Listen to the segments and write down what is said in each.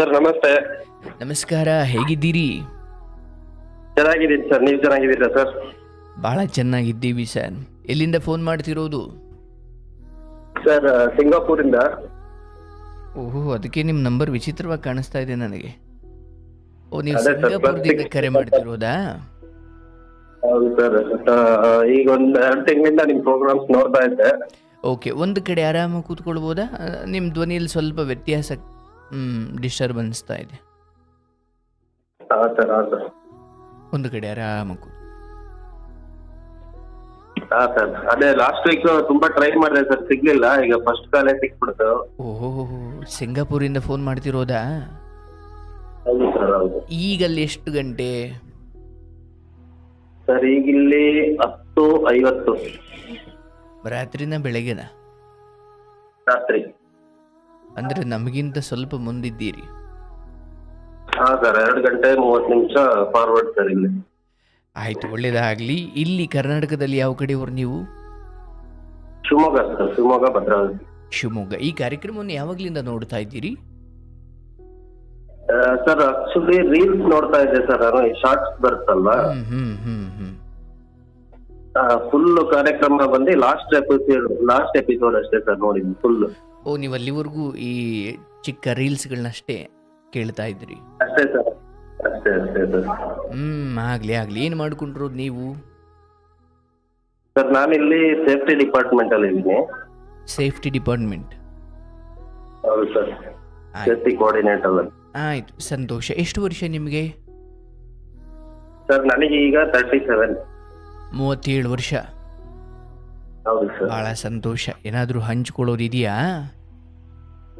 Sir ನಮಸ್ತೆ. ನಮಸ್ಕಾರ, ಹೇಗಿದ್ದೀರಿ? ಚೆನ್ನಾಗಿದ್ದೀನಿ ಸರ್, ನೀವು ಚೆನ್ನಾಗಿದ್ದೀರಾ ಸರ್? ಭಾಳ ಚೆನ್ನಾಗಿದ್ದೀವಿ ಸರ್. ಎಲ್ಲಿಂದ ಫೋನ್ ಮಾಡ್ತಿರೋದು? ಸರ್ ಸಿಂಗಾಪುರಿಂದ. ಓಹೋ, ಅದಕ್ಕೆ ನಿಮ್ಮ ನಂಬರ್ ವಿಚಿತ್ರವಾಗಿ ಕಾಣಿಸ್ತಾ ಇದೆ ನನಗೆ. ಓ, ನೀವು ಅದೇ ಸರ್, ಸಿಂಗಾಪುರದಿಂದ ಕರೆ ಮಾಡ್ತಿರೋದಾ? ಹೌದು ಸರ್. ಈಗ ಒಂದು 2 ತಿಂಗಳಿಂದ ನಿಮ್ಮ ಪ್ರೋಗ್ರಾಮ್ಸ್ ನೋಡ್ತಾ ಇದ್ದೆ. ಓಕೆ, ಒಂದು ಕಡೆ ಆರಾಮಾಗಿ ಕೂತ್ಕೊಳ್ಬೋದಾ? ನಿಮ್ಮ ಧ್ವನಿಯಲ್ಲಿ ಸ್ವಲ್ಪ ವ್ಯತ್ಯಾಸ, ಡಿಸ್ಟರ್ಬೆನ್ಸ್ತಾ ಇದೆ. ಹಾಂ ಸರ್, ಹಾಂ ಸರ್. ಒಂದು ಕಡೆ ಆರಾಮಾಗಿ ಕೂತು. ಹಾಂ ಸರ್, ಅದೇ ಲಾಸ್ಟ್ ವೀಕ್ ತುಂಬಾ ಟ್ರೈ ಮಾಡಿದೆ ಸರ್, ಸಿಗ್ಲಿಲ್ಲ. ಈಗ ಫಸ್ಟ್ ಕಾಲೇ ಸಿಕ್ಬಿಡ್ತು. ಓಹೋ, ಸಿಂಗಾಪುರಿಂದ ಫೋನ್ ಮಾಡ್ತಿರೋದಾ? ಹೌದು ಸರ್, ಹೌದು. ಈಗಲ್ಲಿ ಎಷ್ಟು ಗಂಟೆ? ಸರ್ ಈಗಿಲ್ಲಿ 10:50 ರಾತ್ರಿನ ಬೆಳಗ್ಗೆನ? ರಾತ್ರಿ. ಅಂದರೆ ನಮಗಿಂತ ಸ್ವಲ್ಪ ಮುಂದಿದ್ದೀರಿ. ಹಾಂ ಸರ್, 2 ಗಂಟೆ 30 ನಿಮಿಷ ಫಾರ್ವರ್ಡ್ ಸರ್ ಇಲ್ಲಿ. ಆಯಿತು, ಒಳ್ಳೆಯದಾಗಲಿ. ಇಲ್ಲಿ ಕರ್ನಾಟಕದಲ್ಲಿ ಯಾವ ಕಡೆಯವರು ನೀವು? ಶಿವಮೊಗ್ಗ ಸರ್, ಶಿವಮೊಗ್ಗ ಭದ್ರಾವತಿ. ಶಿವಮೊಗ್ಗ. ಈ ಕಾರ್ಯಕ್ರಮವನ್ನು ಯಾವಾಗಲಿಂದ ನೋಡ್ತಾ ಇದ್ದೀರಿ? ಸರ್ ಆಕ್ಚುಲಿ ರೀಲ್ಸ್ ನೋಡ್ತಾ ಇದ್ದೆ ಸರ್, ನಾನು ಶಾರ್ಟ್ಸ್ ಬರುತ್ತಲ್ವಾ, ಫುಲ್ ಕಾರ್ಯಕ್ರಮ ಬಂದು ಲಾಸ್ಟ್ ಎಪಿಸೋಡ್ ಅಷ್ಟೇ ಸರ್ ನೋಡಿದ್ದು ಫುಲ್. ಓ, ನೀವು ಅಲ್ಲಿವರೆಗೂ ಈ ಚಿಕ್ಕ ರೀಲ್ಸ್ಗಳನ್ನಷ್ಟೇ ಕೇಳ್ತಾ ಇದ್ರಿ? ಅಷ್ಟೇ ಸರ್, ಅಷ್ಟೇ ಅಷ್ಟೇ ಸರ್. ಆಗಲಿ. ಏನು ಮಾಡ್ಕೊಂಡಿರೋದು ನೀವು? ಸರ್ ನಾನಿಲ್ಲಿ ಸೇಫ್ಟಿ ಡಿಪಾರ್ಟ್ಮೆಂಟ್ ಅಲ್ಲಿ ಇದ್ದೀನಿ. Safety department? ಹೌದು ಸರ್, ಸೇಫ್ಟಿ ಕೋಆರ್ಡಿನೇಟರ್. ಆಯಿತು, ಸಂತೋಷ. ಎಷ್ಟು ವರ್ಷ ನಿಮಗೆ? ಸರ್ ನನಗೆ ಈಗ 37. 37 ವರ್ಷ. ಹೌದು ಸರ್. ಭಾಳ ಸಂತೋಷ. ಏನಾದರೂ ಹಂಚ್ಕೊಳ್ಳೋದಿದೆಯಾ?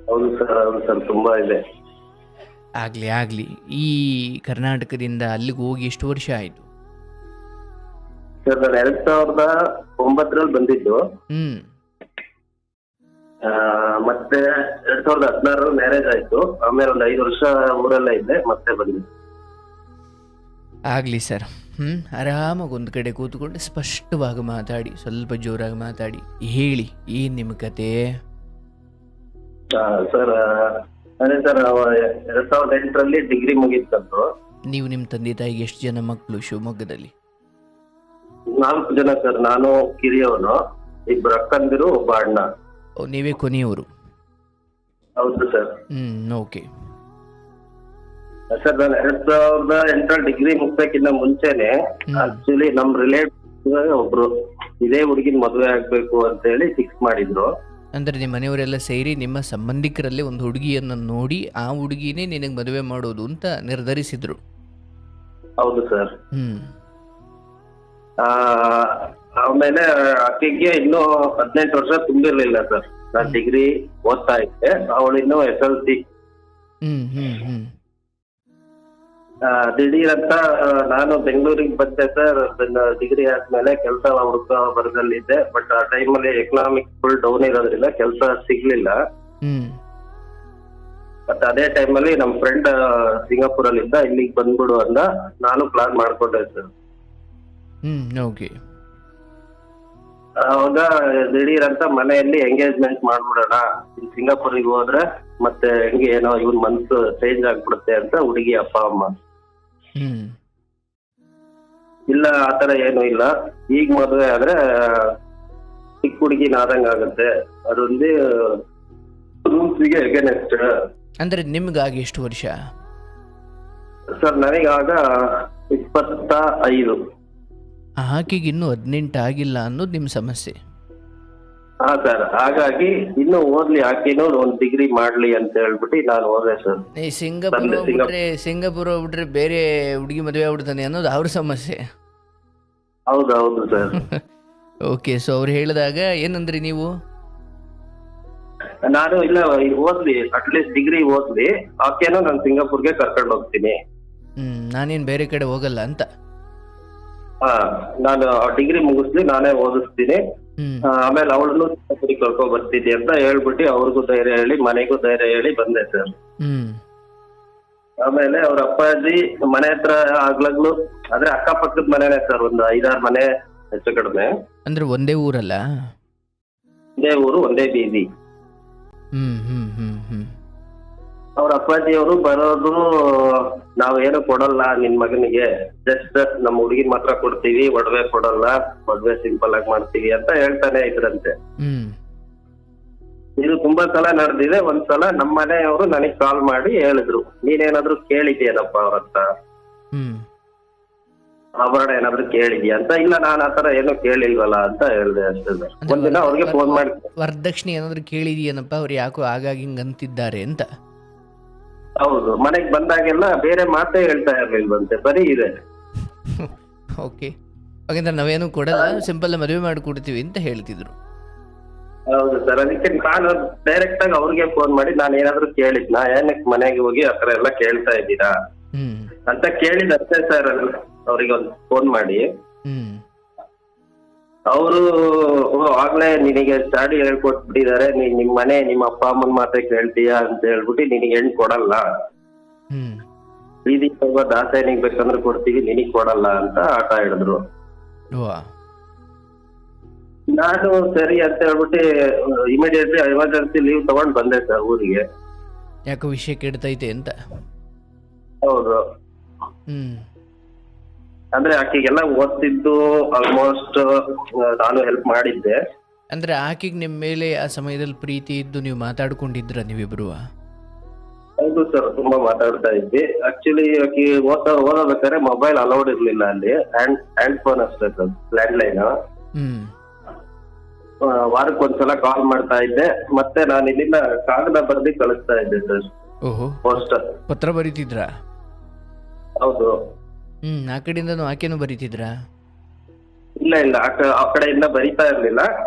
ಹೌದು ಸರ್, ಹೌದು ಸರ್, ತುಂಬಾ ಇದೆ. ಆಗಲಿ. ಈ ಕರ್ನಾಟಕದಿಂದ ಅಲ್ಲಿಗೆ ಹೋಗಿ ಎಷ್ಟು ವರ್ಷ ಆಯಿತು? ಸರ್ ನಾನು 2009 ಬಂದಿದ್ದು. ಮತ್ತೆ 2016 ಮ್ಯಾರೇಜ್ ಆಯ್ತು. ಆಮೇಲೆ ಒಂದು 5 ವರ್ಷ ಊರಲ್ಲೇ ಇದ್ದೆ, ಮತ್ತೆ ಬಂದಿದ್ದೆ. ಆಗಲಿ ಸರ್. ಆರಾಮಾಗಿ ಒಂದು ಕಡೆ ಕೂತ್ಕೊಂಡು ಸ್ಪಷ್ಟವಾಗಿ ಮಾತಾಡಿ, ಸ್ವಲ್ಪ ಜೋರಾಗಿ ಮಾತಾಡಿ. ಹೇಳಿ, ಏನು ನಿಮ್ಮ ಕತೆ? ಸರ್ ಅದೇ ಸರ್, 2008 ಡಿಗ್ರಿ ಮುಗೀತಂತು. ನೀವು ನಿಮ್ಮ ತಂದೆ ತಾಯಿಗೆ ಎಷ್ಟು ಜನ ಮಕ್ಕಳು ಶಿವಮೊಗ್ಗದಲ್ಲಿ? 4 ಜನ ಸರ್. ನಾನು ಕಿರಿಯವನು, 2 ಅಕ್ಕಂದಿರು, ಒಬ್ಬ ಅಣ್ಣ. ಓ, ನೀವೇ ಕೊನೆಯವರು? ಹೌದು ಸರ್. ಓಕೆ ಸರ್ ನಾನು 2008 ಡಿಗ್ರಿ ಮುಗ್ಸಕ್ಕಿಂತ ಮುಂಚೆನೆ ಆಕ್ಚುಲಿ ನಮ್ ರಿಲೇಟಿವ್ ಒಬ್ರು ಇದೇ ಹುಡುಗಿನ ಮದುವೆ ಆಗ್ಬೇಕು ಅಂತ ಹೇಳಿ ಫಿಕ್ಸ್ ಮಾಡಿದ್ರು. ಅಂದ್ರೆ ನಿಮ್ಮ ಮನೆಯವರೆಲ್ಲ ಸೇರಿ ನಿಮ್ಮ ಸಂಬಂಧಿಕರಲ್ಲೇ ಒಂದು ಹುಡುಗಿಯನ್ನು ನೋಡಿ ಆ ಹುಡುಗಿನೇ ನಿನಗೆ ಮದುವೆ ಮಾಡೋದು ಅಂತ ನಿರ್ಧರಿಸಿದ್ರು? ಹೌದು ಸರ್. ಆಮೇಲೆ ಆಕೆಗೆ ಇನ್ನೂ 18 ವರ್ಷ ತುಂಬಿರ್ಲಿಲ್ಲ ಸರ್. ನಾನು ಡಿಗ್ರಿ ಓದ್ತಾ ಇದ್ದೆ, ಅವಳು ಇನ್ನೂ SLC. ದಿಢೀರ್ ಅಂತ ನಾನು ಬೆಂಗಳೂರಿಗೆ ಬಂದೆ ಸರ್. ಡಿಗ್ರಿ ಆದ್ಮೇಲೆ ಕೆಲಸ ಹುಡುಕ ಬರದಲ್ಲಿದ್ದೆ. ಬಟ್ ಆ ಟೈಮಲ್ಲಿ ಎಕನಾಮಿಕ್ಸ್ ಫುಲ್ ಡೌನ್ ಇರೋದ್ರಿಂದ ಕೆಲಸ ಸಿಗ್ಲಿಲ್ಲ. ಬಟ್ ಅದೇ ಟೈಮಲ್ಲಿ ನಮ್ಮ ಫ್ರೆಂಡ್ ಸಿಂಗಾಪುರಲ್ಲಿ ಇದ್ದ, ಇಲ್ಲಿಗೆ ಬಂದ್ಬಿಡು ಅಂದ. ನಾನು ಪ್ಲಾನ್ ಮಾಡ್ಕೊಂಡೆ ಸರ್. ಓಕೆ. ಅವಾಗ ದಿಢೀರ್ ಅಂತ ಮನೆಯಲ್ಲಿ ಎಂಗೇಜ್ಮೆಂಟ್ ಮಾಡ್ಬಿಡೋಣ, ಸಿಂಗಾಪುರಿಗೆ ಹೋದ್ರೆ ಮತ್ತೆ ಹೆಂಗೆ ಏನೋ ಇವನ್ ಮನ್ಸು ಚೇಂಜ್ ಆಗ್ಬಿಡುತ್ತೆ ಅಂತ ಹುಡುಗಿ ಅಪ್ಪ ಅಮ್ಮ. ಇಲ್ಲ, ಆತರ ಏನು ಇಲ್ಲ, ಈಗ ಮದುವೆ ಆದ್ರೆ ಚಿಕ್ಕ ಹುಡುಗಿನ ಆದಂಗ ಆಗುತ್ತೆ, ಅದೊಂದೇ ರೂಲ್ಸ್ಗೆ ಎಗೇನೆಸ್ಟ್. ಅಂದ್ರೆ ನಿಮ್ಗಾಗಿ ಎಷ್ಟು ವರ್ಷ ಸರ್? ನನಗಾಗ 25. ಆಕೆಗೆ ಇನ್ನೂ 18 ಆಗಿಲ್ಲ ಅನ್ನೋದು ನಿಮ್ಮ ಸಮಸ್ಯೆ? ಹಾ ಸರ್, ಹಾಗಾಗಿ ಇನ್ನು ಓದ್ಲಿ, ಆಕೆನೂ ಒಂದು ಡಿಗ್ರಿ ಮಾಡ್ಲಿ ಅಂತ ಹೇಳ್ಬಿಟ್ಟು ನಾನು ಹೋದೆ ಸರ್. ಸಿಂಗಾಪುರ ಹೋಗ್ಬಿಟ್ರೆ ಬೇರೆ ಹುಡುಗಿ ಮದುವೆ ಆಗ್ಬಿಡ್ತಾನೆ ಅನ್ನೋದು ಅವ್ರ ಸಮಸ್ಯೆ. ಹೌದು ಸರ್. ಓಕೆ, ಸೊ ಅವ್ರು ಹೇಳಿದಾಗ ಏನಂದ್ರಿ ನೀವು? ನಾನು ಇಲ್ಲ, ಓದ್ಲಿ, ಅಟ್ಲೀಸ್ಟ್ ಡಿಗ್ರಿ ಓದ್ಲಿ, ಆಕೆನೂ ನಾನು ಸಿಂಗಾಪುರ್ಗೆ ಕರ್ಕೊಂಡು ಹೋಗ್ತೀನಿ, ನಾನೇನ್ ಬೇರೆ ಕಡೆ ಹೋಗಲ್ಲ ಅಂತ. ನಾನು ಡಿಗ್ರಿ ಮುಗಿಸ್ಲಿ, ನಾನೇ ಓದಿಸ್ತೀನಿ, ಆಮೇಲೆ ಅವಳನ್ನು ಕರ್ಕೊಂಡ್ ಬರ್ತೀನಿ ಅಂತ ಹೇಳ್ಬಿಟ್ಟು ಅವ್ರಿಗೂ ಧೈರ್ಯ ಹೇಳಿ, ಮನೆಗೂ ಧೈರ್ಯ ಹೇಳಿ ಬಂದೆ ಸರ್. ಆಮೇಲೆ ಅವ್ರ ಅಪ್ಪಾಜಿ ಮನೆ ಹತ್ರ ಆಗ್ಲಾಗ್ಲು, ಆದ್ರೆ ಅಕ್ಕಪಕ್ಕದ ಮನೆನೇ ಸರ್, ಒಂದು 5-6 ಮನೆ ಹೆಚ್ಚು ಕಡಿಮೆ. ಅಂದ್ರೆ ಒಂದೇ ಊರಲ್ಲ? ಒಂದೇ ಊರು, ಒಂದೇ ಬೀದಿ. ಅವ್ರ ಅಪ್ಪಾಜಿಯವರು ಬರೋದು ನಾವೇನು ಕೊಡಲ್ಲ ನಿನ್ ಮಗನಿಗೆ, ಜಸ್ಟ್ ನಮ್ಮ ಹುಡುಗಿ ಮಾತ್ರ ಕೊಡ್ತೀವಿ, ಒಡವೆ ಕೊಡಲ್ಲ, ಮದ್ವೆ ಸಿಂಪಲ್ ಆಗಿ ಮಾಡ್ತೀವಿ ಅಂತ ಹೇಳ್ತಾನೆ ಇದ್ರಂತೆ. ಹ್ಮ್ ಇದು ತುಂಬಾ ಸಲ ನಡೆದಿದೆ. ಒಂದ್ಸಲ ನಮ್ಮ ಮನೆಯವರು ನನಗ್ ಕಾಲ್ ಮಾಡಿ ಹೇಳಿದ್ರು, ನೀನೇನಾದ್ರೂ ಕೇಳಿದ್ಯೇನಪ್ಪ ಅವ್ರ ಹತ್ರ, ಹ್ಮ್ ಆಭರಣ ಏನಾದ್ರು ಕೇಳಿದ್ಯಾ ಅಂತ. ಇಲ್ಲ ನಾನು ಆತರ ಏನೋ ಕೇಳಿಲ್ವಲ್ಲ ಅಂತ ಹೇಳ್ದೆ ಅಷ್ಟೇ ಸರ್. ಒಂದಿನ ಅವ್ರಿಗೆ ಫೋನ್ ಮಾಡಿ, ವರದಕ್ಷಿಣೆ ಏನಾದ್ರು ಕೇಳಿದೀಯನಪ್ಪ, ಅವ್ರು ಯಾಕೋ ಆಗಾಗಿ ಹಿಂಗ್ ಅಂತಿದ್ದಾರೆ ಅಂತ. ಹೌದು, ಮನೆಗ್ ಬಂದಾಗೆಲ್ಲ ಬೇರೆ ಮಾತೇ ಹೇಳ್ತಾ ಇರ್ಲಿಲ್ವಂತೆ, ಬರೀ ಇದೆ. ಓಕೆ, ಹಾಗಂದ್ರೆ ನಾವೇನು ಕೊಡಲ್ಲ, ಸಿಂಪಲ್ ಮದುವೆ ಮಾಡಿಕೊಡ್ತೀವಿ ಅಂತ ಹೇಳ್ತಿದ್ರು. ಹೌದು ಸರ್, ಅದಕ್ಕೆ ನಾನು ಡೈರೆಕ್ಟ್ ಆಗಿ ಅವ್ರಿಗೆ ಫೋನ್ ಮಾಡಿ, ನಾನು ಏನಾದ್ರು ಕೇಳಿದ್ನಾ, ಏನಕ್ಕೆ ಮನೆಗೆ ಹೋಗಿ ಆತರ ಎಲ್ಲ ಕೇಳ್ತಾ ಇದ್ದೀರಾ ಹ್ಮ್ ಅಂತ ಕೇಳಿದಷ್ಟೇ ಸರ್. ಅವ್ರಿಗೆ ಒಂದು ಫೋನ್ ಮಾಡಿ ಹ್ಮ್ ಅವರು ಆಗ್ಲೇ ನಿನಗೆ ಸ್ಟಾಡಿ ಹೇಳ್ಕೊಟ್ಬಿಟ್ಟಿದ್ದಾರೆ, ನೀನ್ ನಿಮ್ ಮನೆ ನಿಮ್ಮ ಅಪ್ಪ ಅಮ್ಮನ ಮಾತೆ ಕೇಳ್ತೀಯಾ ಅಂತ ಹೇಳ್ಬಿಟ್ಟು ನಿನಗೆ ಹೆಣ್ ಕೊಡಲ್ಲ, ಹ್ಮ್ ಬೀದಿ ಹೋಗೋ ದಾಸನಿಗೆ ಬೇಕಂದ್ರೆ ಕೊಡ್ತೀವಿ, ನಿನಗ್ ಕೊಡಲ್ಲ ಅಂತ ಆಟ ಹಿಡಿದ್ರು. ವಾ ನಾನು ಸರಿ ಅಂತ ಹೇಳ್ಬಿಟ್ಟು ಇಮಿಡಿಯೇಟ್ಲಿ ಎಮರ್ಜೆನ್ಸಿ ಲೀವ್ ತಗೊಂಡ್ ಬಂದೆ ಸರ್ ಊರಿಗೆ. ಯಾಕೋ ವಿಷಯ ಕೆಡ್ತೈತೆ ಅಂತ. ಹೌದು, ಹ್ಮ್ ಅಂದ್ರೆ ಆಕೆಗೆಲ್ಲ ಓದ್ತಿದ್ದು ಆಲ್ಮೋಸ್ಟ್ ನಾನು ಹೆಲ್ಪ್ ಮಾಡಿದ್ದೆ. ಅಂದ್ರೆ ಆಕೆಗೆ ನಿಮ್ಮ ಮೇಲೆ ಆ ಸಮಯದಲ್ಲಿ ಪ್ರೀತಿ ಇದ್ದು ನೀವು ಮಾತಾಡ್ಕೊಂಡಿದ್ರ ನೀವಿಬ್ರು? ಹೌದು ಸರ್, ತುಂಬಾ ಮಾತಾಡ್ತಾ ಇದ್ವಿ. ಆಕ್ಚುಲಿ ಆಕೆ ಓದಬೇಕಾದ್ರೆ ಮೊಬೈಲ್ ಅಲೌಡ್ ಇರ್ಲಿಲ್ಲ ಅಲ್ಲಿ, ಹ್ಯಾಂಡ್ ಫೋನ್ ಅಷ್ಟೇ ಸರ್, ಲ್ಯಾಂಡ್ ಲೈನ್. ಹ್ಮ್ ವಾರಕ್ಕೊಂದ್ಸಲ ಕಾಲ್ ಮಾಡ್ತಾ ಇದ್ದೆ, ಮತ್ತೆ ನಾನು ಇಲ್ಲಿಂದ ಕಾಗದ ಬರ್ದಿ ಕಳಿಸ್ತಾ ಇದ್ದೆ ಸರ್. ಓಹೋ, ಪೋಸ್ಟರ್. ಪತ್ರ ಬರೀತಿದ್ರಾ? ಹೌದು. ಆ ಕಡೆಯಿಂದನೂ ಆಕೆನೂ ಬರೀತಿದ್ರಾ? ಇಲ್ಲ ಆ ಕಡೆಯಿಂದ ಬರೀತಾ ಇರ್ಲಿಲ್ಲ.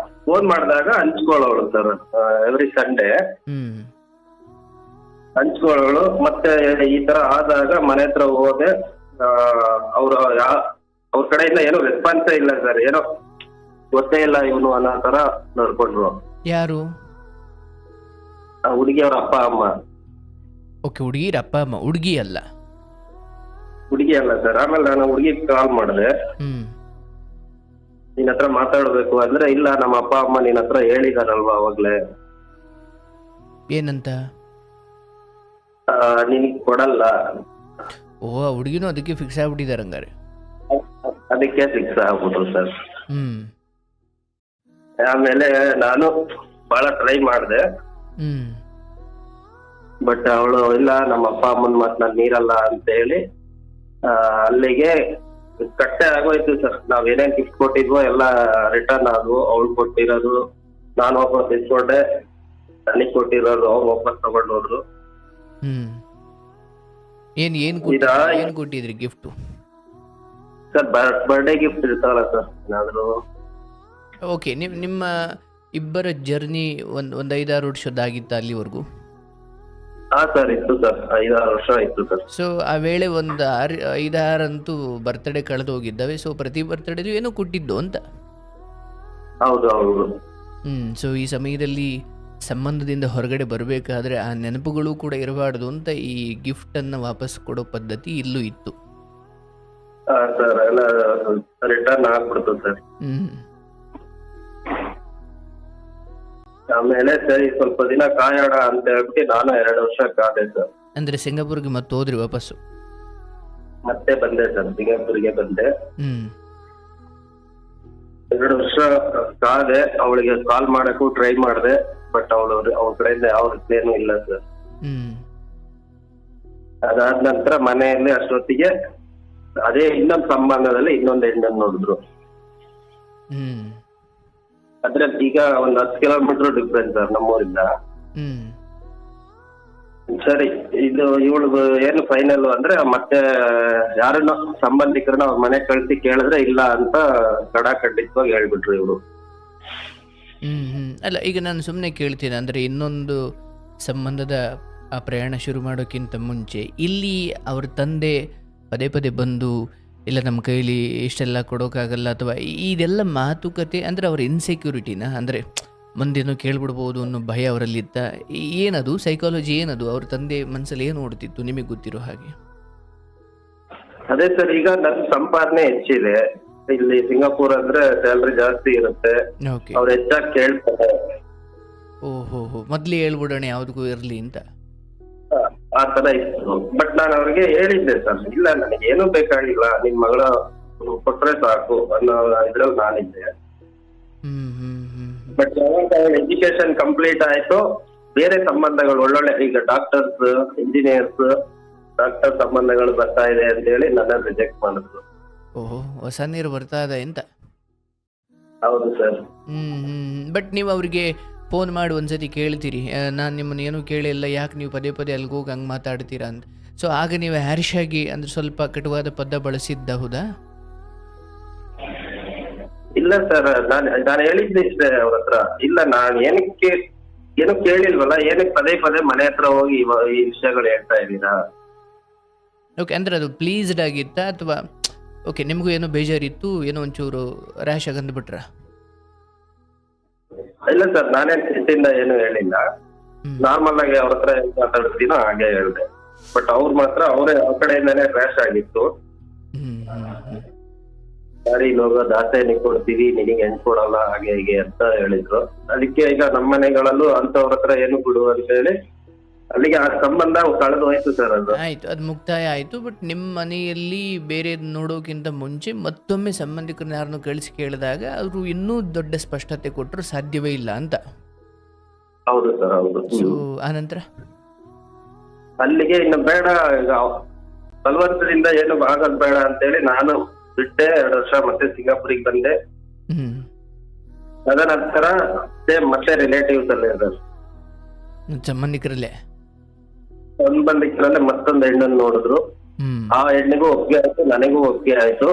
ಫೋನ್ ಮಾಡಿದಾಗ ಹಂಚ್ಕೊಳ್ಳೋಳು ಸರ್, ಎವ್ರಿ ಸಂಡೇ ಹ್ಮ್ ಹಂಚ್ಕೊಳ್ಳೋಳು. ಮತ್ತೆ ಈ ತರ ಆದಾಗ ಮನೆ ಹತ್ರ ಹೋದೆ, ಅವ್ರ ಕಡೆಯಿಂದ ಏನೋ ರೆಸ್ಪಾನ್ಸೇ ಇಲ್ಲ ಸರ್, ಏನೋ ಗೊತ್ತೇ ಇಲ್ಲ ಇವನು ಅನ್ನೋ ತರ ನೋಡ್ಕೊಂಡ್ರು. ಯಾರು? ಹುಡುಗಿ ಅವ್ರ ಅಪ್ಪ ಅಮ್ಮ. ಓಕೆ, ಹುಡುಗಿರ ಅಪ್ಪ ಅಮ್ಮ, ಹುಡುಗಿ ಅಲ್ಲ? ಹುಡುಗಿ ಅಲ್ಲ ಸರ್. ಆಮೇಲೆ ನಾನು ಹುಡುಗಿ ಕಾಲ್ ಮಾಡಿದೆ, ನಿನ್ ಹತ್ರ ಮಾತಾಡ್ಬೇಕು ಅಂದ್ರೆ, ಇಲ್ಲ ನಮ್ಮ ಅಪ್ಪ ಅಮ್ಮ ನಿನ್ ಹತ್ರ ಹೇಳಿದಾರಲ್ವಾ ಅವಾಗ್ಲೇ, ಏನಂತ? ನಿನಗ್ ಕೊಡಲ್ಲ. ಓ, ಹುಡುಗಿನೂ ಅದಕ್ಕೆ ಫಿಕ್ಸ್ ಆಗ್ಬಿಟ್ಟಿದ್ದಾರೆ ಹಂಗಾರೆ? ಅದಕ್ಕೆ ಫಿಕ್ಸ್ ಆಗ್ಬಿಟ್ರು ಸರ್. ಹ್ಮ್ ಆಮೇಲೆ ನಾನು ಬಹಳ ಟ್ರೈ ಮಾಡಿದೆ, ಬಟ್ ಅವಳು ಇಲ್ಲ ನಮ್ಮ ಅಪ್ಪ ಅಮ್ಮನ ಮಾತು ನಾನು ಮೀರಲ್ಲ ಅಂತ ಹೇಳಿ ಅಲ್ಲಿಗೆ ಕಟ್ಟೆ ಆಗೋಯ್ತು ಸರ್. ನಾವ್ ಏನೇನ್ ಗಿಫ್ಟ್ ಕೊಟ್ಟಿದ್ವೋ ಎಲ್ಲ ರಿಟರ್ನ್ ಆದ್ವು. ಅವಳು ಕೊಟ್ಟಿರೋದು ನಾನು ವಾಪಸ್ ಇಸ್ಕೊಂಡೆ, ನನಗ್ ಕೊಟ್ಟಿರೋದು ಅವ್ರು ವಾಪಸ್ ತಗೊಂಡು ಹೋದ್ರು. ಏನ್ ಕೊಟ್ಟಿದ್ರಿ ಗಿಫ್ಟ್ ಸರ್? ಬರ್ಡೇ ಗಿಫ್ಟ್ ಇರ್ತಾವಲ್ಲ ಸರ್ ಏನಾದ್ರು. ಓಕೆ, ನಿಮ್ಮ ಇಬ್ಬರ ಜರ್ನಿ ಒಂದ್ 5-6 ವರ್ಷದ್ದಾಗಿತ್ತ ಅಲ್ಲಿವರೆಗೂ? ಹಾ ಸರ್, ಇತ್ತು ಸರ್, 5-6 ವರ್ಷ ಇತ್ತು ಸರ್. ಸೊ ಆ ವೇಳೆ ಒಂದು 5-6 ಅಂತೂ ಬರ್ತ್ಡೇ ಕಳೆದು ಹೋಗಿದ್ದಾವೆ. ಸೊ ಪ್ರತಿ ಬರ್ತ್ಡೇದು ಏನೋ ಕೊಟ್ಟಿದ್ದು ಅಂತ? ಹೌದು ಹೌದು. ಸೊ ಈ ಸಮಯದಲ್ಲಿ ಸಂಬಂಧದಿಂದ ಹೊರಗಡೆ ಬರಬೇಕಾದ್ರೆ ಆ ನೆನಪುಗಳು ಕೂಡ ಇರಬಾರ್ದು ಅಂತ ಈ ಗಿಫ್ಟ್ ಅನ್ನ ವಾಪಸ್ ಕೊಡೋ ಪದ್ಧತಿ ಇಲ್ಲೂ ಇತ್ತು. ಸರ್ ಎಲ್ಲ ರಿಟರ್ನ್ ಆಗ್ಬಿಡ್ತು ಸರ್. ಆಮೇಲೆ ಸರಿ ಸ್ವಲ್ಪ ದಿನ ಕಾಯೋಣ ಅಂತ ಹೇಳ್ಬಿಟ್ಟು ನಾನು 2 ವರ್ಷ ಕಾದೆ ಸರ್. ಅಂದ್ರೆ ಸಿಂಗಾಪುರ್ಗೆ ಮತ್ತೆ ಹೋದ್ರಿ ವಾಪಸ್ಸು? ಮತ್ತೆ ಬಂದೆ ಸರ್, ಸಿಂಗಾಪುರ್ಗೆ ಬಂದೆ. 2 ವರ್ಷ ಕಾದೆ. ಅವಳಿಗೆ ಕಾಲ್ ಮಾಡಕ್ಕೂ ಟ್ರೈ ಮಾಡಿದೆ, ಬಟ್ ಅವ್ರ ಕಡೆಯಿಂದ ಯಾವ ರಿಪ್ಲೈನೂ ಇಲ್ಲ ಸರ್. ಅದಾದ ನಂತರ ಮನೆಯಲ್ಲಿ ಅಷ್ಟೊತ್ತಿಗೆ ಅದೇ ಇನ್ನೊಂದು ಸಂಬಂಧದಲ್ಲಿ ಇನ್ನೊಂದು ಹೆಣ್ಣನ್ನು ನೋಡಿದ್ರು. ಅದ್ರೆ ಈಗ ಒಂದು 10 ಕಿಲೋಮೀಟರ್ ಡಿಫ್ರೆನ್ಸ್ ಸರ್ ನಮ್ಮೂರಿಂದ. ಸರಿ, ಇದು ಇವಳು ಏನು ಫೈನಲ್ ಅಂದ್ರೆ ಮತ್ತೆ ಯಾರನ್ನ ಸಂಬಂಧಿಕರನ್ನ ಅವ್ರ ಮನೆ ಕಳ್ಸಿ ಕೇಳಿದ್ರೆ ಇಲ್ಲ ಅಂತ ಖಡಾಖಂಡಿತವಾಗಿ ಹೇಳ್ಬಿಟ್ರು ಇವರು. ಅಲ್ಲ, ಈಗ ನಾನು ಸುಮ್ಮನೆ ಕೇಳ್ತೀನಿ, ಅಂದ್ರೆ ಇನ್ನೊಂದು ಸಂಬಂಧದ ಆ ಪ್ರಯಾಣ ಶುರು ಮಾಡೋಕ್ಕಿಂತ ಮುಂಚೆ ಇಲ್ಲಿ ಅವ್ರ ತಂದೆ ಪದೇ ಪದೇ ಬಂದು ಇಲ್ಲ ನಮ್ಮ ಕೈಲಿ ಇಷ್ಟೆಲ್ಲ ಕೊಡೋಕ್ಕಾಗಲ್ಲ ಅಥವಾ ಇದೆಲ್ಲ ಮಾತುಕತೆ ಅಂದರೆ ಅವ್ರ ಇನ್ಸೆಕ್ಯೂರಿಟಿನ, ಅಂದರೆ ಮುಂದೇನೋ ಕೇಳ್ಬಿಡ್ಬೋದು ಅನ್ನೋ ಭಯ ಅವರಲ್ಲಿತ್ತ? ಏನದು ಸೈಕಾಲಜಿ, ಏನದು ಅವ್ರ ತಂದೆ ಮನಸ್ಸಲ್ಲಿ ಏನು ಓಡ್ತಿತ್ತು ನಿಮಗೆ ಗೊತ್ತಿರೋ ಹಾಗೆ? ಅದೇ ಸರ್, ಈಗ ನನ್ನ ಸಂಪಾದನೆ ಹೆಚ್ಚಿದೆ ಇಲ್ಲಿ, ಸಿಂಗಾಪುರ್ ಅಂದ್ರೆ ಸ್ಯಾಲ್ರಿ ಜಾಸ್ತಿ ಇರುತ್ತೆ, ಅವ್ರು ಹೆಚ್ಚಾಗಿ ಕೇಳ್ತಾರೆ. ಓಹೋ, ಮೊದ್ಲೇ ಹೇಳ್ಬಿಡೋಣ ಯಾವ್ದಕ್ಕೂ ಇರ್ಲಿ ಅಂತ. ಆ ತರ ಇತ್ತು. ಬಟ್ ನಾನು ಅವ್ರಿಗೆ ಹೇಳಿದ್ದೆ ಸರ್, ಇಲ್ಲ ನನಗೆ ಏನೂ ಬೇಕಾಗಿಲ್ಲ, ನಿಮ್ ಮಗಳ ಕೊಟ್ರೆ ಸಾಕು ಅನ್ನೋ ಇದ್ರಲ್ಲಿ ನಾನಿದ್ದೆ. ಬಟ್ ಯಾವಾಗ ಎಜುಕೇಶನ್ ಕಂಪ್ಲೀಟ್ ಆಯ್ತು, ಬೇರೆ ಸಂಬಂಧಗಳು ಒಳ್ಳೊಳ್ಳೆ ಈಗ ಡಾಕ್ಟರ್ಸ್, ಇಂಜಿನಿಯರ್ಸ್, ಡಾಕ್ಟರ್ ಸಂಬಂಧಗಳು ಬರ್ತಾ ಇದೆ ಅಂತ ಹೇಳಿ ನನ್ನ ರಿಜೆಕ್ಟ್ ಮಾಡಿದ್ರು. ಓಹೋ, ಹೊಸ ನೀರು ಬರ್ತಾ ಇದೆ ಅಂತ. ಹೌದು ಸರ್. ಬಟ್ ನೀವು ಅವ್ರಿಗೆ ಫೋನ್ ಮಾಡಿ ಒಂದ್ಸತಿ ಕೇಳ್ತೀರಿ, ನಾನು ನಿಮ್ಮನ್ನು ಏನೂ ಕೇಳಿಲ್ಲ, ಯಾಕೆ ನೀವು ಪದೇ ಪದೇ ಅಲ್ಲಿಗೆ ಹೋಗಿ ಹಂಗೆ ಮಾತಾಡ್ತೀರಾ ಅಂತ. ಸೊ ಆಗ ನೀವು ಹ್ಯಾರಿಶ್ ಆಗಿ ಅಂದರೆ ಸ್ವಲ್ಪ ಕಟುವಾದ ಪದ ಬಳಸಿದ್ದ, ಹೌದಾ? ಇಲ್ಲ ಸರ್, ನಾನು ಹೇಳಿದ್ದೆ ಇಷ್ಟೇ ಅವ್ರ ಹತ್ರ, ಇಲ್ಲ ನಾನು ಏನು ಕೇಳಿಲ್ವಲ್ಲ, ಏನಕ್ಕೆ ಪದೇ ಪದೇ ಮನೆ ಹತ್ರ ಹೋಗಿ ಈ ವಿಷಯಗಳು ಹೇಳ್ತಾ ಇದ್ದೀರಾ? ಓಕೆ, ಅಂದರೆ ಅದು ಪ್ಲೀಸ್ಡ್ ಆಗಿತ್ತಾ ಅಥವಾ ಓಕೆ ನಿಮಗೂ ಏನೋ ಬೇಜಾರಿತ್ತು, ಏನೋ ಒಂಚೂರು ರ್ಯಾಶ್ ಆಗಿ ಅಂದ್ಬಿಟ್ರಾ? ಇಲ್ಲ ಸರ್, ನಾನೇನ್ ಸಿಟ್ಟಿಂದ ಏನು ಹೇಳಿಲ್ಲ, ನಾರ್ಮಲ್ ಆಗಿ ಅವ್ರ ಹತ್ರ ಹೆಂಗ್ ಮಾತಾಡ್ತೀನೋ ಹಾಗೆ ಹೇಳಿದೆ. ಬಟ್ ಅವ್ರು ಮಾತ್ರ ಅವರೇ ಆ ಕಡೆಯಿಂದಾನೇ ರ್ಯಾಶ್ ಆಗಿತ್ತು. ದಾರಿ ಹೋಗೋ ದಾಸೇನಿಗೆ ಕೊಡ್ತೀವಿ, ನಿನಗೆ ಹೆಣ್ ಕೊಡಲ್ಲ, ಹಾಗೆ ಹೀಗೆ ಅಂತ ಹೇಳಿದ್ರು. ಅದಕ್ಕೆ ಈಗ ನಮ್ಮ ಮನೆಗಳಲ್ಲೂ ಅಂತವ್ರ ಹತ್ರ ಏನು ಬಿಡು ಅಂತ ಹೇಳಿ ಅಲ್ಲಿಗೆ ಆ ಸಂಬಂಧ ಕಳೆದು ಹೋಯ್ತು ಸರ್. ಅದು ಆಯ್ತು, ಅದು ಮುಕ್ತಾಯ ಆಯಿತು. ಬಟ್ ನಿಮ್ಮ ಮನೆಯಲ್ಲಿ ಬೇರೆ ನೋಡೋಕ್ಕಿಂತ ಮುಂಚೆ ಮತ್ತೊಮ್ಮೆ ಸಂಬಂಧಿಕರನ್ನ ಯಾರನ್ನು ಕಳಿಸಿ ಕೇಳಿದಾಗ ಅವರು ಇನ್ನೂ ದೊಡ್ಡ ಸ್ಪಷ್ಟತೆ ಕೊಟ್ಟರು, ಸಾಧ್ಯವೇ ಇಲ್ಲ ಅಂತ. ಹೌದು ಸರ್, ಹೌದು. ಸೊ ಆನಂತರ ಅಲ್ಲಿಗೆ ಇನ್ನು ಬೇಡ, ಈಗ ಬಲವಂತದಿಂದ ಏನು ಆಗೋದ್ ಬೇಡ ಅಂತೇಳಿ ನಾನು ಬಿಟ್ಟೆ. 2 ವರ್ಷ ಮತ್ತೆ ಸಿಂಗಾಪುರಿಗೆ ಬಂದೆ. ಅದನಂತರ ಮತ್ತೆ ರಿಲೇಟಿವ್ಸ್ ಅಲ್ಲೇ ಇದ್ದಾರೆ, ಸಂಬಂಧಿಕರಲ್ಲೇ ಸಂಬಂಧಿಕರಲ್ಲೇ ಮತ್ತೊಂದು ಹೆಣ್ಣನ್ನು ನೋಡಿದ್ರು. ಆ ಹೆಣ್ಣಿಗೂ ಒಪ್ಪಿಗೆ ಆಯ್ತು, ನನಗೂ ಒಪ್ಪಿಗೆ ಆಯ್ತು.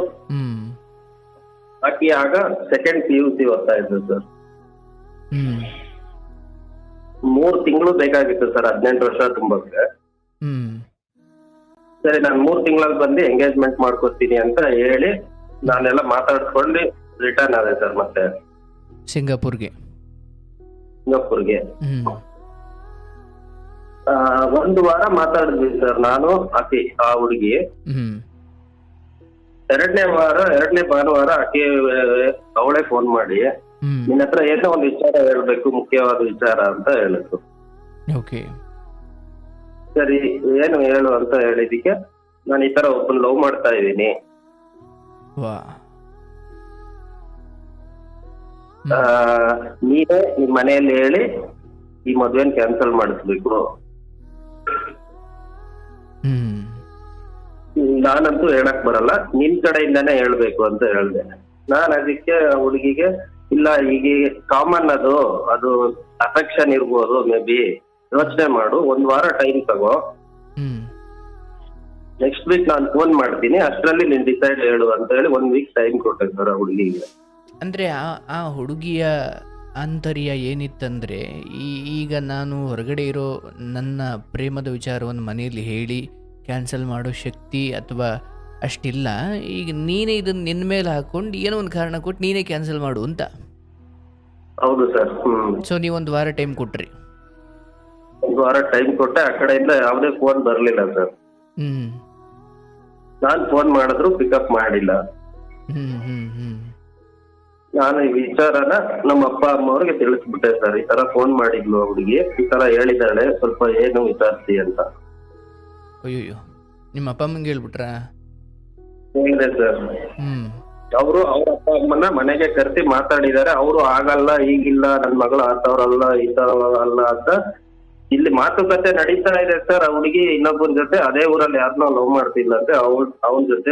ಬಾಕಿ ಆಗ ಸೆಕೆಂಡ್ PUC ಓದ್ತಾ ಇದ್ರು ಸರ್. 3 ತಿಂಗಳು ಬೇಕಾಗಿತ್ತು ಸರ್ 18 ವರ್ಷ ತುಂಬಕ್ಕೆ. ಸರಿ, ನಾನು 3 ತಿಂಗಳಲ್ಲಿ ಬಂದು ಎಂಗೇಜ್ಮೆಂಟ್ ಮಾಡ್ಕೊತೀನಿ ಅಂತ ಹೇಳಿ ನಾನೆಲ್ಲ ಮಾತಾಡ್ಕೊಂಡು ರಿಟರ್ನ್ ಆದೆ ಸರ್ ಮತ್ತೆ ಸಿಂಗಾಪುರ್ಗೆ. 1 ವಾರ ಮಾತಾಡಿದ್ವಿ ಸರ್ ನಾನು ಆ ಹುಡುಗಿ. 2ನೇ ಭಾನುವಾರ ಆಕೆ ಅವಳೇ ಫೋನ್ ಮಾಡಿ, ನಿನ್ನ ಹತ್ರ ಏನೋ ಒಂದು ವಿಚಾರ ಹೇಳ್ಬೇಕು, ಮುಖ್ಯವಾದ ವಿಚಾರ ಅಂತ ಹೇಳಿದ್ರು. ಸರಿ, ಏನು ಹೇಳು ಅಂತ ಹೇಳಿದಕ್ಕೆ, ನಾನು ಈ ತರ ಒಬ್ಬನ್ ಲವ್ ಮಾಡ್ತಾ ಇದ್ದೀನಿ, ನೀವೇ ನಿಮ್ ಮನೆಯಲ್ಲಿ ಹೇಳಿ ಈ ಮದ್ವೆನ್ ಕ್ಯಾನ್ಸಲ್ ಮಾಡಿಸ್ಬೇಕು, ನಾನಂತೂ ಹೇಳಕ್ ಬರಲ್ಲ, ನಿನ್ ಕಡೆಯಿಂದಾನೇ ಹೇಳ್ಬೇಕು ಅಂತ ಹೇಳ್ದೆ. ನಾನ್ ಅದಕ್ಕೆ ಹುಡುಗಿಗೆ, ಇಲ್ಲ ಈಗ ಕಾಮನ್ ಅದು ಅಫೆಕ್ಷನ್ ಇರ್ಬೋದು, ಮೇ ಬಿ ಯೋಚನೆ ಮಾಡು, 1 ವಾರ ಟೈಮ್ ತಗೋ, ನೆಕ್ಸ್ಟ್ ವೀಕ್ ನಾನು ಫೋನ್ ಮಾಡ್ತೀನಿ, ಅಷ್ಟರಲ್ಲಿ ನೀನ್ ಡಿಸೈಡ್ ಹೇಳು ಅಂತ ಹೇಳಿ 1 ವೀಕ್ ಟೈಮ್ ಕೊಟ್ಟೆ ಸರ್ ಆ ಹುಡುಗಿಗೆ. ಅಂದ್ರೆ ಆ ಹುಡುಗಿಯ ಆಂತರ್ಯ ಏನಿತ್ತಂದ್ರೆ, ಈಗ ನಾನು ಹೊರಗಡೆ ಇರೋ ನನ್ನ ಪ್ರೇಮದ ವಿಚಾರವನ್ನು ಮನೆಯಲ್ಲಿ ಹೇಳಿ ಕ್ಯಾನ್ಸಲ್ ಮಾಡೋ ಶಕ್ತಿ ಅಥವಾ ಅಷ್ಟಿಲ್ಲ, ಈಗ ನೀನೇ ಇದನ್ನ ನಿನ್ನ ಮೇಲೆ ಹಾಕೊಂಡು ಏನೋ ಒಂದು ಕಾರಣ ಕೊಟ್ಟು ನೀನೇ ಕ್ಯಾನ್ಸಲ್ ಮಾಡು ಅಂತ. ಹೌದು ಸರ್. ಸೊ ನೀವು 1 ವಾರ ಟೈಮ್ ಕೊಟ್ರಿ? 1 ವಾರ ಟೈಮ್ ಕೊಟ್ಟೆ. ಆ ಕಡೆಯಿಂದ ಯಾವುದೇ ಫೋನ್ ಬರ್ಲಿಲ್ಲ ಸರ್. ನಾನ್ ಫೋನ್ ಮಾಡಿದ್ರು ಪಿಕಪ್ ಮಾಡಿಲ್ಲ. ನಾನು ಈ ವಿಚಾರನ ನಮ್ಮ ಅಪ್ಪ ಅಮ್ಮ ಅವ್ರಿಗೆ ತಿಳಿಸ್ಬಿಟ್ಟೆ ಸರ್, ಈ ತರ ಫೋನ್ ಮಾಡಿದ್ಲು ಹುಡುಗಿ, ಈ ತರ ಹೇಳಿದಾಳೆ, ಸ್ವಲ್ಪ ಏನು ವಿಚಾರಿಸಿ ಅಂತ. ಅಯ್ಯೋ, ನಿಮ್ಮ ಅಪ್ಪ ಅಮ್ಮಂಗೆ ಹೇಳ್ಬಿಟ್ರಾ? ಹೇಳಿದೆ ಸರ್. ಅವರು ಅವ್ರ ಅಪ್ಪ ಅಮ್ಮನ ಮನೆಗೆ ಕರೆಸಿ ಮಾತಾಡಿದ್ದಾರೆ. ಅವರು ಆಗಲ್ಲ, ಈಗಿಲ್ಲ, ನನ್ ಮಗಳು ಆತವ್ರಲ್ಲ, ಈ ತರ ಅಲ್ಲ ಅಂತ ಇಲ್ಲಿ ಮಾತುಕತೆ ನಡೀತಾ ಇದೆ ಸರ್. ಆ ಹುಡುಗಿ ಇನ್ನೊಬ್ಬನ ಜೊತೆ ಅದೇ ಊರಲ್ಲಿ ಯಾರನ್ನೋ ಲವ್ ಮಾಡ್ತಿಲ್ಲ ಅಂತೆ, ಅವನ ಜೊತೆ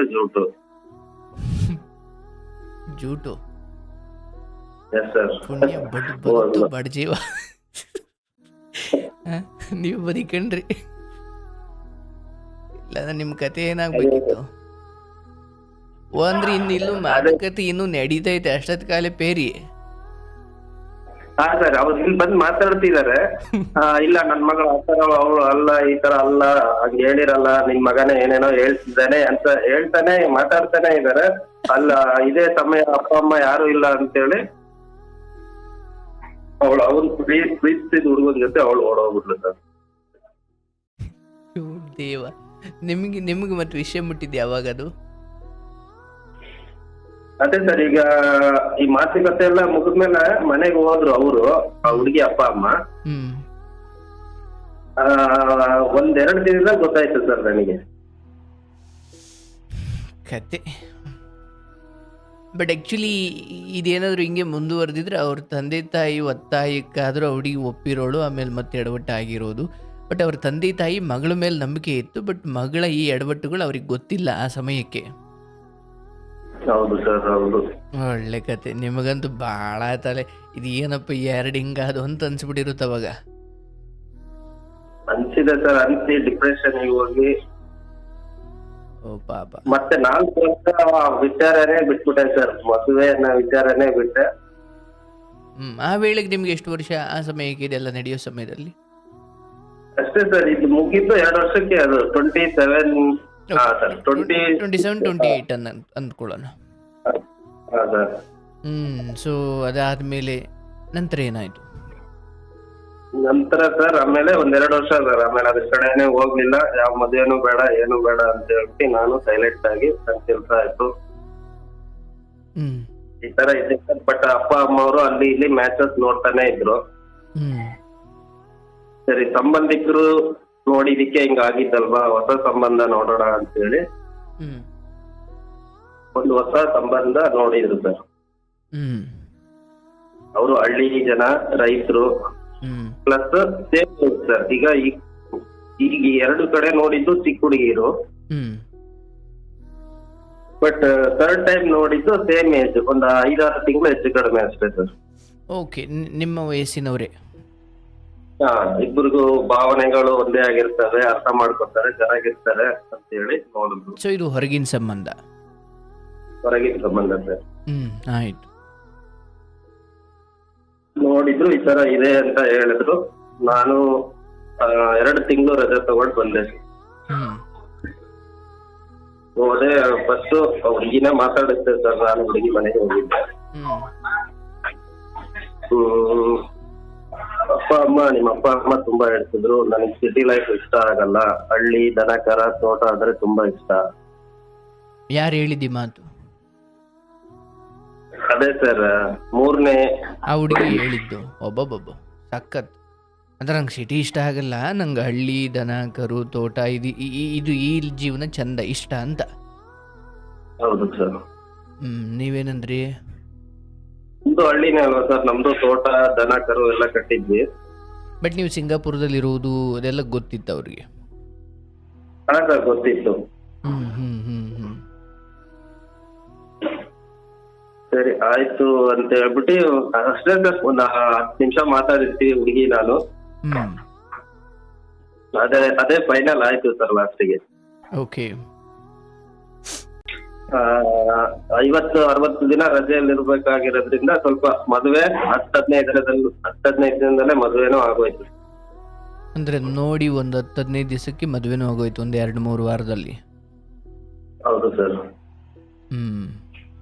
ಜೂಟು. Yes sir. ಬಡ್ಜೀವ ನೀವು ಬದುಕಣ್ರಿ. ಇಲ್ಲ, ನಿಮ್ ಕತೆ ಏನಾಗ್ಬೇಕಿತ್ತು ಅಂದ್ರೆ ಇನ್ನಿಲ್ಲೂ ಮಾತುಕತೆ ಇನ್ನೂ ನಡೀತೈತೆ, ಅಷ್ಟೊತ್ ಕಾಲೇ ಪೇರಿ. ಹಾ ಸರ್, ಅವ್ರು ಇಲ್ಲಿ ಬಂದ್ ಮಾತಾಡ್ತಿದಾರೆ. ಇಲ್ಲ ನನ್ ಮಗಳು ಆತರ ಅವಳು ಅಲ್ಲ, ಈ ತರ ಅಲ್ಲ, ಹಂಗ ಹೇಳಿರಲ್ಲ, ನಿನ್ ಮಗನೇ ಏನೇನೋ ಹೇಳ್ತಿದ್ದಾನೆ ಅಂತ ಹೇಳ್ತಾನೆ ಮಾತಾಡ್ತಾನೆ ಇದಾರೆ. ಅಲ್ಲ, ಇದೇ ಸಮಯ ಅಪ್ಪ ಅಮ್ಮ ಯಾರು ಇಲ್ಲ ಅಂತೇಳಿ ಅವನ್ ಪ್ರೀತಿಸಿದ ಹುಡುಗನ ಜೊತೆ ಅವಳು ಓಡೋಗ್ಬಿಟ್ಲು ಸರ್. ದೇವ, ನಿಮ್ಗೆ ಮತ್ತೆ ವಿಷಯ ಮುಟ್ಟಿದ್ದೆ ಯಾವಾಗ ಅದು? ಅದೇ ಸರ್, ಈಗ ಈ ಮಾತುಕತೆ ಎಲ್ಲ ಮುಗಿದ್ಮೇಲೆ ಮನೆಗೆ ಹೋದ್ರು ಅವರು, ಆ ಹುಡುಗಿ ಅಪ್ಪ ಅಮ್ಮ. ಒಂದೆರಡು ದಿನದಲ್ಲಿ ಗೊತ್ತಾಯ್ತು ಸರ್ ನನಗೆ. ಕತೆ. ಬಟ್ ಆ್ಯಕ್ಚುಲಿ ಇದೇನಾದರೂ ಹಿಂಗೆ ಮುಂದುವರೆದಿದ್ರೆ ಅವ್ರ ತಂದೆ ತಾಯಿ ಒತ್ತಾಯಕ್ಕಾದರೂ ಹುಡುಗಿ ಒಪ್ಪಿರೋಳು, ಆಮೇಲೆ ಮತ್ತೆ ಎಡವಟ್ಟು ಆಗಿರೋದು. ಬಟ್ ಅವ್ರ ತಂದೆ ತಾಯಿ ಮಗಳ ಮೇಲೆ ನಂಬಿಕೆ ಇತ್ತು, ಬಟ್ ಮಗಳ ಈ ಎಡವಟ್ಟುಗಳು ಅವ್ರಿಗೆ ಗೊತ್ತಿಲ್ಲ ಆ ಸಮಯಕ್ಕೆ. ಹೌದು ಸರ್, ಹೌದು. ಒಳ್ಳೆ ಕತೆ. ನಿಮಗಂತೂ ಭಾಳ ತಲೆ ಇದು ಏನಪ್ಪ ಎರಡು ಹಿಂಗಾದು ಅಂತ ಅನ್ಸ್ಬಿಟ್ಟಿರುತ್ತೆ ಅವಾಗ. ಅನ್ಸಿದೆ ಸರ್, ಅನ್ಸಿ ಡಿಪ್ರೆಷನ್ಗೆ ಹೋಗಿ ಓ ಪಾಪ. ಮತ್ತೆ 4 ವರ್ಷ ವಿಚಾರನೇ ಬಿಟ್ಬಿಟ್ಟೆ ಸರ್, ಮದುವೆ ಅನ್ನೋ ವಿಚಾರನೇ ಬಿಟ್ಟೆ. ಆ ವೇಳೆಗೆ ನಿಮ್ಗೆ ಎಷ್ಟು ವರ್ಷ ಆ ಸಮಯಕ್ಕೆ ಇದೆಲ್ಲ ನಡೆಯೋ ಸಮಯದಲ್ಲಿ? ಅಷ್ಟೇ ಸರ್, ಇದು ಮುಗಿದ್ದು 2 ವರ್ಷಕ್ಕೆ. ಅದು 27 ಸರ್, 27, 28 ಅಂದ್ಕೊಳ್ಳೋಣ. ಸರ್. ಸೊ ಅದಾದ್ಮೇಲೆ ನಂತರ ಏನಾಯ್ತು? ನಂತರ ಸರ್ ಆಮೇಲೆ 1-2 ವರ್ಷ ಸರ್, ಆಮೇಲೆ ಅದ್ರ ಕಡೆನೆ ಹೋಗ್ಲಿಲ್ಲ. ಯಾವ ಮದುವೆನೂ ಬೇಡ, ಏನು ಬೇಡ ಅಂತ ಹೇಳಿ ನಾನು ಸೈಲೆಂಟ್ ಆಗಿ ನನ್ ಕೆಲ್ಸ ಆಯ್ತು, ಈ ತರ ಇದೆ ಸರ್. ಬಟ್ ಅಪ್ಪ ಅಮ್ಮ ಅವರು ಅಲ್ಲಿ ಇಲ್ಲಿ ಮ್ಯಾಚಸ್ ನೋಡ್ತಾನೆ ಇದ್ರು. ಸರಿ, ಸಂಬಂಧಿಕರು ನೋಡಿದಕ್ಕೆ ಹಿಂಗ ಆಗಿದ್ದಲ್ವಾ, ಹೊಸ ಸಂಬಂಧ ನೋಡೋಣ ಅಂತ ಹೇಳಿ ಒಂದು ಹೊಸ ಸಂಬಂಧ ನೋಡಿದ್ರು ಸರ್. ಅವರು ಹಳ್ಳಿ ಜನ, ರೈತರು ಪ್ಲಸ್ ಸೇಮ್ ಸರ್. ಈಗ ಈಗ 2 ಕಡೆ ನೋಡಿದ್ದು ಚಿಕ್ಕ ಹುಡುಗಿರು, ಬಟ್ ಥರ್ಡ್ ಟೈಮ್ ನೋಡಿದ್ದು ಸೇಮ್ ಏಜ್, ಒಂದು 5-6 ತಿಂಗಳು ಹೆಚ್ಚು ಕಡಿಮೆ ಅಷ್ಟೇ ಸರ್. ಓಕೆ, ನಿಮ್ಮ ವಯಸ್ಸಿನವರೇ. ಇಬ್ಬರಿಗೂ ಭಾವನೆಗಳು ಒಂದೇ ಆಗಿರ್ತವೆ, ಅರ್ಥ ಮಾಡ್ಕೊತಾರೆ, ಚೆನ್ನಾಗಿರ್ತಾರೆ ಅಂತ ಹೇಳಿ ನೋಡಿದ್ರು. ಸೊ ಇದು ಹೊರಗಿನ ಸಂಬಂಧ? ಹೊರಗಿನ ಸಂಬಂಧ ಸರ್. ಆಯ್ತು. ನೋಡಿದ್ರು, ಈ ತರ ಇದೆ ಅಂತ ಹೇಳಿದ್ರು. ನಾನು 2 ತಿಂಗಳು ರಜೆ ತಗೊಂಡು ಬಂದೆ. ಹೋದೆ, ಫಸ್ಟ್ ಹುಡುಗಿನ ಮಾತಾಡಿದ್ದೆ ಸರ್. ನಾನು ಹುಡುಗಿ ಮನೆಗೆ ಹೋಗಿದ್ದೆ. ನಿಮ್ಮ ಅಪ್ಪ ಅಮ್ಮ ತುಂಬಾ ಹೇಳ್ತಿದ್ರು, ನನಗೆ ಸಿಟಿ ಲೈಫ್ ಇಷ್ಟ ಆಗಲ್ಲ, ಹಳ್ಳಿ ದನ ಕರ ತೋಟ ಅಂದ್ರೆ ತುಂಬಾ ಇಷ್ಟ. ಯಾರು ಹೇಳಿದ್ದಿ ಮಾತು? ಅದೇ ಸರ್, 3ನೇ ಆ ಹುಡುಗಿ ಹೇಳಿದ್ದು. ಒಬ್ಬೊಬ್ಬ ಸಖತ್. ಅಂದ್ರೆ ನಂಗೆ ಸಿಟಿ ಇಷ್ಟ ಆಗಲ್ಲ, ನಂಗೆ ಹಳ್ಳಿ ದನ ಕರು ತೋಟ ಇದು ಈ ಜೀವನ ಚಂದ ಇಷ್ಟ ಅಂತ. ಹೌದು ಸರ್. ನೀವೇನಂದ್ರಿ? ನಮ್ದು ಹಳ್ಳಿನೇ ಅಲ್ವಾ ಸರ್, ನಮ್ದು ತೋಟ ದನ ಕರು ಎಲ್ಲ ಕಟ್ಟಿದ್ವಿ. ಬಟ್ ನೀವು ಸಿಂಗಾಪುರದಲ್ಲಿ ಇರೋದು ಅದೆಲ್ಲ ಗೊತ್ತಿತ್ತು ಅವ್ರಿಗೆ? ಹಾ ಸರ್, ಗೊತ್ತಿತ್ತು. ಸರಿ ಆಯ್ತು ಅಂತ ಹೇಳ್ಬಿಟ್ಟು ಅಷ್ಟೇ ಸರ್, ಒಂದು 10 ನಿಮಿಷ ಮಾತಾಡಿರ್ತೀವಿ ಹುಡುಗಿ ನಾನು. ಅದೇ ಫೈನಲ್ ಆಯ್ತು ಸರ್ ಲಾಸ್ಟಿಗೆ. ಓಕೆ. 50-60 ದಿನ ರಜೆಯಲ್ಲಿ ಇರ್ಬೇಕಾಗಿರೋದ್ರಿಂದ ಸ್ವಲ್ಪ ಮದುವೆ 10-15 ದಿನದಲ್ಲೇ ಮದುವೆನೂ ಆಗೋಯ್ತು. ಅಂದ್ರೆ ನೋಡಿ ಒಂದು 10-15 ದಿವಸಕ್ಕೆ ಮದುವೆನೂ ಆಗೋಯ್ತು, ಒಂದು 2-3 ವಾರದಲ್ಲಿ? ಹೌದು ಸರ್.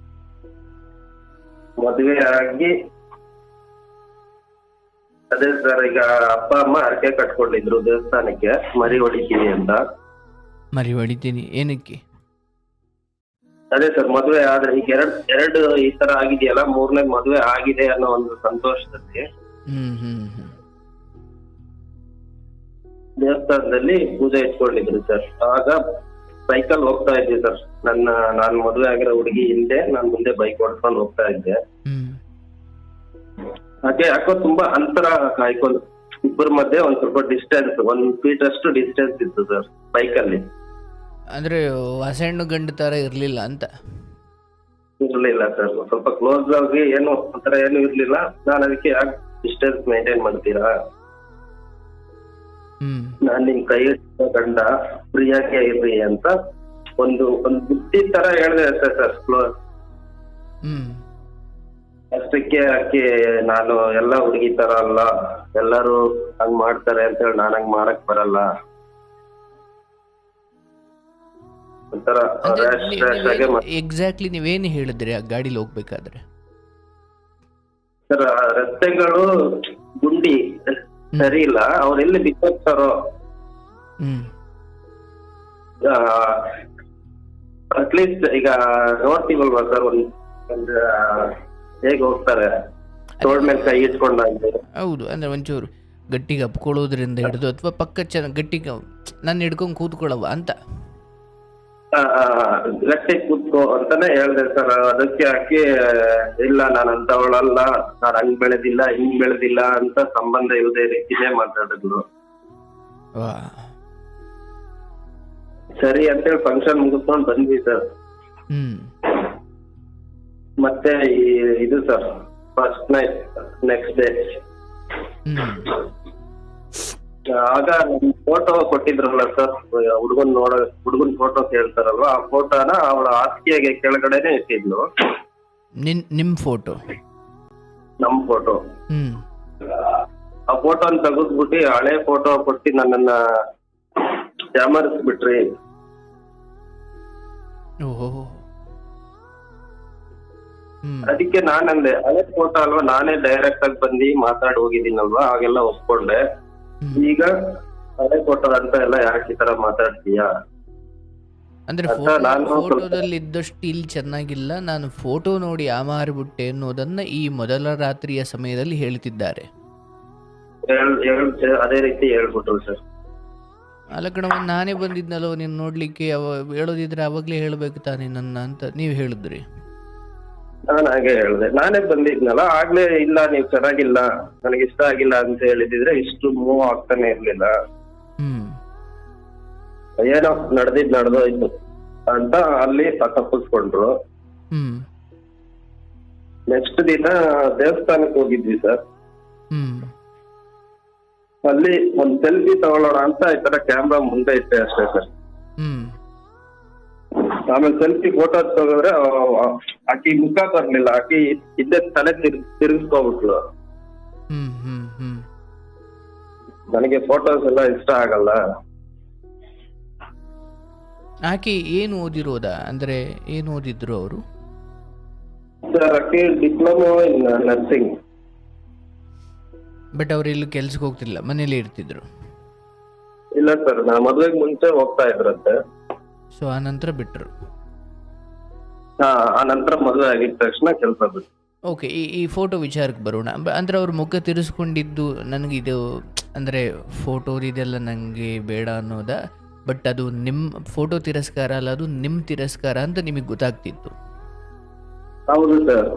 ಮದುವೆ ಆಗಿ ಅದೇ ಸರ್, ಈಗ ಅಪ್ಪ ಅಮ್ಮ ಹರಕೆ ಕಟ್ಕೊಂಡಿದ್ರು ದೇವಸ್ಥಾನಕ್ಕೆ, ಮರಿ ಹೊಡಿತೀವಿ ಅಂತ. ಮರಿ ಹೊಡಿತೀನಿ ಏನಕ್ಕೆ? ಅದೇ ಸರ್, ಮದುವೆ ಆದ್ರೆ ಈಗ ಎರಡು ಈ ತರ ಆಗಿದೆಯಲ್ಲ, 3ನೇ ಮದುವೆ ಆಗಿದೆ ಅನ್ನೋ ಒಂದು ಸಂತೋಷದಲ್ಲಿ ದೇವಸ್ಥಾನದಲ್ಲಿ ಪೂಜೆ ಇಟ್ಕೊಂಡಿದ್ರು ಸರ್. ಆಗ ಸೈಕಲ್ ಹೋಗ್ತಾ ಇದ್ವಿ ಸರ್. ನಾನ್ ಮದುವೆ ಆಗಿರೋ ಹುಡುಗಿ ಹಿಂದೆ, ನಾನ್ ಮುಂದೆ ಬೈಕ್ ಓಡಿಸ್ಕೊಂಡು ಹೋಗ್ತಾ ಇದ್ದೆ. ಹಾಗೆ ಯಾಕೋ ತುಂಬಾ ಅಂತರ ಕಾಯ್ಕೊಂಡು ಇಬ್ಬರ ಮಧ್ಯೆ ಒಂದ್ ಸ್ವಲ್ಪ ಡಿಸ್ಟೆನ್ಸ್, 1 ಫೀಟ್ ಅಷ್ಟು ಡಿಸ್ಟೆನ್ಸ್ ಇತ್ತು ಸರ್ ಬೈಕಲ್ಲಿ. ಅಂದ್ರೆ ಹೊಸಹಣ್ಣು ಗಂಡು ತರ ಇರ್ಲಿಲ್ಲ ಅಂತ? ಇರ್ಲಿಲ್ಲ ಸರ್, ಸ್ವಲ್ಪ ಕ್ಲೋಸ್ ಆಗಿ ಏನು ಆತರ ಏನು ಇರ್ಲಿಲ್ಲ. ನಾನು ಅದಕ್ಕೆ ಯಾಕೆ ಡಿಸ್ಟೆನ್ಸ್ ಮೇಂಟೈನ್ ಮಾಡ್ತೀರಾ, ನಾನ್ ನಿಮ್ ಕೈ ಗಂಡ ಫ್ರೀಯಾಗಿ ಇರ್ರಿ ಅಂತ ಒಂದು ಬುದ್ಧಿ ತರ ಹೇಳಿದೆ ಅಷ್ಟೇ ಸರ್. ಕ್ಲೋಸ್ ಅಷ್ಟಕ್ಕೆ ಅಕ್ಕಿ ನಾನು ಎಲ್ಲ ಹುಡುಗಿ ತರ ಅಲ್ಲ, ಎಲ್ಲರೂ ಹಂಗ್ ಮಾಡ್ತಾರೆ ಅಂತ ಹೇಳಿ ನಾನ್ ಹಂಗ್ ಮಾಡಕ್ ಬರಲ್ಲ ಒಂಥರ ಎಕ್ಸಾಕ್ಟ್ಲಿ ನೀವೇನು ಹೇಳಿದ್ರಿ ಆ ಗಾಡಿಲಿ ಹೋಗ್ಬೇಕಾದ್ರೆ? ಸರ್, ರಸ್ತೆಗಳು ಗುಂಡಿ ಸರಿ ಇಲ್ಲ, ಅವ್ರೆಲ್ಲಿ ಬಿತ್ತಾರೋ ಅಟ್ಲೀಸ್ಟ್ ಈಗ ನೋಡ್ತೀವಲ್ವಾ ಸರ್, ಹೇಗೆ ಹೋಗ್ತಾರೆ ತೋಳ್ ಮೇಲೆ ಕೈ ಇಟ್ಕೊಂಡಾಗ. ಹೌದು, ಅಂದ್ರೆ ಒಂಚೂರು ಗಟ್ಟಿಗೆ ಅಪ್ಕೊಳ್ಳೋದ್ರಿಂದ ಹಿಡಿದು ಅಥವಾ ಪಕ್ಕ ಗಟ್ಟಿಗೆ ನಾನು ಹಿಡ್ಕೊಂಡು ಕೂತ್ಕೊಳ್ಳವ ಅಂತ. ಗಟ್ಟಿ ಕೂತ್ಕೋ ಅಂತಾನೆ ಹೇಳ್ದೆ ಸರ್. ಅದಕ್ಕೆ ಆಕೆ ಇಲ್ಲ ನಾನು ಅಂತವಳಲ್ಲ, ನಾನು ಹಂಗ್ ಬೆಳೆದಿಲ್ಲ ಹಿಂಗ್ ಬೆಳೆದಿಲ್ಲ ಅಂತ ಸಂಬಂಧ ಇಲ್ಲದೆ ರೀತಿನೇ ಮಾತಾಡಿದ್ಲು. ವಾ. ಸರಿ ಅಂತೇಳಿ ಫಂಕ್ಷನ್ ಮುಗಿಸ್ಕೊಂಡು ಬಂದ್ವಿ ಸರ್. ಮತ್ತೆ ಇದು sir first night next day ಆಗ ನಮ್ ಫೋಟೋ ಕೊಟ್ಟಿದ್ರಲ್ಲ ಸರ್, ಹುಡುಗನ್ ಫೋಟೋ ಕೇಳ್ತಾರಲ್ವಾ, ಆ ಫೋಟೋನ ಅವಳ ಹಾಸಿಗೆಗೆ ಕೆಳಗಡೆನೆ ಇಟ್ಟಿದ್ಲು. ನಿಮ್ ಫೋಟೋ? ನಮ್ ಫೋಟೋ. ಆ ಫೋಟೋನ ತೆಗೆದ್ಬಿಟ್ಟು ಹಳೆ ಫೋಟೋ ಕೊಟ್ಟು ನನ್ನನ್ನ ಯಾಮರಿಸ್ಬಿಟ್ರಿ. ಅದಕ್ಕೆ ನಾನಂದೆ ಹಳೆ ಫೋಟೋ ಅಲ್ವಾ, ನಾನೇ ಡೈರೆಕ್ಟ್ ಆಗಿ ಬಂದು ಮಾತಾಡಿ ಹೋಗಿದ್ದೀನಲ್ವಾ, ಹಾಗೆಲ್ಲ ಒಪ್ಕೊಂಡೆ. ಈಗ ಹಳೆ ಫೋಟೋ ಅಂತ ಎಲ್ಲ ಯಾಕೆ ಈ ತರ ಮಾತಾಡ್ತೀಯಾ ಅಂದ್ರೆ ಫೋಟೋದಲ್ಲಿ ಇದ್ದಷ್ಟು ಇಲ್ಲಿ ಚೆನ್ನಾಗಿಲ್ಲ, ನಾನು ಫೋಟೋ ನೋಡಿ ಆಮಾರಿಬಿಟ್ಟೆ ಅನ್ನೋದನ್ನ ಈ ಮೊದಲ ರಾತ್ರಿಯ ಸಮಯದಲ್ಲಿ ಹೇಳ್ತಿದ್ದಾರೆ. ಅದೇ ರೀತಿ ಹೇಳ್ಬಿಟ್ರು ಸರ್. ಅಲ್ಲ ಕಣವ, ನಾನೇ ಬಂದಿದ್ನಲ್ಲೋ ನೀನು ನೋಡ್ಲಿಕ್ಕೆ, ಹೇಳೋದಿದ್ರೆ ಅವಾಗ್ಲೇ ಹೇಳ್ಬೇಕು ತಾನೇ ನನ್ನ ಅಂತ ನೀವು ಹೇಳಿದ್ರಿ. ನಾನು ಹಾಗೆ ಹೇಳ್ದೆ, ನಾನೇ ಬಂದಿದ್ನಲ್ಲ ಆಗ್ಲೇ, ಇಲ್ಲ ನೀವ್ ಚೆನ್ನಾಗಿಲ್ಲ ನನಗೆ ಇಷ್ಟ ಆಗಿಲ್ಲ ಅಂತ ಹೇಳಿದಿದ್ರೆ ಇಷ್ಟು ಮೂವ್ ಆಗ್ತಾನೆ ಇರ್ಲಿಲ್ಲ. ಏನೋ ನಡೆದೋಯ್ತು ಅಂತ ಅಲ್ಲಿ ತಪ್ಪಿಸ್ಕೊಂಡ್ರು. ನೆಕ್ಸ್ಟ್ ದಿನ ದೇವಸ್ಥಾನಕ್ಕೆ ಹೋಗಿದ್ವಿ ಸರ್. ಅಲ್ಲಿ ಒಂದ್ ಸೆಲ್ಫಿ ತಗೊಳ್ಳೋಣ ಅಂತ ಈ ತರ ಕ್ಯಾಮ್ರಾ ಮುಂದೆ ಇಟ್ಟೆ ಅಷ್ಟೇ ಸರ್. ಆಮೇಲೆ ಸೆಲ್ಫಿ ಫೋಟೋ ತಗೋದ್ರೆ ಆಕಿ ಮುಖ ಬರ್ಲಿಲ್ಲ, ಆಕಿ ಇದ್ದ ತಲೆ ತಿರುಗಿಸ್ಕೋಬಿಟ್ಲು. ನನಗೆ ಫೋಟೋಸ್ ಎಲ್ಲ ಇಷ್ಟ ಆಗಲ್ಲ. ಆಕಿ ಏನು ಓದಿರೋದಾ, ಅಂದ್ರೆ ಏನು ಓದಿದ್ರು ಅವರು? ಸರ್ ಆಕಿ ಡಿಪ್ಲೊಮಾ ಇನ್ ನರ್ಸಿಂಗ್. ಬಟ್ ಅವ್ರು ಇಲ್ಲಿ ಕೆಲ್ಸಕ್ಕೆ ಹೋಗ್ತಿಲ್ಲ, ಮನೇಲಿ ಇರ್ತಿದ್ರು? ಇಲ್ಲ ಸರ್, ನಾ ಮದ್ವೆಗೆ ಮುಂಚೆ ಹೋಗ್ತಾ ಇದ್ರಂತೆ. ಸೊ ಆ ನಂತರ ಬಿಟ್ರು? ಆ ನಂತರ ಮದುವೆ ಆಗಿದ ತಕ್ಷಣ ಕೆಲಸ ಬಿಟ್ಟು. ಓಕೆ, ಈ ಫೋಟೋ ವಿಚಾರಕ್ಕೆ ಬರೋಣ. ಅಂದ್ರೆ ಅವ್ರ ಮುಖ ತಿರ್ಸ್ಕೊಂಡಿದ್ದು ನನಗಿದು ಅಂದರೆ ಫೋಟೋ ಇದೆಲ್ಲ ನನಗೆ ಬೇಡ ಅನ್ನೋದ, ಬಟ್ ಅದು ನಿಮ್ಮ ಫೋಟೋ ತಿರಸ್ಕಾರ ಅಲ್ಲ, ಅದು ನಿಮ್ಮ ತಿರಸ್ಕಾರ ಅಂತ ನಿಮಗೆ ಗೊತ್ತಾಗ್ತಿತ್ತು? ಹೌದು ಸರ್.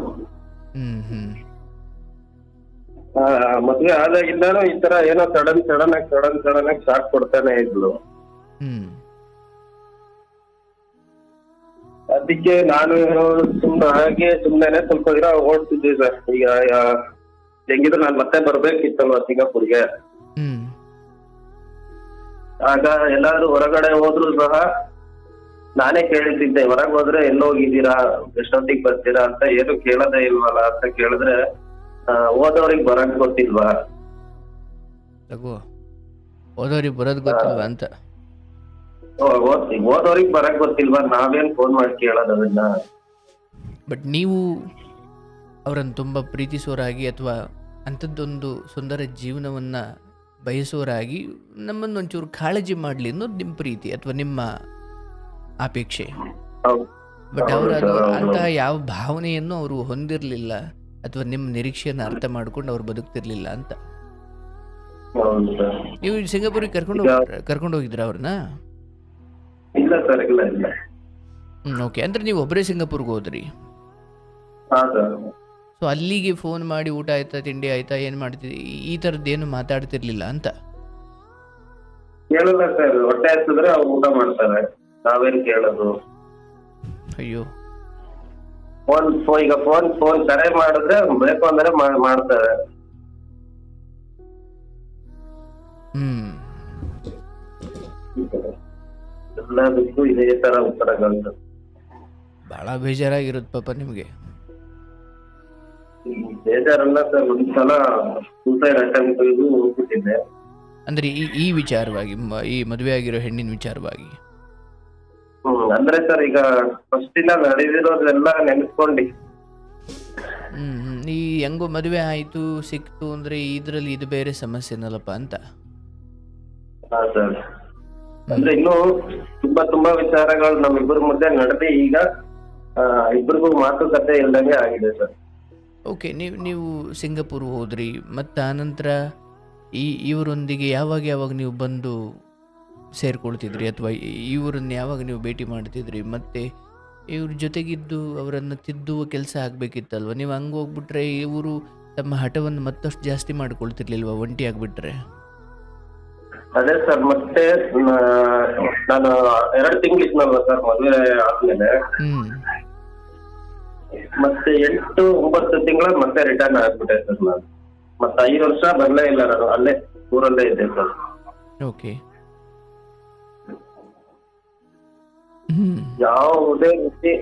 ಮದುವೆ ಆದಾಗಿಂದಾನು ಈ ತರ ಏನೋ ಸಡನ್ ಆಗಿ ಶಾಕ್ ಕೊಡ್ತಾನೆ ಇದ್ಲು. ಅದಕ್ಕೆ ನಾನು ಸುಮ್ಮನೆ ಸ್ವಲ್ಪ ದಿನ ಓಡ್ತಿದ್ದೆ ಸರ್. ಈಗ ಹೆಂಗಿದ್ರು ನಾನು ಮತ್ತೆ ಬರ್ಬೇಕಿತ್ತಲ್ವ ಸಿಂಗಾಪುರ್ಗೆ. ಆಗ ಎಲ್ಲಾದ್ರೂ ಹೊರಗಡೆ ಹೋದ್ರು ಸಹ ನಾನೇ ಕೇಳ್ತಿದ್ದೆ, ಹೊರಗೆ ಹೋದ್ರೆ ಎಲ್ಲೋಗಿದ್ದೀರಾ, ಎಷ್ಟೊತ್ತಿಗೆ ಬರ್ತೀರಾ ಅಂತ. ಏನು ಕೇಳೋದೇ ಇಲ್ವಲ್ಲ ಅಂತ ಕೇಳಿದ್ರೆ, ಓದೋರಿಗೆ ಬರಕ್ ಗೊತ್ತಿಲ್ವಾ, ಓದೋರಿಗೆ ಬರೋದ್ ಗೊತ್ತಿಲ್ವಾ ಅಂತ. ಓದೋರಿಗೆ ಬರಕ್ ಗೊತ್ತಿಲ್ವಾ, ನಾವೇನ್ ಫೋನ್ ಮಾಡಿ ಕೇಳೋದು ಅದನ್ನ. ಬಟ್ ನೀವು ಅವರನ್ನು ತುಂಬ ಪ್ರೀತಿಸೋರಾಗಿ ಅಥವಾ ಅಂಥದ್ದೊಂದು ಸುಂದರ ಜೀವನವನ್ನ ಬಯಸೋರಾಗಿ ನಮ್ಮನ್ನು ಒಂಚೂರು ಕಾಳಜಿ ಮಾಡಲಿ ಅನ್ನೋದು ನಿಮ್ಮ ಪ್ರೀತಿ ಅಥವಾ ನಿಮ್ಮ ಅಪೇಕ್ಷೆ. ಬಟ್ ಅವರು ಅದು ಅಂತಹ ಯಾವ ಭಾವನೆಯನ್ನು ಅವರು ಹೊಂದಿರಲಿಲ್ಲ ಅಥವಾ ನಿಮ್ಮ ನಿರೀಕ್ಷೆಯನ್ನು ಅರ್ಥ ಮಾಡ್ಕೊಂಡು ಅವ್ರು ಬದುಕ್ತಿರ್ಲಿಲ್ಲ ಅಂತ. ನೀವು ಸಿಂಗಾಪುರಿಗೆ ಕರ್ಕೊಂಡು ಹೋಗಿದ್ರ ಅವ್ರನ್ನ? ಇಲ್ಲ ಸರ್, ಇಲ್ಲ. ಓಕೆ, ಅಂದ್ರೆ ನೀವು ಒಬ್ಬರೇ ಸಿಂಗಾಪುರ್ಗೆ ಹೋದ್ರಿ? ಸೊ ಅಲ್ಲಿಗೆ ಫೋನ್ ಮಾಡಿ ಊಟ ಆಯ್ತಾ, ತಿಂಡಿ ಆಯ್ತಾ, ಏನ್ ಮಾಡ್ತಿದ್ರಿ, ಈ ತರದ್ದು ಏನು ಮಾತಾಡ್ತಿರ್ಲಿಲ್ಲ ಅಂತ? ಕೇಳಲ್ಲ ಸರ್, ಹೊಟ್ಟೆ ಹಸಿದ್ರೆ ಅವ್ರು ಊಟ ಮಾಡ್ತಾರೆ, ನಾವೇನ್ ಕೇಳೋದು. ಅಯ್ಯೋ, ಈಗ ಫೋನ್ ಕರೆ ಮಾಡಿದ್ರೆ ಬೇಕು ಅಂದ್ರೆ ಮಾಡ್ತಾರೆ. ಎಲ್ಲದಕ್ಕೂ ಇದೇ ತರ ಉತ್ತರಗಳು. ಬಹಳ ಬೇಜಾರಾಗಿರುತ್ತೆ ಪಾಪ ನಿಮ್ಗೆ. ಬೇಜಾರಲ್ಲ ಸರ್, ಒಂದ್ಸಲ ಸೂಸೈಡ್ ಅಟೆಂಪ್ಟ್ ಹೋಗ್ಬಿಟ್ಟಿದ್ದೆ. ಅಂದ್ರೆ ಈ ವಿಚಾರವಾಗಿ, ಈ ಮದುವೆ ಆಗಿರೋ ಹೆಣ್ಣಿನ ವಿಚಾರವಾಗಿ? ಅಂದ್ರೆ ಸರ್, ಈಗ ಫಸ್ಟ್ ಇಂದ ನಡೆದಿರೋದೆಲ್ಲ ನೆನೆಸ್ಕೊಂಡು ಈ ಹೆಂಗೋ ಮದುವೆ ಆಯ್ತು ಸಿಕ್ತು ಅಂದ್ರೆ ಇದ್ರಲ್ಲಿ ಇದು ಬೇರೆ ಸಮಸ್ಯೆನಲ್ಲಪ್ಪ ಅಂತ. ಸರ್, ಅಂದ್ರೆ ಇನ್ನೂ ತುಂಬಾ ವಿಚಾರಗಳು ನಮ್ಮಿಬ್ಬರ ಮಧ್ಯೆ ನಡೆದು ಈಗ ಇಬ್ಬರಿಗೂ ಮಾತುಕತೆ ಇಲ್ದಂಗೆ ಆಗಿದೆ ಸರ್. ಓಕೆ, ನೀವು ಸಿಂಗಾಪುರ್ ಹೋದ್ರಿ, ಮತ್ತು ಆನಂತರ ಇವರೊಂದಿಗೆ ಯಾವಾಗ ಯಾವಾಗ ನೀವು ಬಂದು ಸೇರ್ಕೊಳ್ತಿದ್ರಿ, ಅಥವಾ ಇವರನ್ನು ಯಾವಾಗ ನೀವು ಭೇಟಿ ಮಾಡ್ತಿದ್ರಿ? ಮತ್ತು ಇವ್ರ ಜೊತೆಗಿದ್ದು ಅವರನ್ನು ತಿದ್ದುವ ಕೆಲಸ ಆಗಬೇಕಿತ್ತಲ್ವ? ನೀವು ಹಂಗೆ ಹೋಗ್ಬಿಟ್ರೆ ಇವರು ತಮ್ಮ ಹಠವನ್ನು ಮತ್ತಷ್ಟು ಜಾಸ್ತಿ ಮಾಡ್ಕೊಳ್ತಿರ್ಲಿಲ್ವ ಒಂಟಿ ಆಗಿಬಿಟ್ರೆ? ಅದೇ ಸರ್, ಮತ್ತೆ ನಾನು 2 ತಿಂಗಳಿದ್ನಲ್ವ ಸರ್ ಮದುವೆ ಆದ್ಮೇಲೆ, ಹ್ಞೂ ಮತ್ತೆ 8-9 ತಿಂಗಳ ಮತ್ತೆ ರಿಟರ್ನ್ ಆಗ್ಬಿಟ್ಟೆ ಸರ್ ನಾನು. ಮತ್ತೆ 5 ವರ್ಷ ಬರ್ಲೇ ಇಲ್ಲ, ನಾನು ಅಲ್ಲೇ ಊರಲ್ಲೇ ಇದ್ದೆ ಸರ್. ಓಕೆ. ಹ್ಞೂ ಯಾವುದೇ ರೀತಿ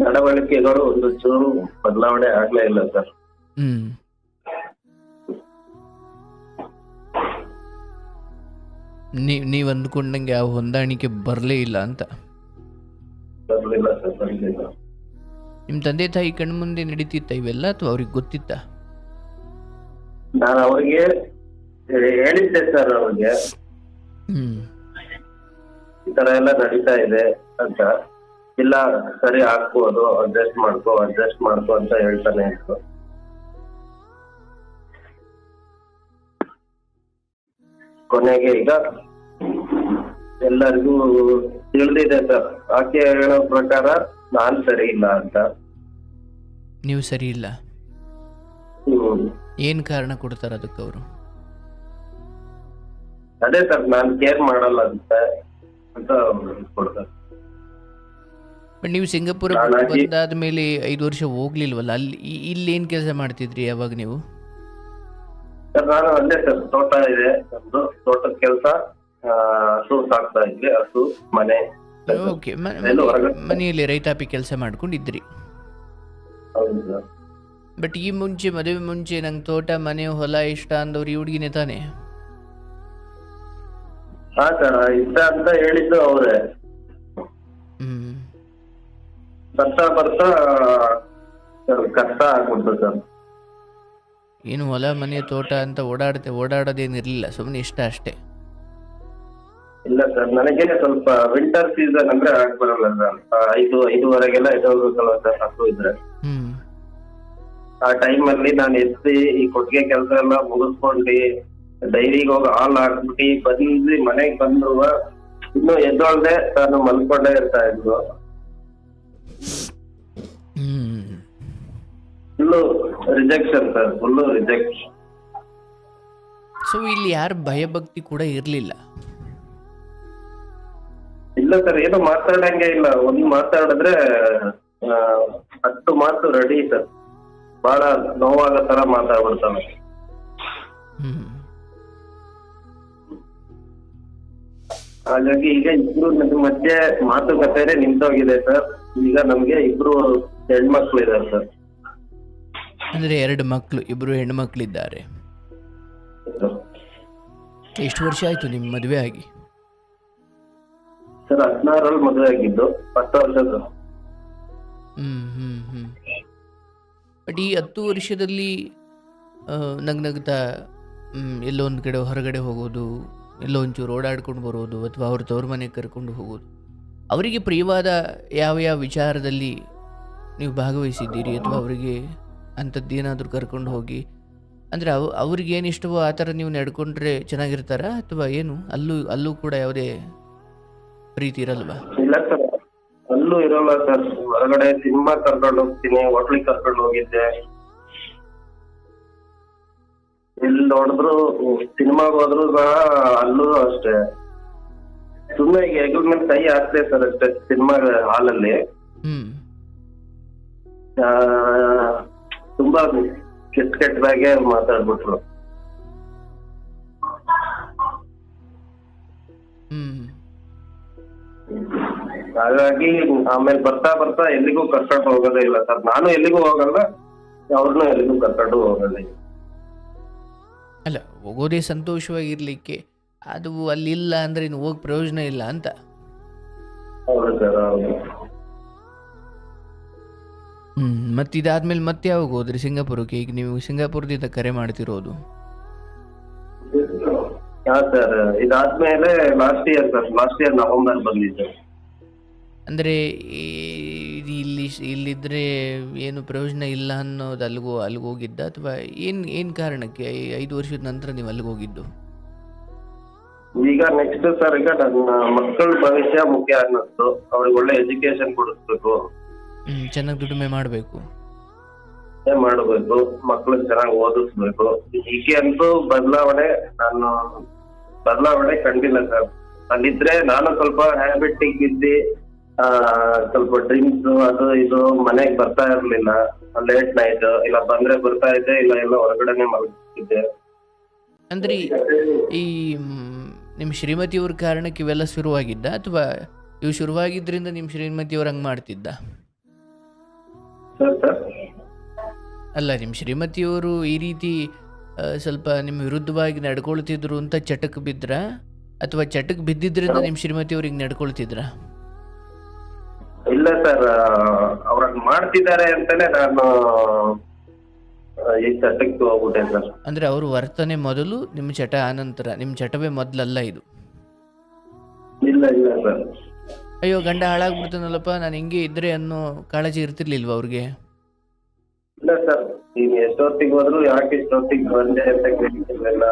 ನಡವಳಿಕೆಗಳು ಒಂದು ಚೂರು ಬದಲಾವಣೆ ಆಗ್ಲೇ ಇಲ್ಲ ಸರ್. ಹ್ಞೂ ನೀವು ಅಂದ್ಕೊಂಡಂಗೆ ಆ ಹೊಂದಾಣಿಕೆ ಬರಲೇ ಇಲ್ಲ ಅಂತ? ಬರ್ಲಿಲ್ಲ ಸರ್, ಬರ್ಲಿಲ್ಲ. ನಿಮ್ಮ ತಂದೆ ತಾಯಿ ಕಣ್ಮುಂದೆ ನಡೀತಿತ್ತ ಇವೆಲ್ಲ, ಅಥವಾ ಅವ್ರಿಗೆ ಗೊತ್ತಿತ್ತಾ? ನಾನು ಅವ್ರಿಗೆ ಹೇಳಿದ್ದೆ ಸರ್, ಅವ್ರಿಗೆ ಹ್ಞೂ ಈ ತರ ಎಲ್ಲ ನಡೀತಾ ಇದೆ ಅಂತ. ಇಲ್ಲ ಸರಿ ಆಗ್ಬೋದು, ಅಡ್ಜಸ್ಟ್ ಮಾಡ್ಕೋ ಅಂತ ಹೇಳ್ತಾನೆ ಇತ್ತು. ಕೊನೆಗೆ ಈಗ ಎಲ್ಲರಿಗೂ ತಿಳಿದಿದೆ ಸರ್, ಆಕೆ ಹೇಳೋ ಪ್ರಕಾರ ನಾನ್ ಸರಿ ಇಲ್ಲ ಅಂತ. ನೀವು ಸರಿ ಇಲ್ಲ? ಹ್ಮ್. ಏನು ಕಾರಣ ಕೊಡ್ತಾರೆ ಅದಕ್ಕೆ ಅವರು? ಅದೇ ಸರ್, ನಾನ್ ಕೇರ್ ಮಾಡಲ್ಲ ಅಂತ ಕೊಡ್ತಾರೆ. ಬಟ್ ನೀವು ಸಿಂಗಾಪುರ ಬಂದಾದ ಮೇಲೆ 5 ವರ್ಷ ಹೋಗ್ಲಿಲ್ವಲ್ಲ, ಅಲ್ಲಿ ಇಲ್ಲಿ ಏನು ಕೆಲಸ ಮಾಡ್ತಿದ್ರಿ ಯಾವಾಗ ನೀವು? ಸರ್ ನಾನು ಅಲ್ಲೇ ಸರ್, ತೋಟ ಇದೆ ನಮ್ದು, ತೋಟದ ಕೆಲಸ, ಹಸು ಸಾಕ್ತಾ ಇದ್ವಿ, ಹಸು ಮನೆ. ಓಕೆ. ಮನೆಯಲ್ಲಿ ರೈತಾಪಿ ಕೆಲಸ ಮಾಡ್ಕೊಂಡಿದ್ರಿ? ಹೌದು ಸರ್. ಬಟ್ ಈ ಮುಂಚೆ, ಮದುವೆ ಮುಂಚೆ, ನಂಗೆ ತೋಟ ಮನೆ ಹೊಲ ಇಷ್ಟ ಅಂದವ್ರು ಈ ಹುಡುಗಿನೇ ತಾನೆ? ಹಾ ಸರ್, ಇಷ್ಟ ಅಂತ ಹೇಳಿದ್ದು ಅವ್ರೆ. ಹ್ಮ್ ಬರ್ತಾ ಕಷ್ಟ ಆಗ್ಬಿಡ್ತು ಸರ್. ಏನು ಹೊಲ ಮನೆ ತೋಟ ಅಂತ ಓಡಾಡೋದೇನಿರಲಿಲ್ಲ, ಸುಮ್ಮನೆ ಇಷ್ಟ ಅಷ್ಟೇ? ಇಲ್ಲ ಸರ್, ನನಗೆ ಸ್ವಲ್ಪ ವಿಂಟರ್ ಸೀಸನ್ ಅಂದ್ರೆ ಆಗ್ ಬರಲ್ಲ ಸರ್. 5-5:30ಗೆಲ್ಲ ಎದ್ದೋಗ್ಬೇಕಲ್ಲ ಸರ್ ಹಸು ಇದ್ರೆ. ಹ್ಮ್ ಆ ಟೈಮ್ ಅಲ್ಲಿ ನಾನು ಎತ್ತಿ ಈ ಕೊಟ್ಟಿಗೆ ಕೆಲಸ ಎಲ್ಲ ಮುಗಿಸ್ಕೊಂಡು ಡೈರಿಗೆ ಹೋಗಿ ಹಾಲ್ ಹಾಕ್ಬಿಟ್ಟು ಬಂದು ಮನೆಗೆ ಬಂದ್ರು ಇನ್ನು ಎದ್ದೊಳ್ದೆ ನಾನು ಮಲ್ಕೊಂಡೇ ಇರ್ತಾ ಇದ್ರು. Full rejection sir, full rejection. So ಇಲ್ಲಿ ಯಾರು ಭಯಭಕ್ತಿ ಕೂಡ ಇರಲಿಲ್ಲ? ಇಲ್ಲ ಸರ್, ಏನು ಮಾತಾಡಂಗೆ ಇಲ್ಲ. ಒಂದು ಮಾತಾಡಿದ್ರೆ 10 ಮಾತು ರೆಡಿ ಸರ್. ಬಹಳ ನೋವಾಗೋ ತರ ಮಾತಾಡ್ಬಿಡ್ತಾನೆ. ಹಾಗಾಗಿ ಈಗ ಇಬ್ರು ಮಧ್ಯೆ ಮಾತುಕತೆ ನಿಂತೋಗಿದೆ ಸರ್. ಈಗ ನಮ್ಗೆ 2 ಹೆಣ್ಮಕ್ಳು ಇದ್ದಾರೆ ಸರ್. ಅಂದ್ರೆ 2 ಮಕ್ಕಳು, 2 ಹೆಣ್ಮಕ್ಳಿದ್ದಾರೆ. ಎಷ್ಟು ವರ್ಷ ಆಯ್ತು ನಿಮ್ ಮದುವೆ ಆಗಿ? ಸರ್ 16ರಲ್ಲಿ ಮದುವೆ ಆಗಿದ್ದು, 10 ವರ್ಷದ. ಬಟ್ ಈ 10 ವರ್ಷದಲ್ಲಿ ನಗ್ನಗ್ತಾ ಎಲ್ಲೋ ಒಂದು ಕಡೆ ಹೊರಗಡೆ ಹೋಗೋದು, ಎಲ್ಲೋ ಒಂಚೂರು ಓಡಾಡ್ಕೊಂಡು ಬರೋದು, ಅಥವಾ ಅವ್ರ ತವ್ರ ಮನೆಗೆ ಕರ್ಕೊಂಡು ಹೋಗೋದು, ಅವರಿಗೆ ಪ್ರಿಯವಾದ ಯಾವ ಯಾವ ವಿಚಾರದಲ್ಲಿ ನೀವು ಭಾಗವಹಿಸಿದ್ದೀರಿ? ಅಥವಾ ಅವರಿಗೆ ಅಂಥದ್ದೇನಾದರೂ ಕರ್ಕೊಂಡು ಹೋಗಿ, ಅಂದರೆ ಅವ್ರಿಗೆ ಏನು ಇಷ್ಟವೋ ಆ ಥರ ನೀವು ನಡ್ಕೊಂಡ್ರೆ ಚೆನ್ನಾಗಿರ್ತಾರ, ಅಥವಾ ಏನು ಅಲ್ಲೂ ಕೂಡ ಯಾವುದೇ ಪ್ರೀತಿ ಇರಲ್ವಾ? ಇಲ್ಲ ಸರ್, ಅಲ್ಲೂ ಇರೋಲ್ಲ ಸರ್. ಹೊರಗಡೆ ಸಿನಿಮಾ ಕರ್ಕೊಂಡು ಹೋಗ್ತೀನಿ, ಹೋಟ್ಲಿಗೆ ಕರ್ಕೊಂಡು ಹೋಗಿದ್ದೆ. ಎಲ್ಲಿ ನೋಡಿದ್ರು ಸಿನಿಮಾಗೆ ಹೋದ್ರು ಸಹ ಅಲ್ಲೂ ಅಷ್ಟೇ. ಸುಮ್ಮನೆ ಈಗ ಹೆಗಲ ಮೇಲೆ ಕೈ ಹಾಕ್ತೆ ಸರ್ ಅಷ್ಟೇ ಸಿನಿಮಾ ಹಾಲಲ್ಲಿ. ತುಂಬಾ ಕೆಟ್ಟದಾಗೆ ಮಾತಾಡ್ಬಿಟ್ರು. ಹಾಗಾಗಿ ಆಮೇಲೆ ಬರ್ತಾ ಎಲ್ಲಿಗೂ ಕರ್ಕೊಂಡು ಹೋಗೋದೇ ಇಲ್ಲ ಸರ್. ನಾನು ಎಲ್ಲಿಗೂ ಹೋಗಲ್ಲ, ಅವ್ರನ್ನೂ ಎಲ್ಲಿಗೂ ಕರ್ಕೊಂಡು ಹೋಗಲ್ಲ. ಅಲ್ಲ, ಹೋಗೋದೇ ಸಂತೋಷವಾಗಿರ್ಲಿಕ್ಕೆ, ಅದು ಅಲ್ಲಿಲ್ಲ ಅಂದ್ರೆ ಇನ್ನು ಹೋಗಿ ಪ್ರಯೋಜನ ಇಲ್ಲ ಅಂತ. ಹೌದು ಸರ್, ಹೌದು. ಮತ್ತೆ ಇದಾದ್ಮೇಲೆ ಮತ್ತೆ ಯಾವಾಗ ಹೋದ್ರಿ ಸಿಂಗಾಪುರಕ್ಕೆ? ಈಗ ನೀವು ಸಿಂಗಾಪುರದಿಂದ ಕರೆ ಮಾಡ್ತಿರೋದು? ಹಾ ಸರ್, ಇದಾದ್ಮೇಲೆ ಲಾಸ್ಟ್ ಇಯರ್ ನವೆಂಬರ್ ಬಂದಿದ್ದೆ. ಅಂದ್ರೆ ಇಲ್ಲಿ ಇಲ್ಲಿದ್ರೆ ಏನು ಪ್ರಯೋಜನ ಇಲ್ಲ ಅನ್ನೋದು ಅಲ್ಲಿಗೆ ಹೋಗಿದ್ದ, ಅಥವಾ ಏನು ಕಾರಣಕ್ಕೆ 5 ವರ್ಷದ ನಂತರ ನೀವು ಅಲ್ಲಿಗೆ ಹೋಗಿದ್ದು? ಈಗ ನೆಕ್ಸ್ಟ್ ಸರ್, ಈಗ ನನ್ನ ಮಕ್ಕಳ ಭವಿಷ್ಯ ಮುಖ್ಯ ಅನ್ನಿಸ್ತು. ಅವ್ರಿಗೆ ಒಳ್ಳೆ ಎಜುಕೇಶನ್ ಕೊಡಿಸ್ಬೇಕು, ಚೆನ್ನಾಗಿ ದುಡಿಮೆ ಮಾಡಬೇಕು. ಮಾಡಬೇಕು, ಮಕ್ಕಳನ್ನ ಚೆನ್ನಾಗಿ ಓದಿಸ್ಬೇಕು. ಹೀಗೆ ಅಂತೂ ಬದಲಾವಣೆ ಕಂಡಿಲ್ಲ ಸರ್. ಅಲ್ಲಿದ್ರೆ ನಾನು ಸ್ವಲ್ಪ ಹ್ಯಾಬಿಟಿಗೆ ಬಿದ್ದಿ ಸ್ವಲ್ಪ ಡ್ರಿಂಕ್ಸ್ ಅದು ಇದು ಮನೆಗೆ ಬರ್ತಾ ಇರ್ಲಿಲ್ಲ. ಲೇಟ್ ನೈಟ್ ಇಲ್ಲ ಬಂದ್ರೆ ಬರ್ತಾ ಇದ್ದೆ, ಇಲ್ಲ ಎಲ್ಲ ಹೊರಗಡೆನೆ ಮಲಗ್ತಿದ್ದೆ. ಅಂದ್ರೆ ಈ ನಿಮ್ಮ ಶ್ರೀಮತಿಯವ್ರ ಕಾರಣಕ್ಕೆ ಇವೆಲ್ಲ ಶುರುವಾಗಿದ್ದ, ಅಥವಾ ಇವು ಶುರುವಾಗಿದ್ರಿಂದ ನಿಮ್ಮ ಶ್ರೀಮತಿಯವ್ರು ಹಂಗೆ ಮಾಡ್ತಿದ್ದ? ಸರ್ ಅಲ್ಲ, ನಿಮ್ಮ ಶ್ರೀಮತಿಯವರು ಈ ರೀತಿ ಸ್ವಲ್ಪ ನಿಮ್ಮ ವಿರುದ್ಧವಾಗಿ ನಡ್ಕೊಳ್ತಿದ್ರು ಅಂತ ಚಟಕ್ಕೆ ಬಿದ್ರ, ಅಥವಾ ಚಟಕ್ಕೆ ಬಿದ್ದಿದ್ರಿಂದ ನಿಮ್ಮ ಶ್ರೀಮತಿಯವ್ರು ಹಿಂಗೆ ನಡ್ಕೊಳ್ತಿದ್ರ? ಇಲ್ಲ ಸರ್, ಅವ್ರನ್ನ ಮಾಡ್ತಿದ್ದಾರೆ ಅಂತಾನೆ ನಾನು ಈ ಚಟಕ್ಕೆ ಹೋಗ್ಬಿಟ್ಟೆ ಸರ್. ಅಂದ್ರೆ ಅವ್ರ ವರ್ತನೆ ಮೊದಲು, ನಿಮ್ಮ ಚಟ ಆನಂತರ. ನಿಮ್ಮ ಚಟವೇ ಮೊದಲಲ್ಲ ಇದು? ಇಲ್ಲ ಇಲ್ಲ ಸರ್. ಅಯ್ಯೋ ಗಂಡ ಹಾಳಾಗ್ಬಿಡ್ತಾನಲ್ಲಪ್ಪ, ನಾನು ಹಿಂಗೆ ಇದ್ರೆ ಅನ್ನೋ ಕಾಳಜಿ ಇರ್ತಿರ್ಲಿಲ್ವ ಅವ್ರಿಗೆ? ಇಲ್ಲ ಸರ್, ಈಗ ಎಷ್ಟೊತ್ತಿಗೆ ಹೋದ್ರು ಯಾಕೆ ಇಷ್ಟೊತ್ತಿಗೆ ಬಂದೆ ಅಂತ ಕೇಳ್ತಿರ್ಲಿಲ್ಲ,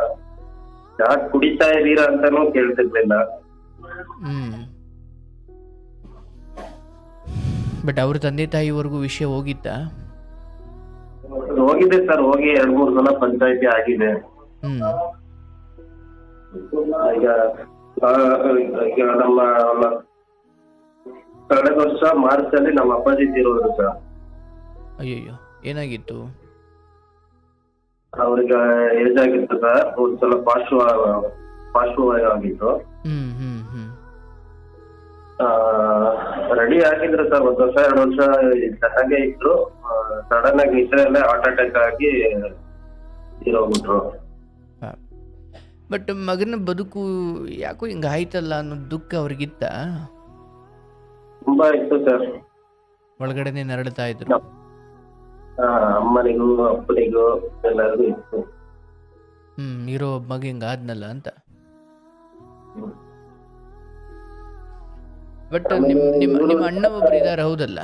ಯಾಕೆ ಕುಡಿತಾ ಇದ್ದೀರಾ ಅಂತಾನೂ ಕೇಳ್ತಿರ್ಲಿಲ್ಲ. ಬಟ್ ಅವ್ರ ತಂದೆ ತಾಯಿವರೆಗೂ ವಿಷಯ ಹೋಗಿತ್ತಾ? ಹೋಗಿದೆ ಸರ್, ಹೋಗಿ 2-3 ಸಲ ಪಂಚಾಯತಿ ಆಗಿದೆ. ಈಗ ನಮ್ಮ ಕಳೆದ ವರ್ಷ ಮಾರ್ಚ್ ಅಲ್ಲಿ ನಮ್ಮ ಅಪ್ಪಾಜಿ ತೀರೋದ್ರು ಸರ್. ಅಯ್ಯಯ್ಯೋ, ಏನಾಗಿತ್ತು? ಅವ್ರಿಗೆ ಏಜ್ ಆಗಿತ್ತು ಸರ್, ಒಂದ್ ಸಲ ಪಾರ್ಶ್ವವಾಯು ಆಗಿತ್ತು. ರೆಡಿ ಆಗಿದ್ರು ಸರ್, 1 ವರ್ಷ 2 ವರ್ಷ ಚೆನ್ನಾಗೇ ಇದ್ರು. ಸಡನ್ ಆಗಿ ನಿದ್ರೆಯಲ್ಲೇ ಹಾರ್ಟ್ ಅಟ್ಯಾಕ್ ಆಗಿ ತೀರೋಗ್ಬಿಟ್ರು. ಬಟ್ ಮಗನ ಬದುಕು ಯಾಕೋ ಹಿಂಗ ಆಯ್ತಲ್ಲ ಅನ್ನೋ ದುಃಖ ಅವ್ರಿಗಿತ್ತ? ತುಂಬಾ ಇತ್ತು ಸರ್. ಒಳಗಡೆನೆ ನರಳ್ತಾ ಇದ್ರು. ಅಮ್ಮನಿಗೂ ಅಪ್ಪನಿಗೂ ಎಲ್ಲರಿಗೂ ಇತ್ತು. ಇರೋ ಮಗ ಹಿಂಗ ಆದ್ನಲ್ಲ ಅಂತ. ಬಟ್ ನಿಮ್ಮ ಅಣ್ಣ ಒಬ್ರು ಇದಾರೆ, ಹೌದಲ್ಲ?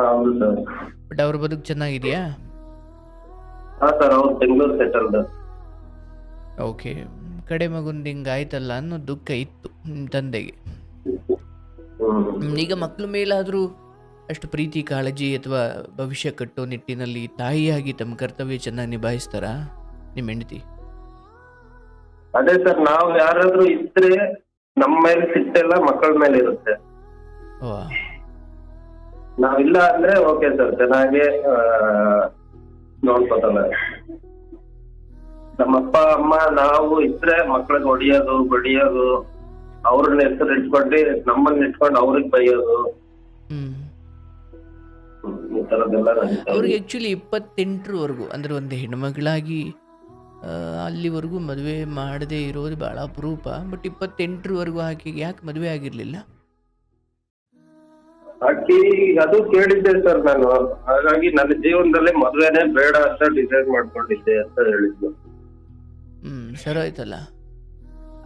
ಹೌದು ಸರ್. ಬಟ್ ಅವ್ರ ಬದುಕು ಚೆನ್ನಾಗಿದೆಯಾ? ಹಾ ಸರ್, ಅವ್ರು ಬೆಂಗಳೂರು ಸೆಟಲ್ಡ್. ಓಕೆ. ಕಡೆ ಮಗುಂದು ಹಿಂಗ ಆಯ್ತಲ್ಲ ಅನ್ನೋ ದುಃಖ ಇತ್ತು ನಿಮ್ಮ ತಂದೆಗೆ. ಈಗ ಮಕ್ಕಳ ಮೇಲಾದ್ರೂ ಅಷ್ಟು ಪ್ರೀತಿ, ಕಾಳಜಿ ಅಥವಾ ಭವಿಷ್ಯ ಕಟ್ಟೋ ನಿಟ್ಟಿನಲ್ಲಿ ತಾಯಿಯಾಗಿ ತಮ್ಮ ಕರ್ತವ್ಯ ಚೆನ್ನಾಗಿ ನಿಭಾಯಿಸ್ತಾರಾ ನಿಮ್ಮ ಹೆಂಡತಿ? ಅದೇ ಸರ್, ನಾವು ಯಾರಾದ್ರೂ ಇದ್ರೆ ನಮ್ಮ ಮೇಲೆ ಸಿಟ್ಟೆಲ್ಲ ಮಕ್ಕಳ ಮೇಲೆ ಇರುತ್ತೆ. ನಾವಿಲ್ಲ ಅಂದ್ರೆ ಓಕೆ ಸರ್, ಚೆನ್ನಾಗಿ ನೋಡ್ಕೋತಾನೆ. ನಮ್ಮಪ್ಪ ಅಮ್ಮ ನಾವು ಇದ್ರೆ ಮಕ್ಳಿಗೆ ಹೊಡಿಯೋದು ಬಡಿಯೋದು, ಅವ್ರನ್ನ ಹೆಸರು ಇಟ್ಕೊಂಡು ನಮ್ಮನ್ನ ಇಟ್ಕೊಂಡು ಅವ್ರಿಗೆ ಬೈಯೋದು, ಈ ತರದೆಲ್ಲ. ಅವ್ರಿಗೆ ಆಕ್ಚುಲಿ 28ರವರೆಗೂ ಅಂದ್ರೆ ಒಂದು ಹೆಣ್ಮಗಳಾಗಿ ಅಲ್ಲಿವರೆಗೂ ಮದುವೆ ಮಾಡದೇ ಇರೋದು ಬಹಳ ಅಪರೂಪ. ಬಟ್ 28ರವರೆಗೂ ಆಕೆಗೆ ಯಾಕೆ ಮದುವೆ ಆಗಿರ್ಲಿಲ್ಲ? ಆಕಿ ಅದು ಕೇಳಿದ್ದೆ ಸರ್ ನಾನು. ಹಾಗಾಗಿ ನನ್ನ ಜೀವನದಲ್ಲಿ ಮದುವೆನೇ ಬೇಡ ಅಂತ ಡಿಸೈಡ್ ಮಾಡ್ಕೊಂಡಿದ್ದೆ ಅಂತ ಹೇಳಿದ್ಲು. ಸರಿ ಆಯ್ತಲ್ಲ.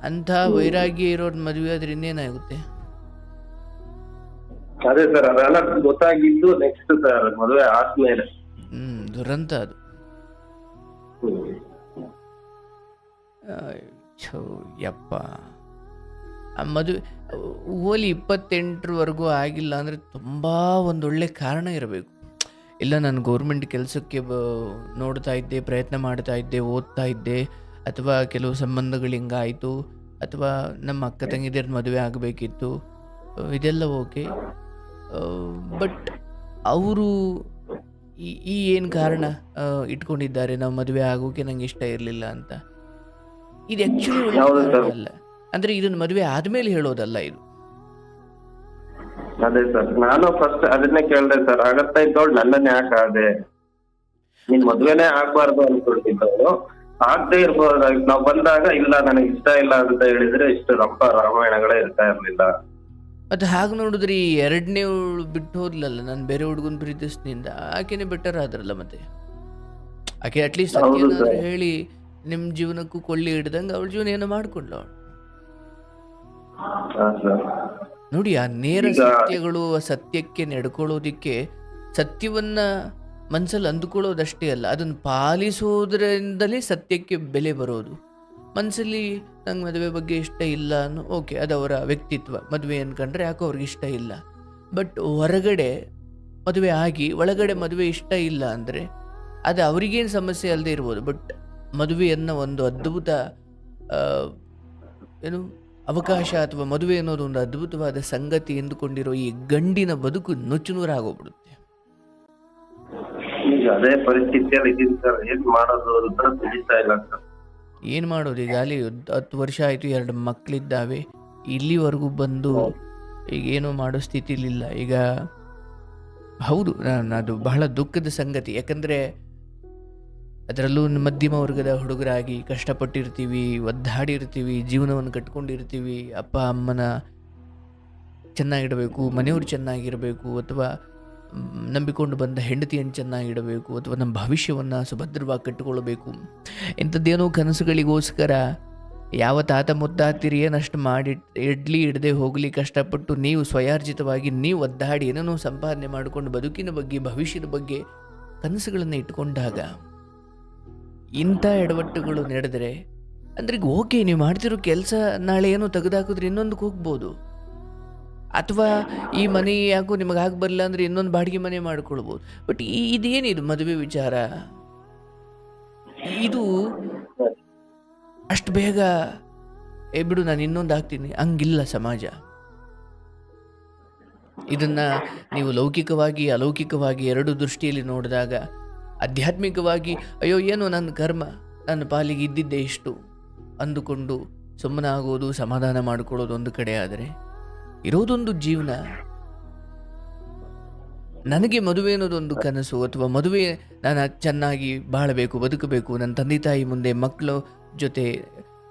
ಅಂತ ವೈರಾಗ್ಯ ಇರೋದ್ ಮದುವೆ ಆದ್ರೆ ಇನ್ನೇನಾಗುತ್ತೆ? ಅದೇ ಸರ್, ಅದೆಲ್ಲ ಗೊತ್ತಾಗಿದ್ದು ನೆಕ್ಸ್ಟ್ ಸರ್ ಮದುವೆ ಆದ್ಮೇಲೆ. ದುರಂತ ಅದು. ಯಪ್ಪ, ಆ ಮದುವೆ ಓಲಿ 28ರವರೆಗೂ ಆಗಿಲ್ಲ ಅಂದರೆ ತುಂಬ ಒಂದೊಳ್ಳೆ ಕಾರಣ ಇರಬೇಕು. ಇಲ್ಲ, ನಾನು ಗೌರ್ಮೆಂಟ್ ಕೆಲಸಕ್ಕೆ ನೋಡ್ತಾ ಇದ್ದೆ, ಪ್ರಯತ್ನ ಮಾಡ್ತಾ ಇದ್ದೆ, ಓದ್ತಾ ಇದ್ದೆ, ಅಥವಾ ಕೆಲವು ಸಂಬಂಧಗಳು ಹಿಂಗಾಯಿತು, ಅಥವಾ ನಮ್ಮ ಅಕ್ಕ ತಂಗಿದಿರ ಮದುವೆ ಆಗಬೇಕಿತ್ತು, ಇದೆಲ್ಲ ಓಕೆ. ಬಟ್ ಅವರು ಈ ಏನು ಕಾರಣ ಇಟ್ಕೊಂಡಿದ್ದಾರೆ, ನಾವು ಮದುವೆ ಆಗೋಕೆ ನಂಗೆ ಇಷ್ಟ ಇರಲಿಲ್ಲ ಅಂತ. ಇದು ಆ್ಯಕ್ಚುಲಿ ಒಳ್ಳೆ ಅಲ್ಲ. ಅಂದರೆ ಇದನ್ನು ಮದುವೆ ಆದಮೇಲೆ ಹೇಳೋದಲ್ಲ ಇದು. ಅದೇ ಸರ್, ನಾನು ಫಸ್ಟ್ ಅದನ್ನೇ ಕೇಳಿದೆ ಸರ್, ಆಗತ್ತಾ ಇದ್ದವಳು ನನ್ನನ್ನೇ ಯಾಕೆ ಆದೆ, ನೀನ್ ಮದ್ವೆನೇ ಆಗ್ಬಾರ್ದು ಅನ್ಕೊಳ್ತಿದ್ದವಳು, ಆಗದೆ ಇರ್ಬೋದಾಗಿತ್ತು. ನಾವ್ ಬಂದಾಗ ಇಲ್ಲ ನನಗೆ ಇಷ್ಟ ಇಲ್ಲ ಅಂತ ಹೇಳಿದ್ರೆ ಇಷ್ಟು ರಂಪ ರಾಮಾಯಣಗಳೇ ಇರ್ತಾ ಇರ್ಲಿಲ್ಲ. ಅದು ಹಾಗೆ ನೋಡಿದ್ರಿ, 2ನೇವಳು ಬಿಟ್ಟು ಹೋದ್ಲಲ್ಲ, ನಾನು ಬೇರೆ ಹುಡುಗನ ಪ್ರೀತಿಸ್ನಿಂದ, ಆಕೆನೇ ಬೆಟರ್ ಆದ್ರಲ್ಲ. ಮತ್ತೆ ಆಕೆ ಅಟ್ಲೀಸ್ಟ್ ಏನಾದ್ರು ಹೇಳಿ ನಿಮ್ಮ ಜೀವನಕ್ಕೂ ಕೊಳ್ಳಿ ಹಿಡ್ದಂಗೆ ಅವಳ ಜೀವನ ಏನೋ ಮಾಡ್ಕೊಂಡ್ಲ ಅವಳು. ನೋಡಿ, ಆ ನೇರ ಈಗ ಸತ್ಯಗಳು, ಆ ಸತ್ಯಕ್ಕೆ ನಡ್ಕೊಳ್ಳೋದಿಕ್ಕೆ ಸತ್ಯವನ್ನ ಮನಸ್ಸಲ್ಲಿ ಅಂದುಕೊಳ್ಳೋದಷ್ಟೇ ಅಲ್ಲ, ಅದನ್ನು ಪಾಲಿಸೋದ್ರಿಂದಲೇ ಸತ್ಯಕ್ಕೆ ಬೆಲೆ ಬರೋದು. ಮನಸ್ಸಲ್ಲಿ ನಂಗೆ ಮದುವೆ ಬಗ್ಗೆ ಇಷ್ಟ ಇಲ್ಲ ಅನ್ನೋ, ಓಕೆ, ಅದು ಅವರ ವ್ಯಕ್ತಿತ್ವ. ಮದುವೆ ಅನ್ಕೊಂಡ್ರೆ ಯಾಕೋ ಅವ್ರಿಗೆ ಇಷ್ಟ ಇಲ್ಲ. ಬಟ್ ಹೊರಗಡೆ ಮದುವೆ ಆಗಿ ಒಳಗಡೆ ಮದುವೆ ಇಷ್ಟ ಇಲ್ಲ ಅಂದರೆ ಅದು ಅವರಿಗೇನು ಸಮಸ್ಯೆ ಅಲ್ಲದೆ ಇರ್ಬೋದು. ಬಟ್ ಮದುವೆಯನ್ನು ಒಂದು ಅದ್ಭುತ ಆ, ಏನು ಅವಕಾಶ ಅಥವಾ ಮದುವೆ ಅನ್ನೋದು ಒಂದು ಅದ್ಭುತವಾದ ಸಂಗತಿ ಎಂದುಕೊಂಡಿರೋ ಈ ಗಂಡಿನ ಬದುಕು ನುಚ್ಚುನೂರಾಗೋಗ್ಬಿಡುತ್ತೆ. ಈಗ ಅದೇ ಪರಿಸ್ಥಿತಿಯಲ್ಲಿ ಇದೀನಿ ಸರ್. ಏನ್ ಮಾಡೋದು ಅಂತ ತಿಳಿತಾ ಇಲ್ಲ ಸರ್. ಏನು ಮಾಡೋದು, ಈಗ ಅಲ್ಲಿ 10 ವರ್ಷ ಆಯಿತು, 2 ಮಕ್ಕಳಿದ್ದಾವೆ, ಇಲ್ಲಿವರೆಗೂ ಬಂದು ಈಗ ಏನೋ ಮಾಡೋ ಸ್ಥಿತಿಲಿಲ್ಲ. ಈಗ ಹೌದು, ಅದು ಬಹಳ ದುಃಖದ ಸಂಗತಿ. ಯಾಕಂದರೆ ಅದರಲ್ಲೂ ಮಧ್ಯಮ ವರ್ಗದ ಹುಡುಗರಾಗಿ ಕಷ್ಟಪಟ್ಟಿರ್ತೀವಿ, ಒದ್ದಾಡಿರ್ತೀವಿ, ಜೀವನವನ್ನು ಕಟ್ಕೊಂಡಿರ್ತೀವಿ. ಅಪ್ಪ ಅಮ್ಮನ ಚೆನ್ನಾಗಿಡಬೇಕು, ಮನೆಯವರು ಚೆನ್ನಾಗಿರಬೇಕು, ಅಥವಾ ನಂಬಿಕೊಂಡು ಬಂದ ಹೆಂಡತಿಯನ್ನು ಚೆನ್ನಾಗಿಡಬೇಕು, ಅಥವಾ ನಮ್ಮ ಭವಿಷ್ಯವನ್ನು ಸುಭದ್ರವಾಗಿ ಕಟ್ಟಿಕೊಳ್ಬೇಕು. ಇಂಥದ್ದೇನೋ ಕನಸುಗಳಿಗೋಸ್ಕರ ಯಾವ ತಾತ ಮುತ್ತಾತಿರಿ ಏನಷ್ಟು ಮಾಡಿ ಇಡದೆ ಹೋಗಲಿ ಕಷ್ಟಪಟ್ಟು ನೀವು ಸ್ವಯಾರ್ಜಿತವಾಗಿ ನೀವು ಒದ್ದಾಡಿ ಏನೇನೋ ಸಂಪಾದನೆ ಮಾಡಿಕೊಂಡು ಬದುಕಿನ ಬಗ್ಗೆ, ಭವಿಷ್ಯದ ಬಗ್ಗೆ ಕನಸುಗಳನ್ನು ಇಟ್ಕೊಂಡಾಗ ಇಂಥ ಎಡವಟ್ಟುಗಳು ನಡೆದರೆ, ಅಂದ್ರೆ ಈಗ ಓಕೆ, ನೀವು ಮಾಡ್ತಿರೋ ಕೆಲಸ ನಾಳೆ ಏನೋ ತೆಗೆದಾಕಿದ್ರೆ ಇನ್ನೊಂದಕ್ಕೆ ಹೋಗ್ಬೋದು, ಅಥವಾ ಈ ಮನೆ ಯಾಕೋ ನಿಮಗೆ ಆಗಿ ಬರಲ್ಲ ಅಂದರೆ ಇನ್ನೊಂದು ಬಾಡಿಗೆ ಮನೆ ಮಾಡ್ಕೊಳ್ಬೋದು. ಬಟ್ ಇದೇನಿದು ಮದುವೆ ವಿಚಾರ? ಇದು ಅಷ್ಟು ಬೇಗ ಬಿಡು ನಾನು ಇನ್ನೊಂದು ಆಗ್ತೀನಿ ಹಂಗಿಲ್ಲ ಸಮಾಜ. ಇದನ್ನು ನೀವು ಲೌಕಿಕವಾಗಿ ಅಲೌಕಿಕವಾಗಿ ಎರಡು ದೃಷ್ಟಿಯಲ್ಲಿ ನೋಡಿದಾಗ, ಆಧ್ಯಾತ್ಮಿಕವಾಗಿ ಅಯ್ಯೋ ಏನೋ ನನ್ನ ಕರ್ಮ, ನನ್ನ ಪಾಲಿಗೆ ಇದ್ದಿದ್ದೇ ಇಷ್ಟು ಅಂದುಕೊಂಡು ಸುಮ್ಮನಾಗೋದು, ಸಮಾಧಾನ ಮಾಡಿಕೊಳ್ಳೋದು ಒಂದು ಕಡೆ. ಆದರೆ ಇರೋದೊಂದು ಜೀವನ. ನನಗೆ ಮದುವೆ ಅನ್ನೋದೊಂದು ಕನಸು, ಅಥವಾ ಮದುವೆ ನಾನು ಚೆನ್ನಾಗಿ ಬಾಳಬೇಕು, ಬದುಕಬೇಕು, ನನ್ನ ತಂದೆ ತಾಯಿ ಮುಂದೆ, ಮಕ್ಕಳು ಜೊತೆ,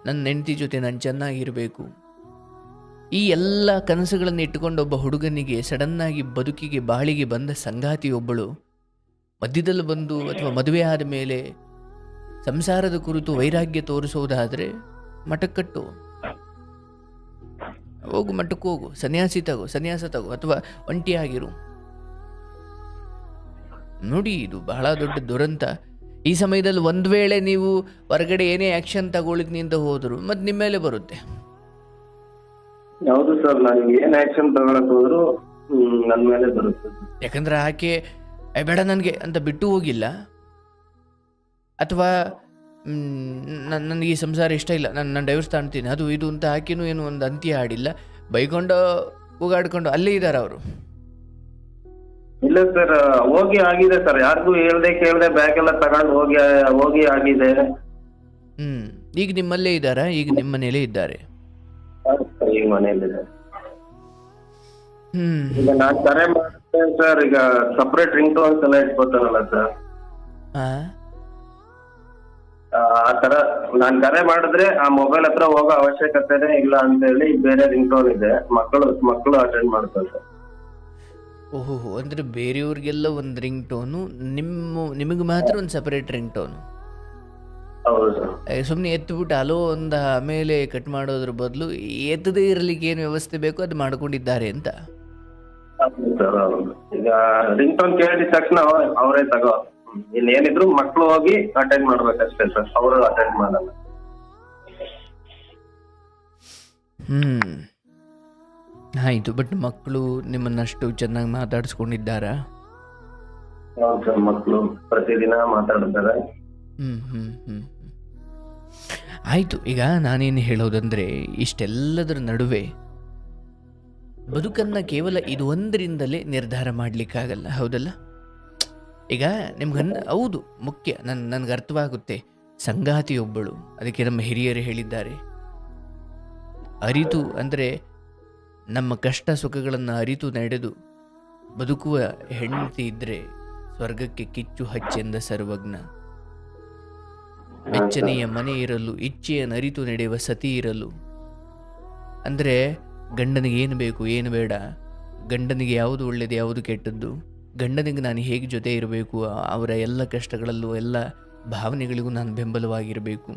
ನನ್ನ ಹೆಂಡತಿ ಜೊತೆ ನಾನು ಚೆನ್ನಾಗಿರಬೇಕು. ಈ ಎಲ್ಲ ಕನಸುಗಳನ್ನು ಇಟ್ಟುಕೊಂಡು ಒಬ್ಬ ಹುಡುಗನಿಗೆ ಸಡನ್ನಾಗಿ ಬದುಕಿಗೆ ಬಾಳಿಗೆ ಬಂದ ಸಂಗಾತಿ ಒಬ್ಬಳು ಮಧ್ಯದಲ್ಲಿ ಬಂದು, ಅಥವಾ ಮದುವೆ ಆದ ಮೇಲೆ ಸಂಸಾರದ ಕುರಿತು ವೈರಾಗ್ಯ ತೋರಿಸೋದಾದರೆ ಮಠಕ್ಕಟ್ಟು ಹೋಗು, ಮಠಕ್ಕೆ ಹೋಗು, ಸನ್ಯಾಸ ತಗೋ, ಅಥವಾ ಒಂಟಿಯಾಗಿರು. ನೋಡಿ, ಇದು ಬಹಳ ದೊಡ್ಡ ದುರಂತ. ಈ ಸಮಯದಲ್ಲಿ ಒಂದು ವೇಳೆ ನೀವು ಹೊರಗಡೆ ಏನೇ ಆ್ಯಕ್ಷನ್ ತಗೊಳ್ಳಿಕ್ ನಿಂತ ಹೋದ್ರು ಮತ್ತೆ ನಿಮ್ಮ ಮೇಲೆ ಬರುತ್ತೆ. ಹೌದು ಸರ್, ನಾನು ಏನ್ ಆಕ್ಷನ್ ತಗೊಳಕ್ ಹೋದ್ರು ನನ್ನ ಮೇಲೆ ಬರುತ್ತೆ. ಯಾಕಂದ್ರೆ ಆಕೆ ಬೇಡ ನನಗೆ ಅಂತ ಬಿಟ್ಟು ಹೋಗಿಲ್ಲ, ಅಥವಾ ನನಗೆ ಈ ಸಂಸಾರ ಇಷ್ಟ ಇಲ್ಲ, ನಾನು ಡೈವರ್ಸ್ ತಾಣ್ತೀನಿ, ಅದು ಇದು ಅಂತ ಆಕೆನೂ ಏನು ಒಂದು ಅಂತ್ಯ ಆಡಿಲ್ಲ. ಬೈಕೊಂಡು ಕೂಗಾಡ್ಕೊಂಡು ಅಲ್ಲೇ ಇದ್ದಾರೆ ಅವರು. ಇಲ್ಲ ಸರ್, ಹೋಗಿ ಆಗಿದೆ ಸರ್, ಯಾರಿಗೂ ಹೇಳ್ದೆ ಕೇಳ್ದೆ ಬ್ಯಾಗ್ ಎಲ್ಲ ತಗೊಂಡು ಹೋಗಿ ಆಗಿದೆ. ಈಗ ನಿಮ್ಮಲ್ಲೇ ಇದ್ದಾರಾ? ಈಗ ನಿಮ್ಮ ಮನೇಲೇ ಇದ್ದಾರೆ? ಈಗ ಮನೆಯಲ್ಲಿದೆ. ಈಗ ನಾನ್ ಕರೆ ಮಾಡ್ತೇನೆ ಸರ್, ಈಗ ಸಪ್ರೇಟ್ ರಿಂಗ್ ಟೋನ್ಸ್ ಎಲ್ಲ ಇಟ್ಕೋತಾರಲ್ಲ ಸರ್, ಆ ತರ ನಾನ್ ಕರೆ ಮಾಡಿದ್ರೆ ಆ ಮೊಬೈಲ್ ಹತ್ರ ಹೋಗೋ ಅವಶ್ಯಕತೆನೇ ಇಲ್ಲ ಅಂತ ಹೇಳಿ ಬೇರೆ ರಿಂಗ್ ಟೋನ್ ಇದೆ, ಮಕ್ಕಳು ಅಟೆಂಡ್ ಮಾಡ್ತಾರೆ. ಓಹೋ, ಅಂದ್ರೆ ಬೇರೆಯವ್ರಿಗೆಲ್ಲ ಒಂದು ರಿಂಗ್ ಟೋನು, ನಿಮಗೆ ಮಾತ್ರ ಒಂದು ಸಪರೇಟ್ ರಿಂಗ್ ಟೋನು. ಸುಮ್ಮನೆ ಎತ್ಬಿಟ್ಟು ಅಲೋ ಒಂದು ಆಮೇಲೆ ಕಟ್ ಮಾಡೋದ್ರ ಬದಲು ಎತ್ತದೇ ಇರಲಿಕ್ಕೆ ಏನು ವ್ಯವಸ್ಥೆ ಬೇಕೋ ಅದು ಮಾಡ್ಕೊಂಡಿದ್ದಾರೆ ಅಂತ. ಈಗ ರಿಂಗ್ ಟೋನ್ ಕೇಳಿದ ತಕ್ಷಣ ಅವರೇ ತಗೋ, ಇನ್ನೇನಿದ್ರು ಮಕ್ಕಳು ಹೋಗಿ ಅಟೆಂಡ್ ಮಾಡ್ಬೇಕಷ್ಟೇ ಸರ್, ಅವರು ಅಟೆಂಡ್ ಮಾಡಲ್ಲ. ಆಯಿತು, ಬಟ್ ಮಕ್ಕಳು ನಿಮ್ಮನ್ನಷ್ಟು ಚೆನ್ನಾಗಿ ಮಾತಾಡಿಸ್ಕೊಂಡಿದ್ದಾರಾ? ಹೌದು ಸರ್, ಮಕ್ಕಳು ಪ್ರತಿದಿನ ಮಾತಾಡ್ತಾರೆ. ಆಯಿತು. ಈಗ ನಾನೇನು ಹೇಳೋದಂದರೆ, ಇಷ್ಟೆಲ್ಲದರ ನಡುವೆ ಬದುಕನ್ನು ಕೇವಲ ಇದು ಒಂದರಿಂದಲೇ ನಿರ್ಧಾರ ಮಾಡಲಿಕ್ಕಾಗಲ್ಲ, ಹೌದಲ್ಲ? ಈಗ ಹೌದು, ಮುಖ್ಯ, ನನಗೆ ಅರ್ಥವಾಗುತ್ತೆ. ಸಂಗಾತಿಯೊಬ್ಬಳು, ಅದಕ್ಕೆ ನಮ್ಮ ಹಿರಿಯರು ಹೇಳಿದ್ದಾರೆ, ಅರಿತು ಅಂದರೆ ನಮ್ಮ ಕಷ್ಟ ಸುಖಗಳನ್ನು ಅರಿತು ನಡೆದು ಬದುಕುವ ಹೆಂಡತಿ ಇದ್ದರೆ ಸ್ವರ್ಗಕ್ಕೆ ಕಿಚ್ಚು ಹಚ್ಚೆಂದ ಸರ್ವಜ್ಞ. ಬೆಚ್ಚನೆಯ ಮನೆ ಇರಲು, ಇಚ್ಛೆಯನ್ನು ಅರಿತು ನಡೆಯುವ ಸತಿ ಇರಲು. ಅಂದರೆ ಗಂಡನಿಗೆ ಏನು ಬೇಕು ಏನು ಬೇಡ, ಗಂಡನಿಗೆ ಯಾವುದು ಒಳ್ಳೆಯದು ಯಾವುದು ಕೆಟ್ಟದ್ದು, ಗಂಡನಿಗೆ ನಾನು ಹೇಗೆ ಜೊತೆ ಇರಬೇಕು, ಅವರ ಎಲ್ಲ ಕಷ್ಟಗಳಲ್ಲೂ ಎಲ್ಲ ಭಾವನೆಗಳಿಗೂ ನಾನು ಬೆಂಬಲವಾಗಿರಬೇಕು.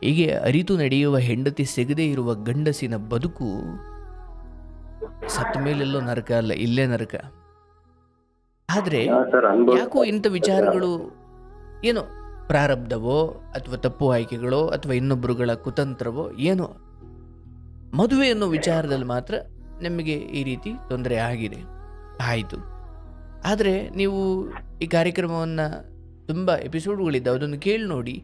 ಹೀಗೆ ಅರಿತು ನಡೆಯುವ ಹೆಂಡತಿ ಸಿಗದೇ ಇರುವ ಗಂಡಸಿನ ಬದುಕು ಸತ್ತ ಮೇಲೆಲ್ಲೋ ನರಕ ಅಲ್ಲ, ಇಲ್ಲೇ ನರಕ. ಆದರೆ ಸರ್ ಯಾಕೋ ಇಂಥ ವಿಚಾರಗಳು ಏನೋ ಪ್ರಾರಬ್ಧವೋ ಅಥವಾ ತಪ್ಪು ಆಯ್ಕೆಗಳೋ ಅಥವಾ ಇನ್ನೊಬ್ಬರುಗಳ ಕುತಂತ್ರವೋ ಏನೋ, ಮದುವೆ ಅನ್ನೋ ವಿಚಾರದಲ್ಲಿ ಮಾತ್ರ ನಮಗೆ ಈ ರೀತಿ ತೊಂದರೆ ಆಗಿದೆ. ಆಯಿತು, ಆದರೆ ನೀವು ಈ ಕಾರ್ಯಕ್ರಮವನ್ನು ತುಂಬ ಎಪಿಸೋಡ್ಗಳಿದ್ದಾವೆ, ಅದನ್ನು ಕೇಳಿ ನೋಡಿ.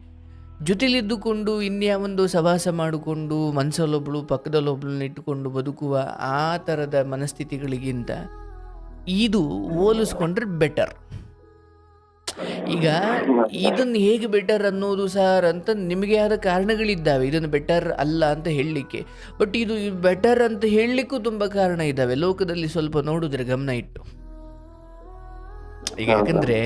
ಜೊತೆಲಿದ್ದುಕೊಂಡು ಇನ್ಯಾವೊಂದು ಸವಾಸ ಮಾಡಿಕೊಂಡು ಮನಸ್ಸಲ್ಲೊಬ್ಬಳು ಪಕ್ಕದಲ್ಲೊಬ್ಬಳನ್ನ ಇಟ್ಟುಕೊಂಡು ಬದುಕುವ ಆ ಥರದ ಮನಸ್ಥಿತಿಗಳಿಗಿಂತ ಇದು ಹೋಲಿಸ್ಕೊಂಡ್ರೆ ಬೆಟರ್. ಈಗ ಇದನ್ನು ಹೇಗೆ ಬೆಟರ್ ಅನ್ನೋದು ಸರ್ ಅಂತ ನಿಮಗೆ ಆದ ಕಾರಣಗಳಿದ್ದಾವೆ, ಇದನ್ನು ಬೆಟರ್ ಅಲ್ಲ ಅಂತ ಹೇಳಲಿಕ್ಕೆ. ಬಟ್ ಇದು ಬೆಟರ್ ಅಂತ ಹೇಳಲಿಕ್ಕೂ ತುಂಬ ಕಾರಣ ಇದ್ದಾವೆ ಲೋಕದಲ್ಲಿ, ಸ್ವಲ್ಪ ನೋಡಿದ್ರೆ ಗಮನ ಇಟ್ಟು. ಈಗ ಯಾಕಂದರೆ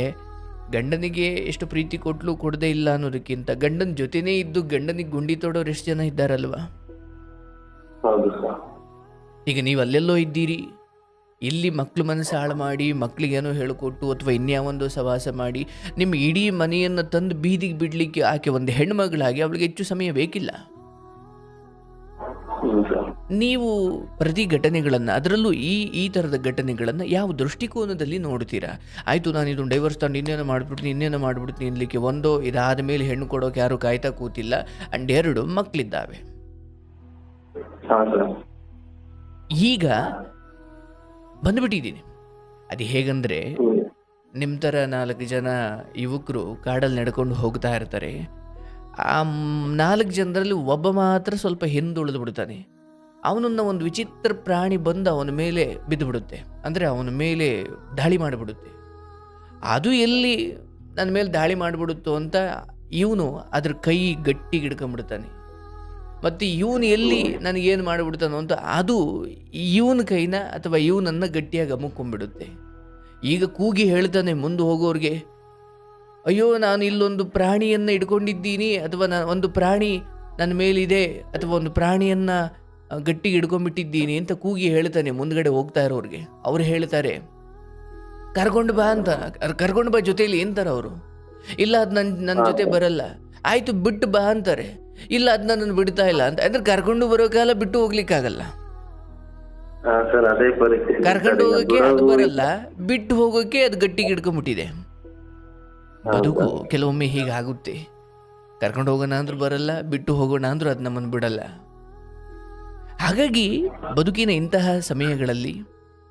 ಗಂಡನಿಗೆ ಎಷ್ಟು ಪ್ರೀತಿ ಕೊಟ್ಟಲು ಕೊಡದೇ ಇಲ್ಲ ಅನ್ನೋದಕ್ಕಿಂತ ಗಂಡನ ಜೊತೆನೇ ಇದ್ದು ಗಂಡನಿಗೆ ಗುಂಡಿ ತೊಡೋರು ಎಷ್ಟು ಜನ ಇದ್ದಾರಲ್ವಾ. ಈಗ ನೀವು ಅಲ್ಲೆಲ್ಲೋ ಇದ್ದೀರಿ, ಇಲ್ಲಿ ಮಕ್ಕಳು ಮನಸ್ಸು ಹಾಳು ಮಾಡಿ ಮಕ್ಕಳಿಗೇನೋ ಹೇಳಿಕೊಟ್ಟು ಅಥವಾ ಇನ್ಯಾವೊಂದು ಸವಾಸ ಮಾಡಿ ನಿಮ್ಮ ಇಡೀ ಮನೆಯನ್ನು ತಂದು ಬೀದಿಗೆ ಬಿಡಲಿಕ್ಕೆ ಆಕೆ ಒಂದು ಹೆಣ್ಮಗಳಾಗಿ ಅವಳಿಗೆ ಹೆಚ್ಚು ಸಮಯ ಬೇಕಿಲ್ಲ. ನೀವು ಪ್ರತಿ ಘಟನೆಗಳನ್ನು, ಅದರಲ್ಲೂ ಈ ಥರದ ಘಟನೆಗಳನ್ನು ಯಾವ ದೃಷ್ಟಿಕೋನದಲ್ಲಿ ನೋಡ್ತೀರಾ? ಆಯಿತು, ನಾನು ಇದನ್ನು ಡೈವರ್ಸ್ ತಗೊಂಡು ಇನ್ನೇನೋ ಮಾಡಿಬಿಡ್ತೀನಿ ಅನ್ಲಿಕ್ಕೆ ಒಂದೋ ಇದಾದ ಮೇಲೆ ಹೆಣ್ಣು ಕೊಡೋಕೆ ಯಾರು ಕಾಯ್ತಾ ಕೂತಿಲ್ಲ. ಆ್ಯಂಡ್ 2 ಮಕ್ಕಳಿದ್ದಾವೆ. ಈಗ ಬಂದುಬಿಟ್ಟಿದ್ದೀನಿ. ಅದು ಹೇಗಂದರೆ, ನಿಮ್ಮ ಥರ 4 ಜನ ಯುವಕರು ಕಾಡಲ್ಲಿ ನಡ್ಕೊಂಡು ಹೋಗ್ತಾ ಇರ್ತಾರೆ. ಆ 4 ಜನರಲ್ಲಿ ಒಬ್ಬ ಮಾತ್ರ ಸ್ವಲ್ಪ ಹಿಂದುಳಿದು ಬಿಡ್ತಾನೆ. ಅವನನ್ನು ಒಂದು ವಿಚಿತ್ರ ಪ್ರಾಣಿ ಬಂದು ಅವನ ಮೇಲೆ ಬಿದ್ದು ಬಿಡುತ್ತೆ, ಅಂದರೆ ಅವನ ಮೇಲೆ ದಾಳಿ ಮಾಡಿಬಿಡುತ್ತೆ. ಅದು ಎಲ್ಲಿ ನನ್ನ ಮೇಲೆ ದಾಳಿ ಮಾಡಿಬಿಡುತ್ತೋ ಅಂತ ಇವನು ಅದ್ರ ಕೈ ಗಟ್ಟಿಗೆ ಹಿಡ್ಕೊಂಡ್ಬಿಡ್ತಾನೆ. ಮತ್ತು ಇವನು ಎಲ್ಲಿ ನನಗೇನು ಮಾಡಿಬಿಡ್ತಾನೋ ಅಂತ ಅದು ಇವನ ಕೈನ ಅಥವಾ ಇವನನ್ನು ಗಟ್ಟಿಯಾಗಿ ಅಮ್ಮುಕೊಂಡ್ಬಿಡುತ್ತೆ. ಈಗ ಕೂಗಿ ಹೇಳ್ತಾನೆ ಮುಂದೆ ಹೋಗೋರಿಗೆ, ಅಯ್ಯೋ ನಾನು ಇಲ್ಲೊಂದು ಪ್ರಾಣಿಯನ್ನು ಇಟ್ಕೊಂಡಿದ್ದೀನಿ, ಅಥವಾ ಒಂದು ಪ್ರಾಣಿ ನನ್ನ ಮೇಲಿದೆ, ಅಥವಾ ಒಂದು ಪ್ರಾಣಿಯನ್ನು ಗಟ್ಟಿಗೆ ಹಿಡ್ಕೊಂಡ್ಬಿಟ್ಟಿದ್ದೀನಿ ಅಂತ ಕೂಗಿ ಹೇಳ್ತಾನೆ ಮುಂದ್ಗಡೆ ಹೋಗ್ತಾ ಇರೋರಿಗೆ. ಅವ್ರು ಹೇಳ್ತಾರೆ, ಕರ್ಕೊಂಡು ಬಾ ಅಂತ, ಕರ್ಕೊಂಡು ಬಾ ಜೊತೆಯಲ್ಲಿ ಅಂತಾರೆ ಅವರು. ಇಲ್ಲ ಅದು ನನ್ನ ಜೊತೆ ಬರಲ್ಲ. ಆಯಿತು ಬಿಟ್ಟು ಬಾ ಅಂತಾರೆ. ಇಲ್ಲ ಅದು ನನ್ನನ್ನು ಬಿಡ್ತಾ ಇಲ್ಲ ಅಂತ. ಅಂದ್ರೆ ಕರ್ಕೊಂಡು ಬರೋ ಕಾಲ ಬಿಟ್ಟು ಹೋಗ್ಲಿಕ್ಕಾಗಲ್ಲ. ಕರ್ಕೊಂಡು ಹೋಗೋಕೆ ಅದು ಬರಲ್ಲ, ಬಿಟ್ಟು ಹೋಗೋಕೆ ಅದು ಗಟ್ಟಿಗೆ ಹಿಡ್ಕೊಂಡ್ಬಿಟ್ಟಿದೆ. ಬದುಕು ಕೆಲವೊಮ್ಮೆ ಹೀಗಾಗುತ್ತೆ. ಕರ್ಕೊಂಡು ಹೋಗೋಣ ಅಂದ್ರೂ ಬರಲ್ಲ, ಬಿಟ್ಟು ಹೋಗೋಣ ಅಂದ್ರೂ ಅದು ನಮ್ಮನ್ನು ಬಿಡಲ್ಲ. ಹಾಗಾಗಿ ಬದುಕಿನ ಇಂತಹ ಸಮಯಗಳಲ್ಲಿ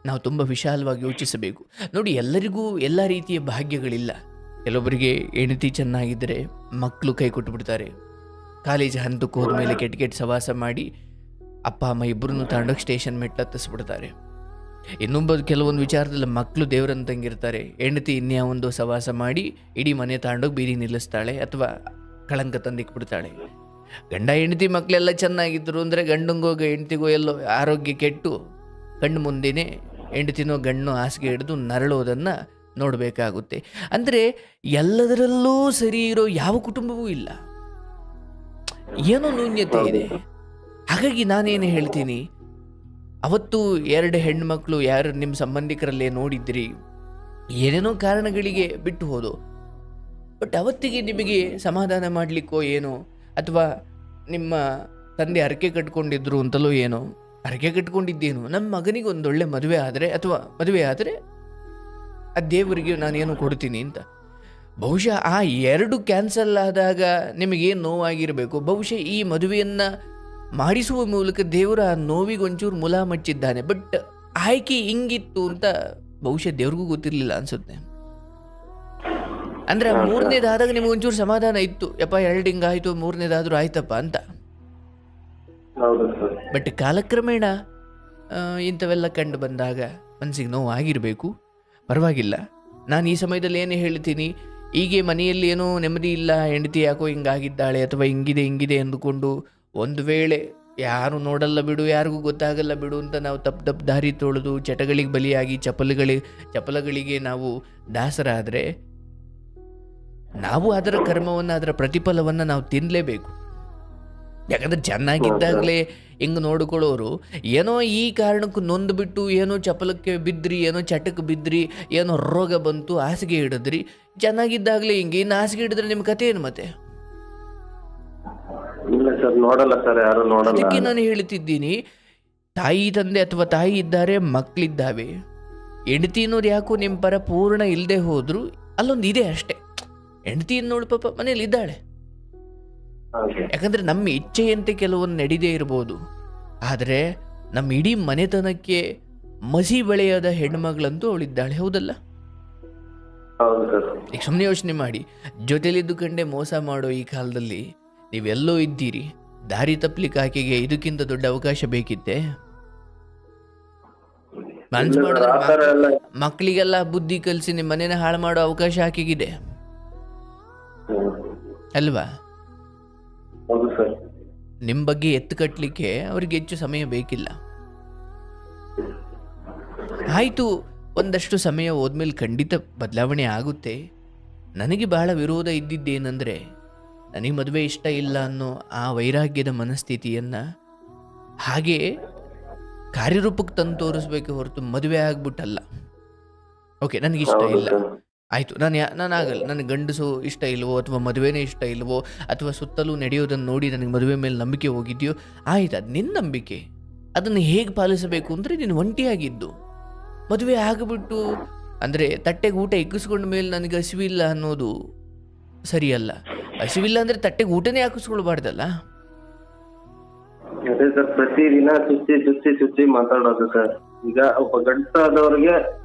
ನಾವು ತುಂಬ ವಿಶಾಲವಾಗಿ ಯೋಚಿಸಬೇಕು. ನೋಡಿ, ಎಲ್ಲರಿಗೂ ಎಲ್ಲ ರೀತಿಯ ಭಾಗ್ಯಗಳಿಲ್ಲ. ಕೆಲವೊಬ್ಬರಿಗೆ ಹೆಂಡತಿ ಚೆನ್ನಾಗಿದ್ದರೆ ಮಕ್ಕಳು ಕೈ ಕೊಟ್ಟುಬಿಡ್ತಾರೆ. ಕಾಲೇಜ್ ಹಂತಕ್ಕೆ ಹೋದ್ಮೇಲೆ ಕೆಟ್ಟ ಸವಾಸ ಮಾಡಿ ಅಪ್ಪ ಅಮ್ಮ ಇಬ್ಬರನ್ನು ತಗೊಂಡೋಗಿ ಸ್ಟೇಷನ್ ಮೆಟ್ಲು ಹತ್ತಿಸ್ಬಿಡ್ತಾರೆ. ಕೆಲವೊಂದು ವಿಚಾರದಲ್ಲಿ ಮಕ್ಕಳು ದೇವರಂತಂಗಿರ್ತಾರೆ. ಹೆಂಡತಿ ಇನ್ಯಾವೊಂದು ಸವಾಸ ಮಾಡಿ ಇಡೀ ಮನೆ ತಗೊಂಡೋಗಿ ಬೀದಿ ನಿಲ್ಲಿಸ್ತಾಳೆ ಅಥವಾ ಕಳಂಕ ತಂದಿಕ್ಬಿಡ್ತಾಳೆ. ಗಂಡ ಹೆಂಡತಿ ಮಕ್ಕಳೆಲ್ಲ ಚೆನ್ನಾಗಿದ್ದರು ಅಂದರೆ ಗಂಡಂಗೋ ಹೆಂಡತಿಗೋ ಎಲ್ಲೋ ಆರೋಗ್ಯ ಕೆಟ್ಟು ಕಣ್ಣು ಮುಂದೆನೇ ಹೆಂಡತಿನೋ ಗಣ್ಣು ಹಾಸಿಗೆ ಹಿಡಿದು ನರಳೋದನ್ನು ನೋಡಬೇಕಾಗುತ್ತೆ. ಅಂದರೆ ಎಲ್ಲದರಲ್ಲೂ ಸರಿ ಇರೋ ಯಾವ ಕುಟುಂಬವೂ ಇಲ್ಲ, ಏನೋ ನ್ಯೂನ್ಯತೆ ಇದೆ. ಹಾಗಾಗಿ ನಾನೇನು ಹೇಳ್ತೀನಿ, ಅವತ್ತು 2 ಹೆಣ್ಮಕ್ಳು ಯಾರು ನಿಮ್ಮ ಸಂಬಂಧಿಕರಲ್ಲೇ ನೋಡಿದ್ರಿ, ಏನೇನೋ ಕಾರಣಗಳಿಗೆ ಬಿಟ್ಟು ಹೋದು. ಬಟ್ ಅವತ್ತಿಗೆ ನಿಮಗೆ ಸಮಾಧಾನ ಮಾಡಲಿಕ್ಕೋ ಏನೋ, ಅಥವಾ ನಿಮ್ಮ ತಂದೆ ಹರಕೆ ಕಟ್ಕೊಂಡಿದ್ರು ಅಂತಲೋ ಏನೋ, ಹರಕೆ ಕಟ್ಕೊಂಡಿದ್ದೇನು ನಮ್ಮ ಮಗನಿಗೆ ಒಂದೊಳ್ಳೆ ಮದುವೆ ಆದರೆ ಆ ದೇವರಿಗೆ ನಾನೇನು ಕೊಡ್ತೀನಿ ಅಂತ. ಬಹುಶಃ ಆ 2 ಕ್ಯಾನ್ಸಲ್ ಆದಾಗ ನಿಮಗೇನು ನೋವಾಗಿರಬೇಕು. ಬಹುಶಃ ಈ ಮದುವೆಯನ್ನು ಮಾಡಿಸುವ ಮೂಲಕ ದೇವರು ಆ ನೋವಿಗೆ ಒಂಚೂರು ಮುಲ ಮಚ್ಚಿದ್ದಾನೆ. ಬಟ್ ಆಯ್ಕೆ ಹಿಂಗಿತ್ತು ಅಂತ ಬಹುಶಃ ದೇವ್ರಿಗೂ ಗೊತ್ತಿರಲಿಲ್ಲ ಅನ್ಸುತ್ತೆ. ಅಂದರೆ 3ನೇದಾದಾಗ ನಿಮ್ಗೆ ಒಂಚೂರು ಸಮಾಧಾನ ಇತ್ತು, ಯಪ್ಪ 2 ಹಿಂಗಾಯಿತು, 3ನೇದಾದ್ರೂ ಆಯ್ತಪ್ಪ ಅಂತ. ಬಟ್ ಕಾಲಕ್ರಮೇಣ ಇಂಥವೆಲ್ಲ ಕಂಡು ಬಂದಾಗ ಮನಸ್ಸಿಗೆ ನೋವು ಆಗಿರಬೇಕು. ಪರವಾಗಿಲ್ಲ, ನಾನು ಈ ಸಮಯದಲ್ಲಿ ಏನೇ ಹೇಳ್ತೀನಿ, ಹೀಗೆ ಮನೆಯಲ್ಲಿ ಏನೋ ನೆಮ್ಮದಿ ಇಲ್ಲ, ಹೆಂಡತಿ ಯಾಕೋ ಹಿಂಗಾಗಿದ್ದಾಳೆ ಅಥವಾ ಹಿಂಗಿದೆ ಅಂದುಕೊಂಡು ಒಂದು ವೇಳೆ ಯಾರು ನೋಡಲ್ಲ ಬಿಡು, ಯಾರಿಗೂ ಗೊತ್ತಾಗಲ್ಲ ಬಿಡು ಅಂತ ನಾವು ತಪ್ಪು ದಾರಿ ತೊಳೆದು ಚಟಗಳಿಗೆ ಬಲಿಯಾಗಿ ಚಪಲಗಳಿಗೆ ನಾವು ದಾಸರಾದರೆ ನಾವು ಅದರ ಕರ್ಮವನ್ನು, ಅದರ ಪ್ರತಿಫಲವನ್ನು ನಾವು ತಿನ್ನಲೇಬೇಕು. ಯಾಕಂದರೆ ಚೆನ್ನಾಗಿದ್ದಾಗಲೇ ಹಿಂಗೆ ನೋಡಿಕೊಳ್ಳೋರು ಏನೋ ಈ ಕಾರಣಕ್ಕೂ ನೊಂದು ಬಿಟ್ಟು ಏನೋ ಚಪಲಕ್ಕೆ ಬಿದ್ದ್ರಿ, ಏನೋ ಚಟಕ್ಕೆ ಬಿದ್ದ್ರಿ, ಏನೋ ರೋಗ ಬಂತು, ಹಾಸಿಗೆ ಹಿಡಿದ್ರಿ, ಚೆನ್ನಾಗಿದ್ದಾಗಲೇ ಹಿಂಗೆ ಇನ್ನು ಹಾಸಿಗೆ ಹಿಡಿದ್ರೆ ನಿಮ್ಮ ಕತೆ ಏನು ಮತ್ತೆ? ನೋಡಲ್ಲ ಸರ್, ಯಾರು ನೋಡಲ್ಲ. ಅದಕ್ಕೆ ನಾನು ಹೇಳ್ತಿದ್ದೀನಿ, ತಾಯಿ ತಂದೆ ಅಥವಾ ತಾಯಿ ಇದ್ದಾರೆ, ಮಕ್ಕಳಿದ್ದಾವೆ. ಹೆಂಡತಿ ಅನ್ನೋದು ಯಾಕೋ ನಿಮ್ಮ ಪರ ಪೂರ್ಣ ಇಲ್ಲದೆ ಹೋದ್ರು ಅಲ್ಲೊಂದು ಇದೆ ಅಷ್ಟೇ. ಹೆಂಡತಿ ಅನ್ನೋಳು ಪಾಪ ಮನೇಲಿ ಇದ್ದಾಳೆ. ಯಾಕಂದ್ರೆ ನಮ್ಮ ಇಚ್ಛೆಯಂತೆ ಕೆಲವೊಂದು ನಡೀದೇ ಇರ್ಬೋದು, ಆದರೆ ನಮ್ಮ ಇಡೀ ಮನೆತನಕ್ಕೆ ಮಸಿ ಬೆಳೆಯದ ಹೆಣ್ಮಗಳಂತೂ ಅವಳಿದ್ದಾಳೆ. ಹೌದಲ್ಲ? ಈಗ ಸುಮ್ಮನೆ ಯೋಚನೆ ಮಾಡಿ, ಜೊತೆಲಿದ್ದು ಕಂಡೆ ಮೋಸ ಮಾಡೋ ಈ ಕಾಲದಲ್ಲಿ ನೀವೆಲ್ಲೋ ಇದ್ದೀರಿ, ದಾರಿ ತಪ್ಪಲಿಕ್ಕೆ ಆಕೆಗೆ ಇದಕ್ಕಿಂತ ದೊಡ್ಡ ಅವಕಾಶ ಬೇಕಿತ್ತೆ? ಮನ್ಸು ಮಾಡಿದ್ರೆ ಮಕ್ಕಳಿಗೆಲ್ಲ ಬುದ್ಧಿ ಕಲಿಸಿ ನಿಮ್ಮ ಮನೇನ ಹಾಳು ಮಾಡೋ ಅವಕಾಶ ಆಕೆಗಿದೆ ಅಲ್ವಾ? ನಿಮ್ಮ ಬಗ್ಗೆ ಎತ್ತು ಕಟ್ಟಲಿಕ್ಕೆ ಅವ್ರಿಗೆ ಹೆಚ್ಚು ಸಮಯ ಬೇಕಿಲ್ಲ. ಆಯಿತು, ಒಂದಷ್ಟು ಸಮಯ ಹೋದ್ಮೇಲೆ ಖಂಡಿತ ಬದಲಾವಣೆ ಆಗುತ್ತೆ. ನನಗೆ ಬಹಳ ವಿರೋಧ ಇದ್ದಿದ್ದೇನೆಂದರೆ, ನನಗೆ ಮದುವೆ ಇಷ್ಟ ಇಲ್ಲ ಅನ್ನೋ ಆ ವೈರಾಗ್ಯದ ಮನಸ್ಥಿತಿಯನ್ನು ಹಾಗೆ ಕಾರ್ಯರೂಪಕ್ಕೆ ತಂದು ತೋರಿಸ್ಬೇಕು ಹೊರತು ಮದುವೆ ಆಗ್ಬಿಟ್ಟಲ್ಲ. ಓಕೆ, ನನಗಿಷ್ಟ ಇಲ್ಲ, ಆಯಿತು, ನಾನು ಆಗಲ್ಲ, ನನಗೆ ಗಂಡಸು ಇಷ್ಟ ಇಲ್ವೋ ಅಥವಾ ಮದುವೆನೇ ಇಷ್ಟ ಇಲ್ವೋ ಅಥವಾ ಸುತ್ತಲೂ ನಡೆಯೋದನ್ನು ನೋಡಿ ನನಗೆ ಮದುವೆ ಮೇಲೆ ನಂಬಿಕೆ ಹೋಗಿದೆಯೋ, ಆಯ್ತು, ಅದು ನಿನ್ನ ನಂಬಿಕೆ. ಅದನ್ನು ಹೇಗೆ ಪಾಲಿಸಬೇಕು ಅಂದರೆ ನೀನು ಒಂಟಿಯಾಗಿದ್ದು ಮದುವೆ ಆಗಿಬಿಟ್ಟು ಅಂದರೆ ತಟ್ಟೆಗೆ ಊಟ ಇಕ್ಕಿಸ್ಕೊಂಡ ಮೇಲೆ ನನಗೆ ಹಸಿವಿಲ್ಲ ಅನ್ನೋದು ಸರಿಯಲ್ಲ. ಹಸಿವಿಲ್ಲ ಅಂದರೆ ತಟ್ಟೆಗೆ ಊಟನೇ ಹಾಕಿಸ್ಕೊಳ್ಬಾರ್ದಲ್ಲ. ಅದೇ ಸರ್, ಪ್ರತಿದಿನ ಚುಚ್ಚಿ ಮಾತಾಡೋದು ಸರ್. ಈಗ ಒಬ್ಬ ಗಂಡಸಾದವ್ರಿಗೆ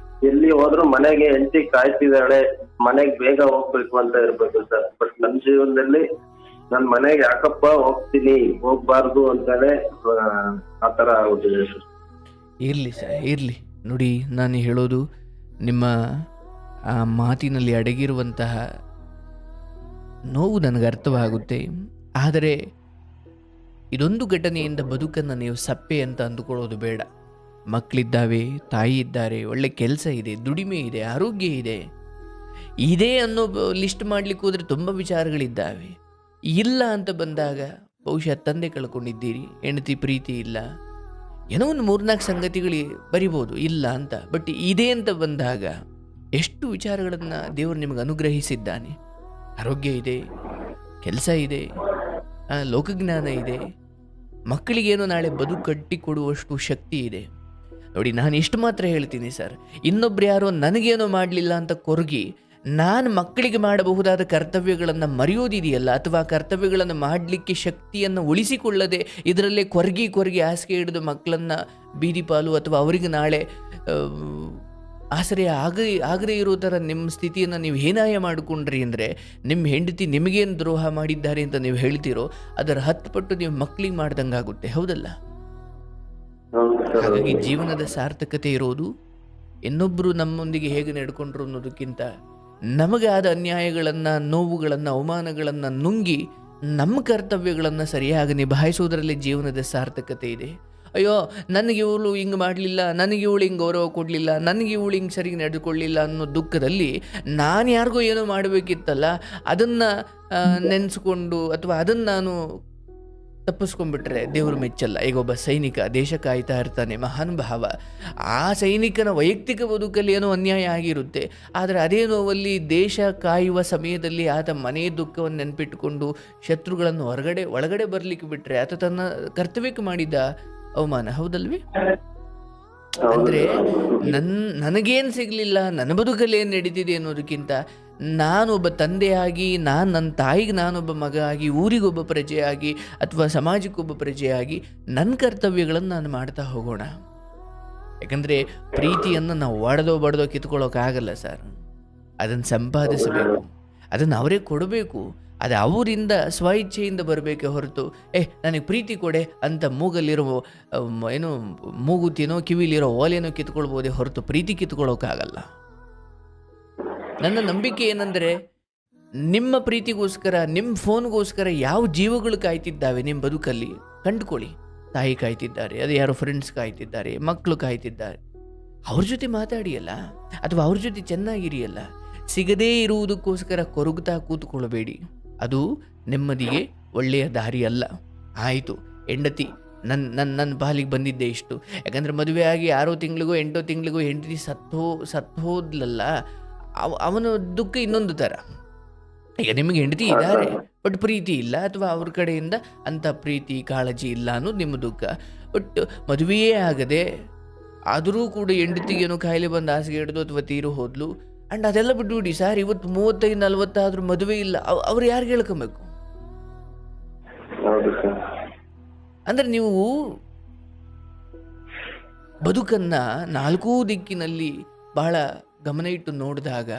ಎಲ್ಲಿ ಹೋದ್ರು ಮನೆಗೆ ಹೆಂಡತಿ ಕಾಯ್ತಿದ್ದಾಳೆ, ಮನೆಗೆ ಬೇಗ ಹೋಗ್ಬೇಕು ಅಂತ ಇರ್ಬೇಕು ಸರ್. ಬಟ್ ನನ್ನ ಜೀವನದಲ್ಲಿ ನನ್ ಮನೆಗೆ ಯಾಕಪ್ಪ ಹೋಗ್ತೀನಿ, ಹೋಗ್ಬಾರ್ದು ಅಂತಾನೆ ಆತರ ಆಗುತ್ತಿದೆ ಸರ್. ಇರಲಿ ಸರ್, ಇರಲಿ. ನೋಡಿ, ನಾನು ಹೇಳೋದು ನಿಮ್ಮ ಆ ಮಾತಿನಲ್ಲಿ ಅಡಗಿರುವಂತಹ ನೋವು ನನಗೆ ಅರ್ಥವಾಗುತ್ತೆ. ಆದರೆ ಇದೊಂದು ಘಟನೆಯಿಂದ ಬದುಕನ್ನು ನೀವು ಸಪ್ಪೆ ಅಂತ ಅಂದುಕೊಳ್ಳೋದು ಬೇಡ. ಮಕ್ಕಳಿದ್ದಾವೆ, ತಾಯಿ ಇದ್ದಾರೆ, ಒಳ್ಳೆ ಕೆಲಸ ಇದೆ, ದುಡಿಮೆ ಇದೆ, ಆರೋಗ್ಯ ಇದೆ ಅನ್ನೋ ಲಿಸ್ಟ್ ಮಾಡಲಿಕ್ಕೆ ಹೋದರೆ ತುಂಬ ವಿಚಾರಗಳಿದ್ದಾವೆ. ಇಲ್ಲ ಅಂತ ಬಂದಾಗ ಬಹುಶಃ ತಂದೆ ಕಳ್ಕೊಂಡಿದ್ದೀರಿ, ಹೆಂಡತಿ ಪ್ರೀತಿ ಇಲ್ಲ, ಏನೋ ಒಂದು 3-4 ಸಂಗತಿಗಳು ಬರಿಬೋದು ಇಲ್ಲ ಅಂತ. ಬಟ್ ಇದೆ ಅಂತ ಬಂದಾಗ ಎಷ್ಟು ವಿಚಾರಗಳನ್ನು ದೇವರು ನಿಮಗೆ ಅನುಗ್ರಹಿಸಿದ್ದಾನೆ. ಆರೋಗ್ಯ ಇದೆ, ಕೆಲಸ ಇದೆ, ಲೋಕಜ್ಞಾನ ಇದೆ, ಮಕ್ಕಳಿಗೇನೋ ನಾಳೆ ಬದುಕು ಕಟ್ಟಿಕೊಡುವಷ್ಟು ಶಕ್ತಿ ಇದೆ. ನೋಡಿ, ನಾನು ಇಷ್ಟು ಮಾತ್ರ ಹೇಳ್ತೀನಿ ಸರ್, ಇನ್ನೊಬ್ರು ಯಾರೋ ನನಗೇನೋ ಮಾಡಲಿಲ್ಲ ಅಂತ ಕೊರಗಿ ನಾನು ಮಕ್ಕಳಿಗೆ ಮಾಡಬಹುದಾದ ಕರ್ತವ್ಯಗಳನ್ನು ಮರೆಯೋದಿದೆಯಲ್ಲ, ಅಥವಾ ಕರ್ತವ್ಯಗಳನ್ನು ಮಾಡಲಿಕ್ಕೆ ಶಕ್ತಿಯನ್ನು ಉಳಿಸಿಕೊಳ್ಳದೆ ಇದರಲ್ಲೇ ಕೊರಗಿ ಹಾಸಿಗೆ ಹಿಡಿದು ಮಕ್ಕಳನ್ನು ಬೀದಿ ಪಾಲು ಅಥವಾ ಅವರಿಗೆ ನಾಳೆ ಆಸರೆ ಆಗದೇ ಇರೋ ಥರ ನಿಮ್ಮ ಸ್ಥಿತಿಯನ್ನು ನೀವು ಹೇನಾಯ ಮಾಡಿಕೊಂಡ್ರಿ ಅಂದರೆ, ನಿಮ್ಮ ಹೆಂಡತಿ ನಿಮಗೇನು ದ್ರೋಹ ಮಾಡಿದ್ದಾರೆ ಅಂತ ನೀವು ಹೇಳ್ತೀರೋ ಅದರ 10 ಪಟ್ಟು ನೀವು ಮಕ್ಕಳಿಗೆ ಮಾಡ್ದಂಗೆ ಆಗುತ್ತೆ. ಹೌದಲ್ಲ? ಹಾಗಾಗಿ ಜೀವನದ ಸಾರ್ಥಕತೆ ಇರೋದು ಇನ್ನೊಬ್ಬರು ನಮ್ಮೊಂದಿಗೆ ಹೇಗೆ ನಡ್ಕೊಂಡ್ರು ಅನ್ನೋದಕ್ಕಿಂತ ನಮಗೆ ಆದ ಅನ್ಯಾಯಗಳನ್ನು, ನೋವುಗಳನ್ನು, ಅವಮಾನಗಳನ್ನು ನುಂಗಿ ನಮ್ಮ ಕರ್ತವ್ಯಗಳನ್ನು ಸರಿಯಾಗಿ ನಿಭಾಯಿಸೋದರಲ್ಲಿ ಜೀವನದ ಸಾರ್ಥಕತೆ ಇದೆ. ಅಯ್ಯೋ, ನನಗೆ ಇವಳು ಹಿಂಗೆ ಮಾಡಲಿಲ್ಲ, ನನಗೆ ಇವಳು ಹಿಂಗೆ ಗೌರವ ಕೊಡಲಿಲ್ಲ, ನನಗೆ ಇವಳು ಹಿಂಗೆ ಸರಿಗೆ ನಡೆದುಕೊಳ್ಳಿಲ್ಲ ಅನ್ನೋ ದುಃಖದಲ್ಲಿ ನಾನು ಯಾರಿಗೋ ಏನೋ ಮಾಡಬೇಕಿತ್ತಲ್ಲ ಅದನ್ನು ನೆನೆಸ್ಕೊಂಡು ಅಥವಾ ಅದನ್ನು ನಾನು ತಪ್ಪಿಸ್ಕೊಂಡ್ಬಿಟ್ರೆ ದೇವರು ಮೆಚ್ಚಲ್ಲ. ಈಗ ಒಬ್ಬ ಸೈನಿಕ ದೇಶ ಕಾಯ್ತಾ ಇರ್ತಾನೆ, ಮಹಾನ್ ಭಾವ. ಆ ಸೈನಿಕನ ವೈಯಕ್ತಿಕ ಬದುಕಲ್ಲಿ ಏನೋ ಅನ್ಯಾಯ ಆಗಿರುತ್ತೆ, ಆದರೆ ಅದೇ ನೋವಲ್ಲಿ ದೇಶ ಕಾಯುವ ಸಮಯದಲ್ಲಿ ಆತ ಮನೆಯ ದುಃಖವನ್ನು ನೆನಪಿಟ್ಟುಕೊಂಡು ಶತ್ರುಗಳನ್ನು ಒಳಗಡೆ ಬರಲಿಕ್ಕೆ ಬಿಟ್ಟರೆ ಆತ ತನ್ನ ಕರ್ತವ್ಯಕ್ಕೆ ಮಾಡಿದ ಅವಮಾನ. ಹೌದಲ್ವೇ? ಅಂದರೆ ನನಗೇನು ಸಿಗಲಿಲ್ಲ, ನನ್ನ ಬದುಕಲ್ಲಿ ಏನು ನಡೀತಿದೆ ಅನ್ನೋದಕ್ಕಿಂತ ನಾನೊಬ್ಬ ತಂದೆಯಾಗಿ, ನನ್ನ ತಾಯಿಗೆ ನಾನೊಬ್ಬ ಮಗ ಆಗಿ, ಊರಿಗೊಬ್ಬ ಪ್ರಜೆಯಾಗಿ ಅಥವಾ ಸಮಾಜಕ್ಕೊಬ್ಬ ಪ್ರಜೆಯಾಗಿ ನನ್ನ ಕರ್ತವ್ಯಗಳನ್ನು ನಾನು ಮಾಡ್ತಾ ಹೋಗೋಣ. ಯಾಕಂದರೆ ಪ್ರೀತಿಯನ್ನು ನಾವು ಬಡ್ದೋ ಕಿತ್ಕೊಳ್ಳೋಕ್ಕಾಗಲ್ಲ ಸರ್. ಅದನ್ನು ಸಂಪಾದಿಸಬೇಕು, ಅದನ್ನು ಅವರೇ ಕೊಡಬೇಕು. ಅದು ಅವರಿಂದ ಸ್ವಇಚ್ಛೆಯಿಂದ ಬರಬೇಕೆ ಹೊರತು ನನಗೆ ಪ್ರೀತಿ ಕೊಡೆ ಅಂತ ಮೂಗಲ್ಲಿರೋ ಏನೋ ಮೂಗುತಿನೋ ಕಿವಿಲಿರೋ ಓಲೆನೋ ಕಿತ್ಕೊಳ್ಬೋದೇ ಹೊರತು ಪ್ರೀತಿ ಕಿತ್ಕೊಳ್ಳೋಕ್ಕಾಗಲ್ಲ. ನನ್ನ ನಂಬಿಕೆ ಏನಂದರೆ, ನಿಮ್ಮ ಪ್ರೀತಿಗೋಸ್ಕರ, ನಿಮ್ಮ ಫೋನ್ಗೋಸ್ಕರ ಯಾವ ಜೀವಗಳು ಕಾಯ್ತಿದ್ದಾವೆ ನಿಮ್ಮ ಬದುಕಲ್ಲಿ ಕಂಡುಕೊಳ್ಳಿ. ತಾಯಿ ಕಾಯ್ತಿದ್ದಾರೆ, ಅದು ಯಾರೋ ಫ್ರೆಂಡ್ಸ್ ಕಾಯ್ತಿದ್ದಾರೆ, ಮಕ್ಕಳು ಕಾಯ್ತಿದ್ದಾರೆ, ಅವ್ರ ಜೊತೆ ಮಾತಾಡಿಯಲ್ಲ ಅಥವಾ ಅವ್ರ ಜೊತೆ ಚೆನ್ನಾಗಿರಿಯಲ್ಲ. ಸಿಗದೇ ಇರುವುದಕ್ಕೋಸ್ಕರ ಕೊರಗುತ್ತಾ ಕೂತ್ಕೊಳ್ಬೇಡಿ, ಅದು ನೆಮ್ಮದಿಗೆ ಒಳ್ಳೆಯ ದಾರಿ ಅಲ್ಲ. ಆಯಿತು, ಹೆಂಡತಿ ನನ್ನ ಪಾಲಿಗೆ ಬಂದಿದ್ದೆ ಇಷ್ಟು. ಯಾಕಂದರೆ ಮದುವೆ ಆಗಿ 6 ತಿಂಗಳಿಗೋ 8 ತಿಂಗಳಿಗೋ ಹೆಂಡತಿ ಸತ್ತೋದ್ಲಲ್ಲ, ಅವನ ದುಃಖ ಇನ್ನೊಂದು ಥರ. ಈಗ ನಿಮಗೆ ಹೆಂಡತಿ ಇದ್ದಾರೆ ಬಟ್ ಪ್ರೀತಿ ಇಲ್ಲ, ಅಥವಾ ಅವ್ರ ಕಡೆಯಿಂದ ಅಂಥ ಪ್ರೀತಿ ಕಾಳಜಿ ಇಲ್ಲ ಅನ್ನೋದು ನಿಮ್ಮ ದುಃಖ. ಬಟ್ ಮದುವೆಯೇ ಆಗದೆ ಆದರೂ ಕೂಡ ಹೆಂಡತಿಗೇನೋ ಕಾಯಿಲೆ ಬಂದು ಹಾಸಿಗೆ ಹಿಡಿದು ಅಥವಾ ತೀರು ಹೋದ್ಲು. ಆ್ಯಂಡ್ ಅದೆಲ್ಲ ಬಿಟ್ಬಿಡಿ ಸರ್, ಇವತ್ತು 35-40 ಆದರೂ ಮದುವೆ ಇಲ್ಲ, ಅವ್ರು ಯಾರಿಗೆ ಹೇಳ್ಕೊಬೇಕು? ಹೌದು ಸರ್. ಅಂದರೆ ನೀವು ಬದುಕನ್ನು 4 ದಿಕ್ಕಿನಲ್ಲಿ ಬಹಳ ಗಮನ ಇಟ್ಟು ನೋಡಿದಾಗ,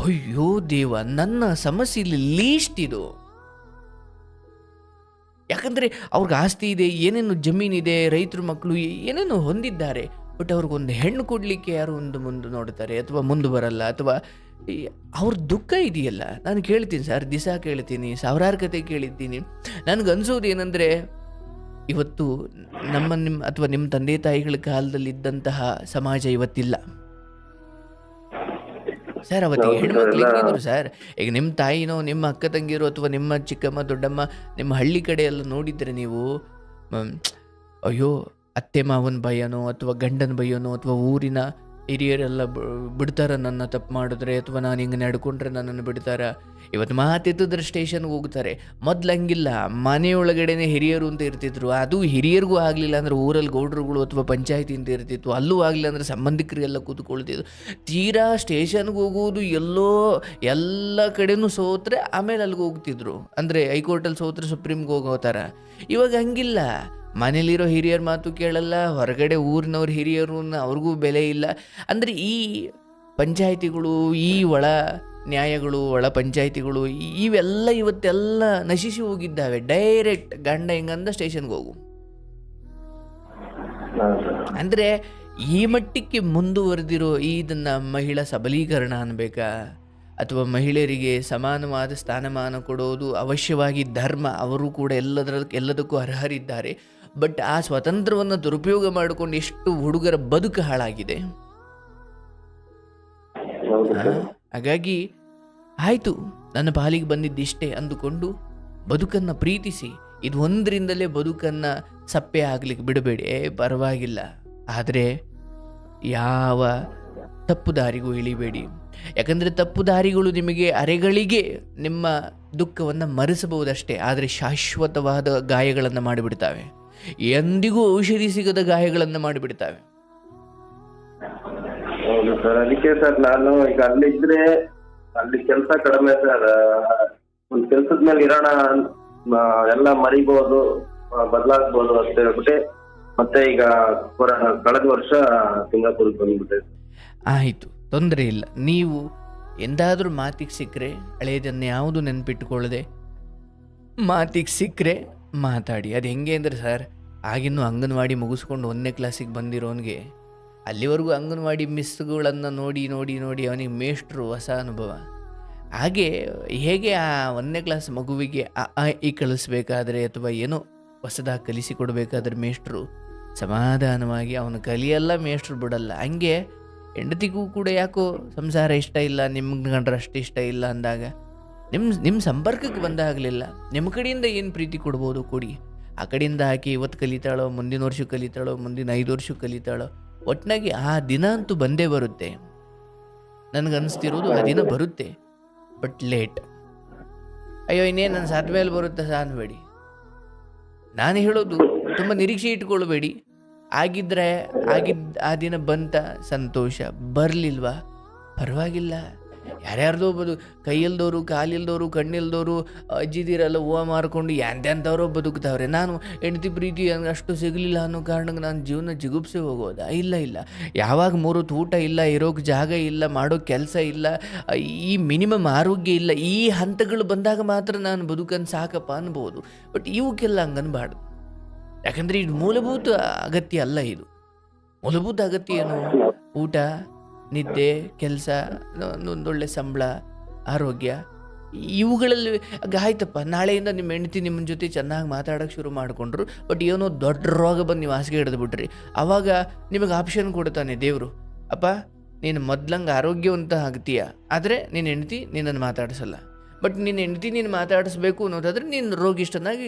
ಅಯ್ಯೋ ದೇವ, ನನ್ನ ಸಮಸ್ಯೆ ಇಲ್ಲಿ ಲೀಸ್ಟ್ ಇದು. ಯಾಕಂದರೆ ಅವ್ರಿಗೆ ಆಸ್ತಿ ಇದೆ, ಏನೇನು ಜಮೀನಿದೆ, ರೈತರ ಮಕ್ಕಳು ಏನೇನು ಹೊಂದಿದ್ದಾರೆ. ಬಟ್ ಅವ್ರಿಗೊಂದು ಹೆಣ್ಣು ಕೊಡಲಿಕ್ಕೆ ಯಾರು ಮುಂದೆ ನೋಡ್ತಾರೆ ಅಥವಾ ಮುಂದೆ ಬರಲ್ಲ, ಅಥವಾ ಅವ್ರ ದುಃಖ ಇದೆಯಲ್ಲ. ನಾನು ಕೇಳ್ತೀನಿ ಸರ್, ದಿವಸ ಕೇಳ್ತೀನಿ, ಸಾವಿರಾರು ಕತೆ ಕೇಳಿದ್ದೀನಿ. ನನಗನ್ಸೋದು ಏನಂದರೆ, ಇವತ್ತು ನಿಮ್ಮ ಅಥವಾ ನಿಮ್ಮ ತಂದೆ ತಾಯಿಗಳ ಕಾಲದಲ್ಲಿ ಇದ್ದಂತಹ ಸಮಾಜ ಇವತ್ತಿಲ್ಲ ಸರ್. ಅವತ್ತಿಗೆ ಹೆಣ್ಮಕ್ಳು ಹೆಂಗಿದ್ರು ಸರ್? ಈಗ ನಿಮ್ಮ ತಾಯಿನೋ, ನಿಮ್ಮ ಅಕ್ಕ ತಂಗಿರೋ, ಅಥವಾ ನಿಮ್ಮ ಚಿಕ್ಕಮ್ಮ ದೊಡ್ಡಮ್ಮ ನಿಮ್ಮ ಹಳ್ಳಿ ಕಡೆ ಎಲ್ಲ ನೋಡಿದರೆ ನೀವು, ಅಯ್ಯೋ ಅತ್ತೆ ಮಾವನ ಭಯನೋ ಅಥವಾ ಗಂಡನ ಭಯನೋ ಅಥವಾ ಊರಿನ ಹಿರಿಯರೆಲ್ಲ ಬಿಡ್ತಾರ ನನ್ನ ತಪ್ಪು ಮಾಡಿದ್ರೆ, ಅಥವಾ ನಾನು ಹಿಂಗೆ ನಡ್ಕೊಂಡ್ರೆ ನನ್ನನ್ನು ಬಿಡ್ತಾರ. ಇವತ್ತು ಮಾತೆತ್ತಿದ್ರೆ ಸ್ಟೇಷನ್ಗೆ ಹೋಗ್ತಾರೆ. ಮೊದ್ಲು ಹಂಗಿಲ್ಲ, ಮನೆಯೊಳಗಡೆನೆ ಹಿರಿಯರು ಅಂತ ಇರ್ತಿದ್ರು. ಅದು ಹಿರಿಯರಿಗೂ ಆಗಲಿಲ್ಲ ಅಂದರೆ ಊರಲ್ಲಿ ಗೌಡ್ರುಗಳು ಅಥವಾ ಪಂಚಾಯತಿ ಅಂತ ಇರ್ತಿತ್ತು, ಅಲ್ಲೂ ಆಗಲಿಲ್ಲ ಅಂದರೆ ಸಂಬಂಧಿಕರಿಗೆಲ್ಲ ಕೂತ್ಕೊಳ್ತಿದ್ರು. ತೀರಾ ಸ್ಟೇಷನ್ಗೆ ಹೋಗೋದು ಎಲ್ಲೋ ಎಲ್ಲ ಕಡೆನೂ ಸೋತ್ರೆ ಆಮೇಲೆ ಅಲ್ಲಿಗೆ ಹೋಗ್ತಿದ್ರು. ಅಂದರೆ ಹೈಕೋರ್ಟಲ್ಲಿ ಸೋತ್ರೆ ಸುಪ್ರೀಮ್ಗೆ ಹೋಗೋತಾರ. ಇವಾಗ ಹಂಗಿಲ್ಲ, ಮನೇಲಿರೋ ಹಿರಿಯರ ಮಾತು ಕೇಳಲ್ಲ, ಹೊರಗಡೆ ಊರಿನವ್ರ ಹಿರಿಯರು ಅವ್ರಿಗೂ ಬೆಲೆ ಇಲ್ಲ. ಅಂದರೆ ಈ ಪಂಚಾಯಿತಿಗಳು, ಈ ಒಳ ನ್ಯಾಯಗಳು, ಒಳ ಪಂಚಾಯಿತಿಗಳು ಇವೆಲ್ಲ ಇವತ್ತೆಲ್ಲ ನಶಿಸಿ ಹೋಗಿದ್ದಾವೆ. ಡೈರೆಕ್ಟ್ ಗಂಡ ಹೆಂಗಂದ ಸ್ಟೇಷನ್ಗೆ ಹೋಗು. ಅಂದರೆ ಈ ಮಟ್ಟಕ್ಕೆ ಮುಂದುವರೆದಿರೋ ಇದನ್ನು ಮಹಿಳಾ ಸಬಲೀಕರಣ ಅನ್ಬೇಕಾ, ಅಥವಾ ಮಹಿಳೆಯರಿಗೆ ಸಮಾನವಾದ ಸ್ಥಾನಮಾನ ಕೊಡೋದು ಅವಶ್ಯವಾಗಿ ಧರ್ಮ. ಅವರು ಕೂಡ ಎಲ್ಲದಕ್ಕೂ ಅರ್ಹರಿದ್ದಾರೆ. ಬಟ್ ಆ ಸ್ವಾತಂತ್ರ್ಯವನ್ನು ದುರುಪಯೋಗ ಮಾಡಿಕೊಂಡು ಎಷ್ಟು ಹುಡುಗರ ಬದುಕು ಹಾಳಾಗಿದೆ. ಹಾಗಾಗಿ ಆಯಿತು, ನನ್ನ ಪಾಲಿಗೆ ಬಂದಿದ್ದಿಷ್ಟೇ ಅಂದುಕೊಂಡು ಬದುಕನ್ನು ಪ್ರೀತಿಸಿ. ಇದು ಒಂದರಿಂದಲೇ ಬದುಕನ್ನು ಸಪ್ಪೆ ಆಗ್ಲಿಕ್ಕೆ ಬಿಡಬೇಡಿ. ಪರವಾಗಿಲ್ಲ, ಆದರೆ ಯಾವ ತಪ್ಪು ದಾರಿಗೂ ಇಳಿಬೇಡಿ. ಯಾಕಂದರೆ ತಪ್ಪು ದಾರಿಗಳು ನಿಮಗೆ ಅರೆಗಳಿಗೆ ನಿಮ್ಮ ದುಃಖವನ್ನು ಮರೆಸಬಹುದಷ್ಟೇ, ಆದರೆ ಶಾಶ್ವತವಾದ ಗಾಯಗಳನ್ನು ಮಾಡಿಬಿಡ್ತಾವೆ. ಎಂದಿಗೂ ಔಷಧಿ ಸಿಗದ ಗಾಯಗಳನ್ನು ಮಾಡಿಬಿಡ್ತಾವೆ. ಹೌದು ಸರ್, ಅದಕ್ಕೆ ಸರ್ ನಾನು ಈಗ ಅಲ್ಲಿದ್ರೆ ಅಲ್ಲಿ ಕೆಲಸ ಕಡಿಮೆ ಸರ್. ಒಂದು ಕೆಲ್ಸದ ಮೇಲೆ ಇರೋಣ, ಎಲ್ಲ ಮರಿಬಹುದು, ಬದಲಾಗ್ಬೋದು ಅಂತ ಹೇಳ್ಬಿಟ್ಟೆ ಮತ್ತೆ ಈಗ ಕಳೆದ ವರ್ಷ ಸಿಂಗಾಪುರ್ಗೆ ಬಂದ್ಬಿಟ್ಟೆ. ಆಯಿತು, ತೊಂದರೆ ಇಲ್ಲ. ನೀವು ಎಂದಾದರೂ ಮಾತಿಗೆ ಸಿಕ್ಕರೆ ಹಳೆಯದನ್ನು ಯಾವುದು ನೆನಪಿಟ್ಟುಕೊಳ್ಳದೆ ಮಾತಿಗೆ ಸಿಕ್ಕರೆ ಮಾತಾಡಿ. ಅದು ಹೆಂಗೆ ಅಂದರೆ ಸರ್, ಆಗಿನ್ನೂ ಅಂಗನವಾಡಿ ಮುಗಿಸ್ಕೊಂಡು 1ನೇ ಕ್ಲಾಸಿಗೆ ಬಂದಿರೋನಿಗೆ ಅಲ್ಲಿವರೆಗೂ ಅಂಗನವಾಡಿ ಮಿಸ್ಗಳನ್ನು ನೋಡಿ ನೋಡಿ ನೋಡಿ ಅವನಿಗೆ ಮೇಷ್ಟ್ರು ಹೊಸ ಅನುಭವ. ಹಾಗೆ ಹೇಗೆ ಆ 1ನೇ ಕ್ಲಾಸ್ ಮಗುವಿಗೆ ಈ ಕಳಿಸ್ಬೇಕಾದ್ರೆ ಅಥವಾ ಏನೋ ಹೊಸದಾಗಿ ಕಲಿಸಿಕೊಡ್ಬೇಕಾದ್ರೆ ಮೇಷ್ಟ್ರು ಸಮಾಧಾನವಾಗಿ ಅವನು ಕಲಿಯಲ್ಲ, ಮೇಷ್ಟ್ರು ಬಿಡಲ್ಲ. ಹಂಗೆ ಹೆಂಡತಿಗೂ ಕೂಡ ಯಾಕೋ ಸಂಸಾರ ಇಷ್ಟ ಇಲ್ಲ, ನಿಮ್ಗೆ ಕಂಡ್ರೆ ಅಷ್ಟು ಇಷ್ಟ ಇಲ್ಲ ಅಂದಾಗ ನಿಮ್ಮ ಸಂಪರ್ಕಕ್ಕೆ ಬಂದಾಗಲಿಲ್ಲ. ನಿಮ್ಮ ಕಡೆಯಿಂದ ಏನು ಪ್ರೀತಿ ಕೊಡ್ಬೋದು ಕೊಡಿ. ಆ ಕಡೆಯಿಂದ ಆಕೆ ಇವತ್ತು ಕಲಿತಾಳೋ, ಮುಂದಿನ ವರ್ಷ ಕಲಿತಾಳೋ, ಮುಂದಿನ 5 ವರ್ಷಕ್ಕೆ ಕಲಿತಾಳೋ, ಒಟ್ಟಿನಾಗಿ ಆ ದಿನ ಅಂತೂ ಬಂದೇ ಬರುತ್ತೆ. ನನಗನ್ನಿಸ್ತಿರೋದು ಆ ದಿನ ಬರುತ್ತೆ, ಬಟ್ ಲೇಟ್. ಅಯ್ಯೋ ಇನ್ನೇನು ನನ್ನ ಸಾಧ್ಯ ಮೇಲೆ ಬರುತ್ತೆ ಸಹ ಅನ್ಬೇಡಿ. ನಾನು ಹೇಳೋದು ತುಂಬ ನಿರೀಕ್ಷೆ ಇಟ್ಕೊಳ್ಬೇಡಿ. ಆಗಿದ್ದರೆ ಆ ದಿನ ಬಂತ ಸಂತೋಷ, ಬರಲಿಲ್ವಾ ಪರವಾಗಿಲ್ಲ. ಯಾರ್ಯಾರ್ದೋ ಕೈಯಲ್ದವರು, ಕಾಲಿಲ್ದವರು, ಕಣ್ಣಿಲ್ದವರು, ಅಜ್ಜಿದಿರಲ್ಲ ಹೂವು ಮಾರ್ಕೊಂಡು ಎಂತೆಂಥವ್ರೋ ಬದುಕ್ತಾವ್ರೆ. ನಾನು ಹೆಂಡತಿ ಪ್ರೀತಿ ಅಷ್ಟು ಸಿಗಲಿಲ್ಲ ಅನ್ನೋ ಕಾರಣಕ್ಕೆ ನಾನು ಜೀವನ ಜಿಗುಪ್ಸೆ ಹೋಗೋದಾ? ಇಲ್ಲ ಇಲ್ಲ. ಯಾವಾಗ 3 ಹೊತ್ತು ಊಟ ಇಲ್ಲ, ಇರೋಕ್ಕೆ ಜಾಗ ಇಲ್ಲ, ಮಾಡೋ ಕೆಲಸ ಇಲ್ಲ, ಈ ಮಿನಿಮಮ್ ಆರೋಗ್ಯ ಇಲ್ಲ, ಈ ಹಂತಗಳು ಬಂದಾಗ ಮಾತ್ರ ನಾನು ಬದುಕನ್ನು ಸಾಕಪ್ಪ ಅನ್ಬೋದು. ಬಟ್ ಇವಕ್ಕೆಲ್ಲ ಹಂಗನ್ಬಾರ್ದು. ಯಾಕಂದರೆ ಇದು ಮೂಲಭೂತ ಅಗತ್ಯ ಅಲ್ಲ. ಇದು ಮೂಲಭೂತ ಅಗತ್ಯ ಏನು? ಊಟ, ನಿದ್ದೆ, ಕೆಲಸ, ಒಂದೊಳ್ಳೆ ಸಂಬಳ, ಆರೋಗ್ಯ. ಇವುಗಳಲ್ಲಿ ಆಯ್ತಪ್ಪ, ನಾಳೆಯಿಂದ ನಿಮ್ಮ ಹೆಂಡತಿ ನಿಮ್ಮ ಜೊತೆ ಚೆನ್ನಾಗಿ ಮಾತಾಡೋಕ್ಕೆ ಶುರು ಮಾಡಿಕೊಂಡ್ರು, ಬಟ್ ಏನೋ ದೊಡ್ಡ ರೋಗ ಬಂದು ನೀವು ಹಾಸಿಗೆ ಹಿಡಿದು ಬಿಟ್ರಿ. ಆವಾಗ ನಿಮಗೆ ಆಪ್ಷನ್ ಕೊಡ್ತಾನೆ ದೇವರು, ಅಪ್ಪ ನೀನು ಮೊದ್ಲಂಗೆ ಆರೋಗ್ಯವಂತ ಆಗ್ತೀಯ, ಆದರೆ ನಿನ್ನ ಹೆಂಡತಿ ನಿನ್ನನ್ನು ಮಾತಾಡಿಸಲ್ಲ. ಬಟ್ ನಿನ್ನ ಹೆಂಡತಿ ನೀನು ಮಾತಾಡಿಸ್ಬೇಕು ಅನ್ನೋದಾದರೆ ನೀನು ರೋಗಿಷ್ಠನಾಗಿ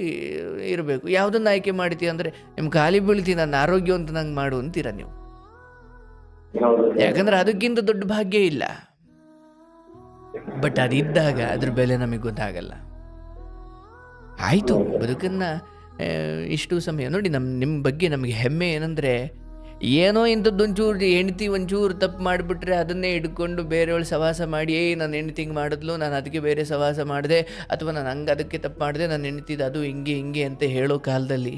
ಇರಬೇಕು. ಯಾವುದನ್ನು ಆಯ್ಕೆ ಮಾಡ್ತೀಯ ಅಂದರೆ ನಿಮ್ಮ ಖಾಲಿ ಬೀಳ್ತೀನಿ, ನನ್ನ ಆರೋಗ್ಯವಂತ ನಂಗೆ ಮಾಡು ಅಂತೀರ ನೀವು. ಯಾಕಂದ್ರೆ ಅದಕ್ಕಿಂತ ದೊಡ್ಡ ಭಾಗ್ಯ ಇಲ್ಲ. ಬಟ್ ಅದಿದ್ದಾಗ ಅದ್ರ ಬೆಲೆ ನಮಗೆ ಗೊತ್ತಾಗಲ್ಲ. ಆಯಿತು, ಬದುಕನ್ನು ಇಷ್ಟು ಸಮಯ ನೋಡಿ ನಿಮ್ಮ ಬಗ್ಗೆ ನಮಗೆ ಹೆಮ್ಮೆ ಏನಂದರೆ, ಏನೋ ಇಂಥದ್ದೊಂಚೂರು ಹೆಂಡ್ತಿ ಒಂಚೂರು ತಪ್ಪು ಮಾಡಿಬಿಟ್ರೆ ಅದನ್ನೇ ಹಿಡ್ಕೊಂಡು ಬೇರೆಯವಳು ಸವಾಸ ಮಾಡಿ, ನನ್ನ ಹೆಂಡ್ತಿ ಹಿಂಗೆ ಮಾಡಿದ್ಲು, ನಾನು ಅದಕ್ಕೆ ಬೇರೆ ಸವಾಸ ಮಾಡಿದೆ, ಅಥವಾ ನಾನು ಹಂಗೆ ಅದಕ್ಕೆ ತಪ್ಪು ಮಾಡಿದೆ, ನನ್ನ ಹೆಂಡ್ತಿದ್ದು ಅದು ಹಿಂಗೆ ಅಂತ ಹೇಳೋ ಕಾಲದಲ್ಲಿ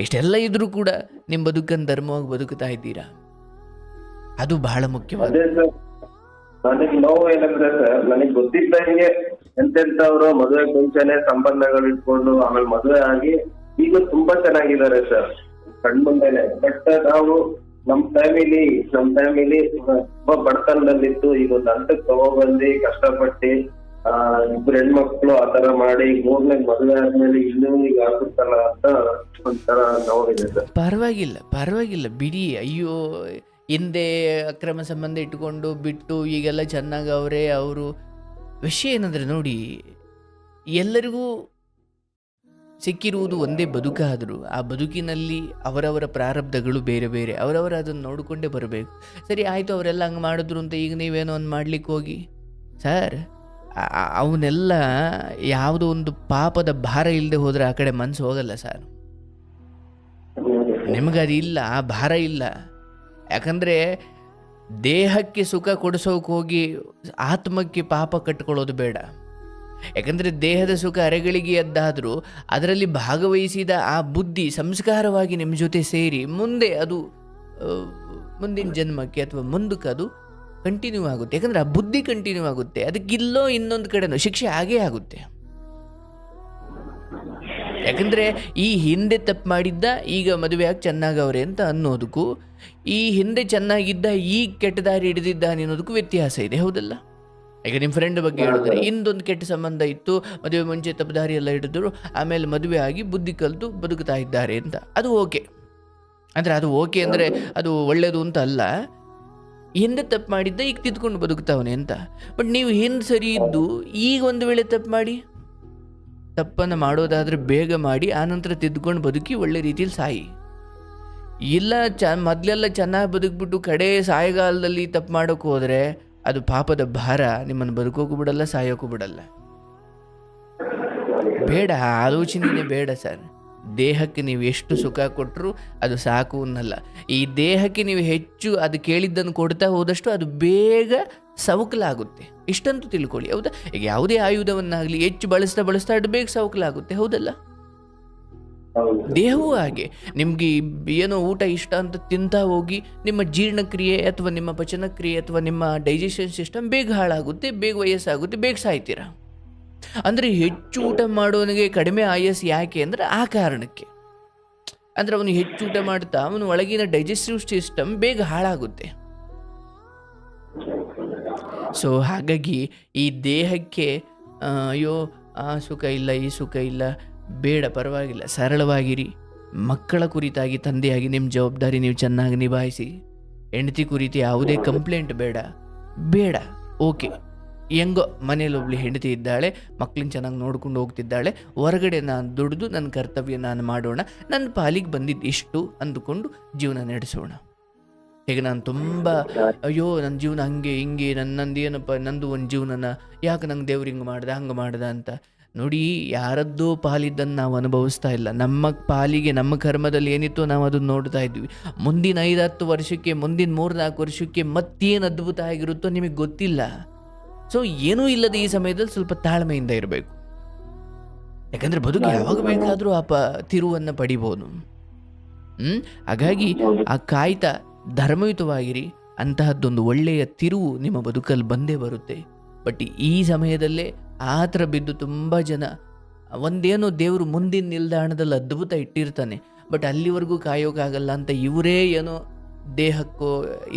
ಇಷ್ಟೆಲ್ಲ ಇದ್ರೂ ಕೂಡ ನಿಮ್ಮ ಬದುಕನ್ನು ಧರ್ಮವಾಗಿ ಬದುಕ್ತಾ ಇದ್ದೀರಾ. ಅದು ಬಹಳ ಮುಖ್ಯವಾದ. ಅದೇ ಸರ್, ನನಗೆ ನೋವು ಏನಂದ್ರೆ ಸರ್, ನನಗೆ ಗೊತ್ತಿದ್ದಂಗೆ ಎಂತೆಂತವ್ರು ಮದುವೆ ಮುಂಚೆನೆ ಸಂಬಂಧಗಳು ಇಟ್ಕೊಂಡು ಆಮೇಲೆ ಮದುವೆ ಆಗಿ ಈಗ ತುಂಬಾ ಚೆನ್ನಾಗಿದ್ದಾರೆ ಸರ್ ಕಣ್ಮುಂದೆನೆ. ಬಟ್ ನಾವು ನಮ್ ಫ್ಯಾಮಿಲಿ ತುಂಬಾ ಬಡತನದಲ್ಲಿತ್ತು. ಈಗ ಒಂದು ಹಂತಕ್ಕೆ ತಗೊಬಂದು ಕಷ್ಟಪಟ್ಟು ಇಬ್ರು ಹೆಣ್ಮಕ್ಳು ಆತರ ಮಾಡಿ ಮೂರನೇ ಮದುವೆ ಆದ್ಮೇಲೆ ಇನ್ನೂ ಈಗ ಆಗುತ್ತಲ್ಲ ಅಂತ ಒಂಥರ ನೋವಿದೆ ಸರ್. ಪರವಾಗಿಲ್ಲ ಬಿಡಿ. ಅಯ್ಯೋ, ಹಿಂದೆ ಅಕ್ರಮ ಸಂಬಂಧ ಇಟ್ಕೊಂಡು ಬಿಟ್ಟು ಈಗೆಲ್ಲ ಚೆನ್ನಾಗವ್ರೆ ಅವರು. ವಿಷಯ ಏನಂದರೆ ನೋಡಿ, ಎಲ್ಲರಿಗೂ ಸಿಕ್ಕಿರುವುದು ಒಂದೇ ಬದುಕಾದರೂ ಆ ಬದುಕಿನಲ್ಲಿ ಅವರವರ ಪ್ರಾರಬ್ಧಗಳು ಬೇರೆ ಬೇರೆ, ಅವರವರ ಅದನ್ನು ನೋಡಿಕೊಂಡೇ ಬರಬೇಕು. ಸರಿ ಆಯಿತು, ಅವರೆಲ್ಲ ಹಂಗೆ ಮಾಡಿದ್ರು ಅಂತ ಈಗ ನೀವೇನೋ ಒಂದು ಮಾಡ್ಲಿಕ್ಕೆ ಹೋಗಿ ಸರ್, ಅವನ್ನೆಲ್ಲ ಯಾವುದೋ ಒಂದು ಪಾಪದ ಭಾರ ಇಲ್ಲದೆ ಹೋದರೆ ಆ ಕಡೆ ಮನಸ್ಸು ಹೋಗಲ್ಲ ಸರ್. ನಿಮಗದು ಇಲ್ಲ, ಆ ಭಾರ ಇಲ್ಲ. ಯಾಕಂದರೆ ದೇಹಕ್ಕೆ ಸುಖ ಕೊಡಿಸೋಕೆ ಹೋಗಿ ಆತ್ಮಕ್ಕೆ ಪಾಪ ಕಟ್ಕೊಳ್ಳೋದು ಬೇಡ. ಯಾಕಂದರೆ ದೇಹದ ಸುಖ ಅರೆಗಳಿಗೆ ಎದ್ದಾದರೂ ಅದರಲ್ಲಿ ಭಾಗವಹಿಸಿದ ಆ ಬುದ್ಧಿ ಸಂಸ್ಕಾರವಾಗಿ ನಿಮ್ಮ ಜೊತೆ ಸೇರಿ ಮುಂದೆ ಅದು ಮುಂದಿನ ಜನ್ಮಕ್ಕೆ ಅಥವಾ ಮುಂದಕ್ಕೆ ಅದು ಕಂಟಿನ್ಯೂ ಆಗುತ್ತೆ. ಯಾಕಂದರೆ ಆ ಬುದ್ಧಿ ಕಂಟಿನ್ಯೂ ಆಗುತ್ತೆ. ಅದಕ್ಕಿಲ್ಲೋ ಇನ್ನೊಂದು ಕಡೆನೂ ಶಿಕ್ಷೆ ಆಗೇ ಆಗುತ್ತೆ. ಯಾಕಂದರೆ ಈ ಹಿಂದೆ ತಪ್ಪು ಮಾಡಿದ್ದ ಈಗ ಮದುವೆಯಾಗಿ ಚೆನ್ನಾಗವ್ರೆ ಅಂತ ಅನ್ನೋದಕ್ಕೂ, ಈ ಹಿಂದೆ ಚೆನ್ನಾಗಿದ್ದ ಈಗ ಕೆಟ್ಟ ದಾರಿ ಹಿಡಿದಿದ್ದಾನೆ ಅನ್ನೋದಕ್ಕೂ ವ್ಯತ್ಯಾಸ ಇದೆ, ಹೌದಲ್ಲ? ಈಗ ನಿಮ್ಮ ಫ್ರೆಂಡ್ ಬಗ್ಗೆ ಹೇಳಿದ್ರೆ, ಇಂದೊಂದು ಕೆಟ್ಟ ಸಂಬಂಧ ಇತ್ತು, ಮದುವೆ ಮುಂಚೆ ತಪ್ಪು ದಾರಿ ಎಲ್ಲ ಹಿಡಿದ್ರು, ಆಮೇಲೆ ಮದುವೆ ಆಗಿ ಬುದ್ಧಿ ಕಲಿತು ಬದುಕ್ತಾ ಇದ್ದಾರೆ ಅಂತ. ಅದು ಓಕೆ. ಅಂದರೆ ಅದು ಓಕೆ ಅಂದರೆ ಅದು ಒಳ್ಳೆಯದು ಅಂತ ಅಲ್ಲ. ಹಿಂದೆ ತಪ್ಪು ಮಾಡಿದ್ದ ಈಗ ತಿದ್ಕೊಂಡು ಬದುಕ್ತಾವನೆ ಅಂತ. ಬಟ್ ನೀವು ಹಿಂದೆ ಸರಿ ಇದ್ದು ಈಗ ಒಂದು ವೇಳೆ ತಪ್ಪು ಮಾಡಿ, ತಪ್ಪನ್ನು ಮಾಡೋದಾದರೆ ಬೇಗ ಮಾಡಿ, ಆನಂತರ ತಿದ್ದುಕೊಂಡು ಬದುಕಿ ಒಳ್ಳೆ ರೀತಿಯಲ್ಲಿ ಸಾಯಿ. ಇಲ್ಲ ಮೊದಲೆಲ್ಲ ಚೆನ್ನಾಗಿ ಬದುಕ್ಬಿಟ್ಟು ಕಡೆ ಸಾಯಗಾಲದಲ್ಲಿ ತಪ್ಪು ಮಾಡೋಕೆ ಹೋದರೆ ಅದು ಪಾಪದ ಭಾರ, ನಿಮ್ಮನ್ನು ಬದುಕೋಕ್ಕೂ ಬಿಡಲ್ಲ, ಸಾಯೋಕ್ಕೂ ಬಿಡಲ್ಲ. ಬೇಡ, ಆಲೋಚನೆಯೇ ಬೇಡ ಸರ್. ದೇಹಕ್ಕೆ ನೀವು ಎಷ್ಟು ಸುಖ ಕೊಟ್ಟರು ಅದು ಸಾಕು ಅನ್ನಲ್ಲ. ಈ ದೇಹಕ್ಕೆ ನೀವು ಹೆಚ್ಚು ಅದು ಕೇಳಿದ್ದನ್ನು ಕೊಡ್ತಾ ಹೋದಷ್ಟು ಅದು ಬೇಗ ಸವಕಲಾಗುತ್ತೆ. ಇಷ್ಟಂತೂ ತಿಳ್ಕೊಳ್ಳಿ, ಹೌದಾ? ಈಗ ಯಾವುದೇ ಆಯುಧವನ್ನಾಗಲಿ ಹೆಚ್ಚು ಬಳಸ್ತಾ ಅದು ಬೇಗ ಸವಕಲಾಗುತ್ತೆ, ಹೌದಲ್ಲ? ದೇಹವೂ ಹಾಗೆ. ನಿಮಗೆ ಏನೋ ಊಟ ಇಷ್ಟ ಅಂತ ತಿಂತಾ ಹೋಗಿ ನಿಮ್ಮ ಜೀರ್ಣಕ್ರಿಯೆ ಅಥವಾ ನಿಮ್ಮ ಪಚನಕ್ರಿಯೆ ಅಥವಾ ನಿಮ್ಮ ಡೈಜೆಷನ್ ಸಿಸ್ಟಮ್ ಬೇಗ ಹಾಳಾಗುತ್ತೆ, ಬೇಗ ವಯಸ್ಸಾಗುತ್ತೆ, ಬೇಗ ಸಾಯ್ತೀರ. ಅಂದರೆ ಹೆಚ್ಚು ಊಟ ಮಾಡೋನಿಗೆ ಕಡಿಮೆ ಆಯಸ್ಸು ಯಾಕೆ ಅಂದರೆ ಆ ಕಾರಣಕ್ಕೆ. ಅಂದರೆ ಅವನು ಹೆಚ್ಚು ಊಟ ಮಾಡ್ತಾ ಅವನು ಒಳಗಿನ ಡೈಜೆಸ್ಟಿವ್ ಸಿಸ್ಟಮ್ ಬೇಗ ಹಾಳಾಗುತ್ತೆ. ಸೊ ಹಾಗಾಗಿ ಈ ದೇಹಕ್ಕೆ ಅಯ್ಯೋ ಆ ಸುಖ ಇಲ್ಲ, ಈ ಸುಖ ಇಲ್ಲ, ಬೇಡ, ಪರವಾಗಿಲ್ಲ, ಸರಳವಾಗಿರಿ. ಮಕ್ಕಳ ಕುರಿತಾಗಿ ತಂದೆಯಾಗಿ ನಿಮ್ಮ ಜವಾಬ್ದಾರಿ ನೀವು ಚೆನ್ನಾಗಿ ನಿಭಾಯಿಸಿ. ಹೆಂಡತಿ ಕುರಿತು ಯಾವುದೇ ಕಂಪ್ಲೇಂಟ್ ಬೇಡ. ಓಕೆ, ಹೆಂಗೋ ಮನೇಲಿ ಒಬ್ಳು ಹೆಂಡತಿ ಇದ್ದಾಳೆ, ಮಕ್ಕಳನ್ನ ಚೆನ್ನಾಗಿ ನೋಡ್ಕೊಂಡು ಹೋಗ್ತಿದ್ದಾಳೆ, ಹೊರಗಡೆ ನಾನು ದುಡಿದು ನನ್ನ ಕರ್ತವ್ಯ ನಾನು ಮಾಡೋಣ, ನನ್ನ ಪಾಲಿಗೆ ಬಂದಿದ್ದು ಇಷ್ಟು ಅಂದುಕೊಂಡು ಜೀವನ ನಡೆಸೋಣ. ಈಗ ನಾನು ತುಂಬ ಅಯ್ಯೋ ನನ್ನ ಜೀವನ ಹಂಗೆ ಹಿಂಗೆ ನಂದು ಏನಪ್ಪ, ನಂದು ಒಂದು ಜೀವನನ ಯಾಕೆ ನಂಗೆ ದೇವ್ರು ಹಿಂಗೆ ಹಂಗೆ ಮಾಡ್ದ ಅಂತ ನೋಡಿ. ಯಾರದ್ದೋ ಪಾಲಿದ್ದನ್ನು ನಾವು ಅನುಭವಿಸ್ತಾ ಇಲ್ಲ. ನಮ್ಮ ಪಾಲಿಗೆ ನಮ್ಮ ಕರ್ಮದಲ್ಲಿ ಏನಿತ್ತು ನಾವು ಅದನ್ನು ನೋಡ್ತಾ ಇದ್ವಿ. ಮುಂದಿನ 5-10 ವರ್ಷಕ್ಕೆ, ಮುಂದಿನ 3-4 ವರ್ಷಕ್ಕೆ ಮತ್ತೇನು ಅದ್ಭುತ ಆಗಿರುತ್ತೋ ನಿಮಗೆ ಗೊತ್ತಿಲ್ಲ. ಸೊ ಏನೂ ಇಲ್ಲದೆ ಈ ಸಮಯದಲ್ಲಿ ಸ್ವಲ್ಪ ತಾಳ್ಮೆಯಿಂದ ಇರಬೇಕು. ಯಾಕಂದರೆ ಬದುಕು ಯಾವಾಗ ಬೇಕಾದರೂ ತಿರುವನ್ನು ಪಡಿಬೋದು. ಹಾಗಾಗಿ ಆ ಕಾಯ್ತಾ ಧರ್ಮಯುತವಾಗಿರಿ. ಅಂತಹದ್ದೊಂದು ಒಳ್ಳೆಯ ತಿರುವು ನಿಮ್ಮ ಬದುಕಲ್ಲಿ ಬಂದೇ ಬರುತ್ತೆ. ಬಟ್ ಈ ಸಮಯದಲ್ಲೇ ಆ ಥರ ಬಿದ್ದು ತುಂಬ ಜನ ಒಂದೇನೋ ದೇವರು ಮುಂದಿನ ನಿಲ್ದಾಣದಲ್ಲಿ ಅದ್ಭುತ ಇಟ್ಟಿರ್ತಾನೆ, ಬಟ್ ಅಲ್ಲಿವರೆಗೂ ಕಾಯೋಕ್ಕಾಗಲ್ಲ ಅಂತ ಇವರೇ ಏನೋ ದೇಹಕ್ಕೋ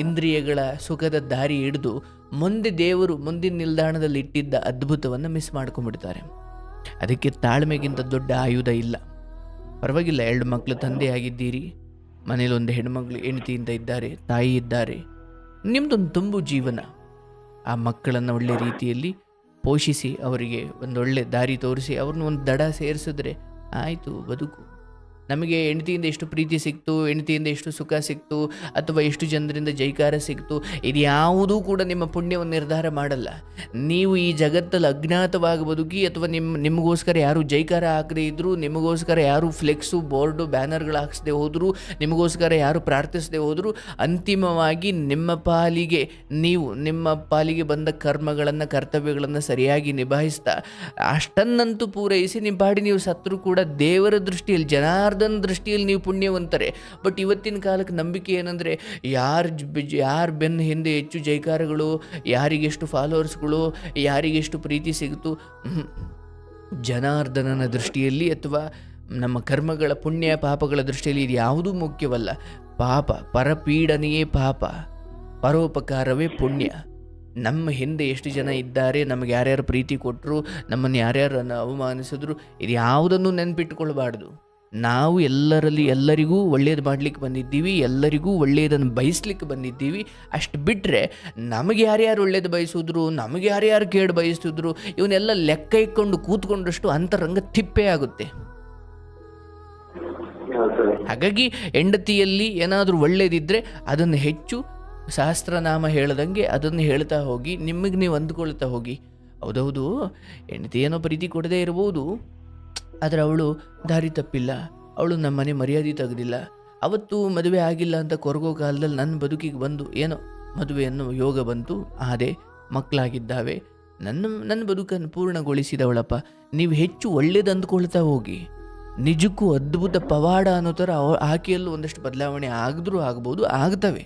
ಇಂದ್ರಿಯಗಳ ಸುಖದ ದಾರಿ ಹಿಡಿದು ಮುಂದೆ ದೇವರು ಮುಂದಿನ ನಿಲ್ದಾಣದಲ್ಲಿ ಇಟ್ಟಿದ್ದ ಅದ್ಭುತವನ್ನು ಮಿಸ್ ಮಾಡ್ಕೊಂಡ್ಬಿಡ್ತಾರೆ. ಅದಕ್ಕೆ ತಾಳ್ಮೆಗಿಂತ ದೊಡ್ಡ ಆಯುಧ ಇಲ್ಲ. ಪರವಾಗಿಲ್ಲ, 2 ಮಕ್ಕಳು ತಂದೆ ಆಗಿದ್ದೀರಿ, ಮನೇಲಿ ಒಂದು ಹೆಣ್ಮಕ್ಳು ಹೆಂಡತಿಯಿಂದ ಇದ್ದಾರೆ, ತಾಯಿ ಇದ್ದಾರೆ, ನಿಮ್ಮದೊಂದು ತುಂಬು ಜೀವನ. ಆ ಮಕ್ಕಳನ್ನು ಒಳ್ಳೆ ರೀತಿಯಲ್ಲಿ ಪೋಷಿಸಿ, ಅವರಿಗೆ ಒಂದೊಳ್ಳೆ ದಾರಿ ತೋರಿಸಿ, ಅವ್ರನ್ನ ಒಂದು ದಡ ಸೇರಿಸಿದ್ರೆ ಆಯಿತು ಬದುಕು. ನಮಗೆ ಹೆಂಡತಿಯಿಂದ ಎಷ್ಟು ಪ್ರೀತಿ ಸಿಕ್ತು, ಹೆಂಡತಿಯಿಂದ ಎಷ್ಟು ಸುಖ ಸಿಕ್ತು, ಅಥವಾ ಎಷ್ಟು ಜನರಿಂದ ಜೈಕಾರ ಸಿಕ್ತು, ಇದು ಯಾವುದೂ ಕೂಡ ನಿಮ್ಮ ಪುಣ್ಯವನ್ನು ನಿರ್ಧಾರ ಮಾಡಲ್ಲ. ನೀವು ಈ ಜಗತ್ತಲ್ಲಿ ಅಜ್ಞಾತವಾಗಿ ಬದುಕಿ, ಅಥವಾ ನಿಮಗೋಸ್ಕರ ಯಾರು ಜೈಕಾರ ಹಾಕದೇ ಇದ್ದರೂ, ನಿಮಗೋಸ್ಕರ ಯಾರು ಫ್ಲೆಕ್ಸು, ಬೋರ್ಡು, ಬ್ಯಾನರ್ಗಳು ಹಾಕಿಸದೆ ಹೋದರೂ, ನಿಮಗೋಸ್ಕರ ಯಾರು ಪ್ರಾರ್ಥಿಸದೆ ಹೋದರೂ, ಅಂತಿಮವಾಗಿ ನಿಮ್ಮ ಪಾಲಿಗೆ ಬಂದ ಕರ್ಮಗಳನ್ನು, ಕರ್ತವ್ಯಗಳನ್ನು ಸರಿಯಾಗಿ ನಿಭಾಯಿಸ್ತಾ ಅಷ್ಟನ್ನಂತೂ ಪೂರೈಸಿ ನಿಮ್ಮ ಪಾಡಿ ನೀವು ಸತ್ತರೂ ಕೂಡ ದೇವರ ದೃಷ್ಟಿಯಲ್ಲಿ, ಜನಾರ್ದನ ದೃಷ್ಟಿಯಲ್ಲಿ ನೀವು ಪುಣ್ಯವಂತರೆ. ಬಟ್ ಇವತ್ತಿನ ಕಾಲಕ್ಕೆ ನಂಬಿಕೆ ಏನಂದರೆ, ಯಾರು ಬೆನ್ನ ಹಿಂದೆ ಹೆಚ್ಚು ಜೈಕಾರಗಳು, ಯಾರಿಗೆಷ್ಟು ಫಾಲೋವರ್ಸ್ಗಳು, ಯಾರಿಗೆಷ್ಟು ಪ್ರೀತಿ ಸಿಗುತ್ತು, ಜನಾರ್ದನನ ದೃಷ್ಟಿಯಲ್ಲಿ ಅಥವಾ ನಮ್ಮ ಕರ್ಮಗಳ ಪುಣ್ಯ ಪಾಪಗಳ ದೃಷ್ಟಿಯಲ್ಲಿ ಇದು ಯಾವುದೂ ಮುಖ್ಯವಲ್ಲ. ಪಾಪ ಪರಪೀಡನೆಯೇ ಪಾಪ, ಪರೋಪಕಾರವೇ ಪುಣ್ಯ. ನಮ್ಮ ಹಿಂದೆ ಎಷ್ಟು ಜನ ಇದ್ದಾರೆ, ನಮಗೆ ಯಾರ್ಯಾರು ಪ್ರೀತಿ ಕೊಟ್ಟರು, ನಮ್ಮನ್ನು ಯಾರ್ಯಾರನ್ನು ಅವಮಾನಿಸಿದ್ರು, ಇದು ಯಾವುದನ್ನು ನೆನಪಿಟ್ಟುಕೊಳ್ಬಾರ್ದು. ನಾವು ಎಲ್ಲರಿಗೂ ಒಳ್ಳೆಯದು ಮಾಡಲಿಕ್ಕೆ ಬಂದಿದ್ದೀವಿ, ಎಲ್ಲರಿಗೂ ಒಳ್ಳೆಯದನ್ನು ಬಯಸ್ಲಿಕ್ಕೆ ಬಂದಿದ್ದೀವಿ. ಅಷ್ಟು ಬಿಟ್ಟರೆ ನಮಗೆ ಯಾರ್ಯಾರು ಒಳ್ಳೇದು ಬಯಸಿದ್ರು, ನಮಗೆ ಯಾರ್ಯಾರು ಕೇಡು ಬಯಸಿದ್ರು, ಇವನ್ನೆಲ್ಲ ಲೆಕ್ಕ ಇಟ್ಕೊಂಡು ಕೂತ್ಕೊಂಡಷ್ಟು ಅಂತರಂಗ ತಿಪ್ಪೆ ಆಗುತ್ತೆ. ಹಾಗಾಗಿ ಹೆಂಡತಿಯಲ್ಲಿ ಏನಾದರೂ ಒಳ್ಳೇದಿದ್ದರೆ ಅದನ್ನು ಹೆಚ್ಚು ಸಹಸ್ರನಾಮ ಹೇಳ್ದಂಗೆ ಅದನ್ನು ಹೇಳ್ತಾ ಹೋಗಿ, ನಿಮಗೆ ನೀವು ಅಂದ್ಕೊಳ್ತಾ ಹೋಗಿ. ಹೌದೌದು, ಹೆಂಡತಿ ಏನೋ ಪ್ರೀತಿ ಕೊಡದೇ ಇರ್ಬೋದು, ಆದರೆ ಅವಳು ದಾರಿ ತಪ್ಪಿಲ್ಲ, ಅವಳು ನಮ್ಮ ಮನೆ ಮರ್ಯಾದೆ ತೆಗೆದಿಲ್ಲ, ಅವತ್ತು ಮದುವೆ ಆಗಿಲ್ಲ ಅಂತ ಕೊರಗೋ ಕಾಲದಲ್ಲಿ ನನ್ನ ಬದುಕಿಗೆ ಬಂದು ಏನೋ ಮದುವೆಯನ್ನು ಯೋಗ ಬಂತು, ಆದೆ ಮಕ್ಕಳಾಗಿದ್ದಾವೆ, ನನ್ನ ಬದುಕನ್ನು ಪೂರ್ಣಗೊಳಿಸಿದವಳಪ್ಪ. ನೀವು ಹೆಚ್ಚು ಒಳ್ಳೇದು ಅಂದ್ಕೊಳ್ತಾ ಹೋಗಿ. ನಿಜಕ್ಕೂ ಅದ್ಭುತ ಪವಾಡ ಅನ್ನೋ ಥರ ಆಕೆಯಲ್ಲೂ ಒಂದಷ್ಟು ಬದಲಾವಣೆ ಆಗಿದ್ರೂ ಆಗ್ಬೋದು, ಆಗ್ತವೆ.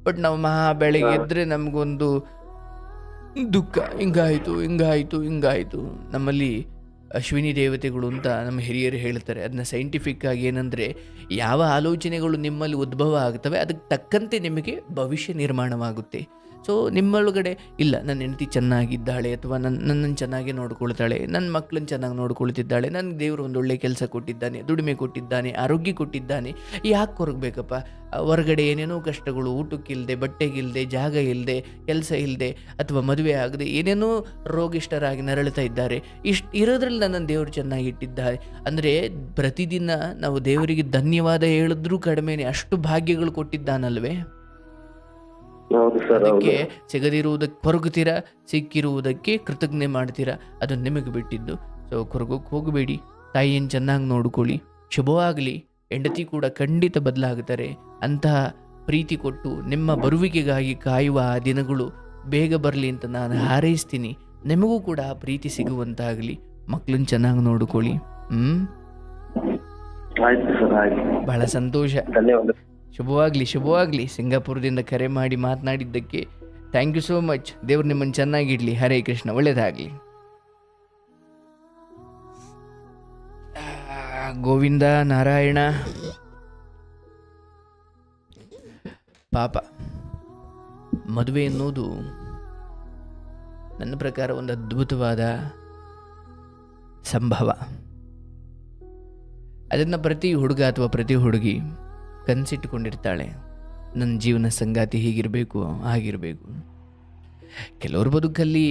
ಬಟ್ ನಾವು ಬೆಳಗ್ಗೆ ಎದ್ದರೆ ನಮಗೊಂದು ದುಃಖ, ಹಿಂಗಾಯಿತು. ನಮ್ಮಲ್ಲಿ ಅಶ್ವಿನಿ ದೇವತೆಗಳು ಅಂತ ನಮ್ಮ ಹಿರಿಯರು ಹೇಳ್ತಾರೆ. ಅದನ್ನ ಸೈಂಟಿಫಿಕ್ ಆಗಿ ಏನಂದರೆ, ಯಾವ ಆಲೋಚನೆಗಳು ನಿಮ್ಮಲ್ಲಿ ಉದ್ಭವ ಆಗ್ತವೆ ಅದಕ್ಕೆ ತಕ್ಕಂತೆ ನಿಮಗೆ ಭವಿಷ್ಯ ನಿರ್ಮಾಣವಾಗುತ್ತೆ. ಸೊ ನಿಮ್ಮೊಳಗಡೆ ಇಲ್ಲ, ನನ್ನ ಹೆಂಡತಿ ಚೆನ್ನಾಗಿದ್ದಾಳೆ, ಅಥವಾ ನನ್ನನ್ನು ಚೆನ್ನಾಗಿ ನೋಡ್ಕೊಳ್ತಾಳೆ, ನನ್ನ ಮಕ್ಕಳನ್ನು ಚೆನ್ನಾಗಿ ನೋಡ್ಕೊಳ್ತಿದ್ದಾಳೆ, ನನಗೆ ದೇವರು ಒಂದು ಒಳ್ಳೆ ಕೆಲಸ ಕೊಟ್ಟಿದ್ದಾನೆ, ದುಡಿಮೆ ಕೊಟ್ಟಿದ್ದಾನೆ, ಆರೋಗ್ಯ ಕೊಟ್ಟಿದ್ದಾನೆ, ಯಾಕೆ ಕೊರಗಬೇಕಪ್ಪ? ಹೊರಗಡೆ ಏನೇನೋ ಕಷ್ಟಗಳು, ಊಟಕ್ಕಿಲ್ಲದೆ, ಬಟ್ಟೆಗಿಲ್ಲದೆ, ಜಾಗ ಇಲ್ಲದೆ, ಕೆಲಸ ಇಲ್ಲದೆ, ಅಥವಾ ಮದುವೆ ಆಗದೆ ಏನೇನೋ ರೋಗಿಷ್ಠರಾಗಿ ನರಳ್ತಾ ಇದ್ದಾರೆ. ಇಷ್ಟು ಇರೋದ್ರಲ್ಲಿ ನನ್ನನ್ನು ದೇವರು ಚೆನ್ನಾಗಿಟ್ಟಿದ್ದಾರೆ ಅಂದರೆ, ಪ್ರತಿದಿನ ನಾವು ದೇವರಿಗೆ ಧನ್ಯವಾದ ಹೇಳಿದ್ರೂ ಕಡಿಮೆನೆ, ಅಷ್ಟು ಭಾಗ್ಯಗಳು ಕೊಟ್ಟಿದ್ದಾನಲ್ವೇ. ಅದಕ್ಕೆ ಸಿಗದಿರುವುದಕ್ಕೆ ಕೊರಗುತ್ತೀರಾ, ಸಿಕ್ಕಿರುವುದಕ್ಕೆ ಕೃತಜ್ಞೆ ಮಾಡ್ತೀರಾ, ಅದು ನಿಮಗೆ ಬಿಟ್ಟಿದ್ದು. ಸೊ ಕೊರಗೋಕ್ಕೆ ಹೋಗಬೇಡಿ, ತಾಯಿಯನ್ನು ಚೆನ್ನಾಗಿ ನೋಡ್ಕೊಳ್ಳಿ. ಶುಭವಾಗಲಿ. ಹೆಂಡತಿ ಕೂಡ ಖಂಡಿತ ಬದಲಾಗುತ್ತಾರೆ. ಅಂತಹ ಪ್ರೀತಿ ಕೊಟ್ಟು ನಿಮ್ಮ ಬರುವಿಕೆಗಾಗಿ ಕಾಯುವ ಆ ದಿನಗಳು ಬೇಗ ಬರಲಿ ಅಂತ ನಾನು ಹಾರೈಸ್ತೀನಿ. ನಿಮಗೂ ಕೂಡ ಪ್ರೀತಿ ಸಿಗುವಂತಾಗಲಿ. ಮಕ್ಕಳನ್ನ ಚೆನ್ನಾಗಿ ನೋಡ್ಕೊಳ್ಳಿ. ಬಹಳ ಸಂತೋಷ. ಧನ್ಯವಾದ. ಶುಭವಾಗಲಿ. ಸಿಂಗಾಪುರದಿಂದ ಕರೆ ಮಾಡಿ ಮಾತನಾಡಿದ್ದಕ್ಕೆ ಥ್ಯಾಂಕ್ ಯು ಸೋ ಮಚ್. ದೇವ್ರು ನಿಮ್ಮನ್ನು ಚೆನ್ನಾಗಿಡ್ಲಿ. ಹರೇ ಕೃಷ್ಣ. ಒಳ್ಳೆಯದಾಗಲಿ. ಗೋವಿಂದ ನಾರಾಯಣ. ಪಾಪ, ಮದುವೆ ಎನ್ನುವುದು ನನ್ನ ಪ್ರಕಾರ ಒಂದು ಅದ್ಭುತವಾದ ಸಂಭವ. ಅದನ್ನು ಪ್ರತಿ ಹುಡುಗ ಅಥವಾ ಪ್ರತಿ ಹುಡುಗಿ ಕನಸಿಟ್ಟುಕೊಂಡಿರ್ತಾಳೆ. ನನ್ನ ಜೀವನ ಸಂಗಾತಿ ಹೀಗಿರಬೇಕು, ಹಾಗಿರಬೇಕು. ಕೆಲವ್ರ ಬದುಕಲ್ಲಿ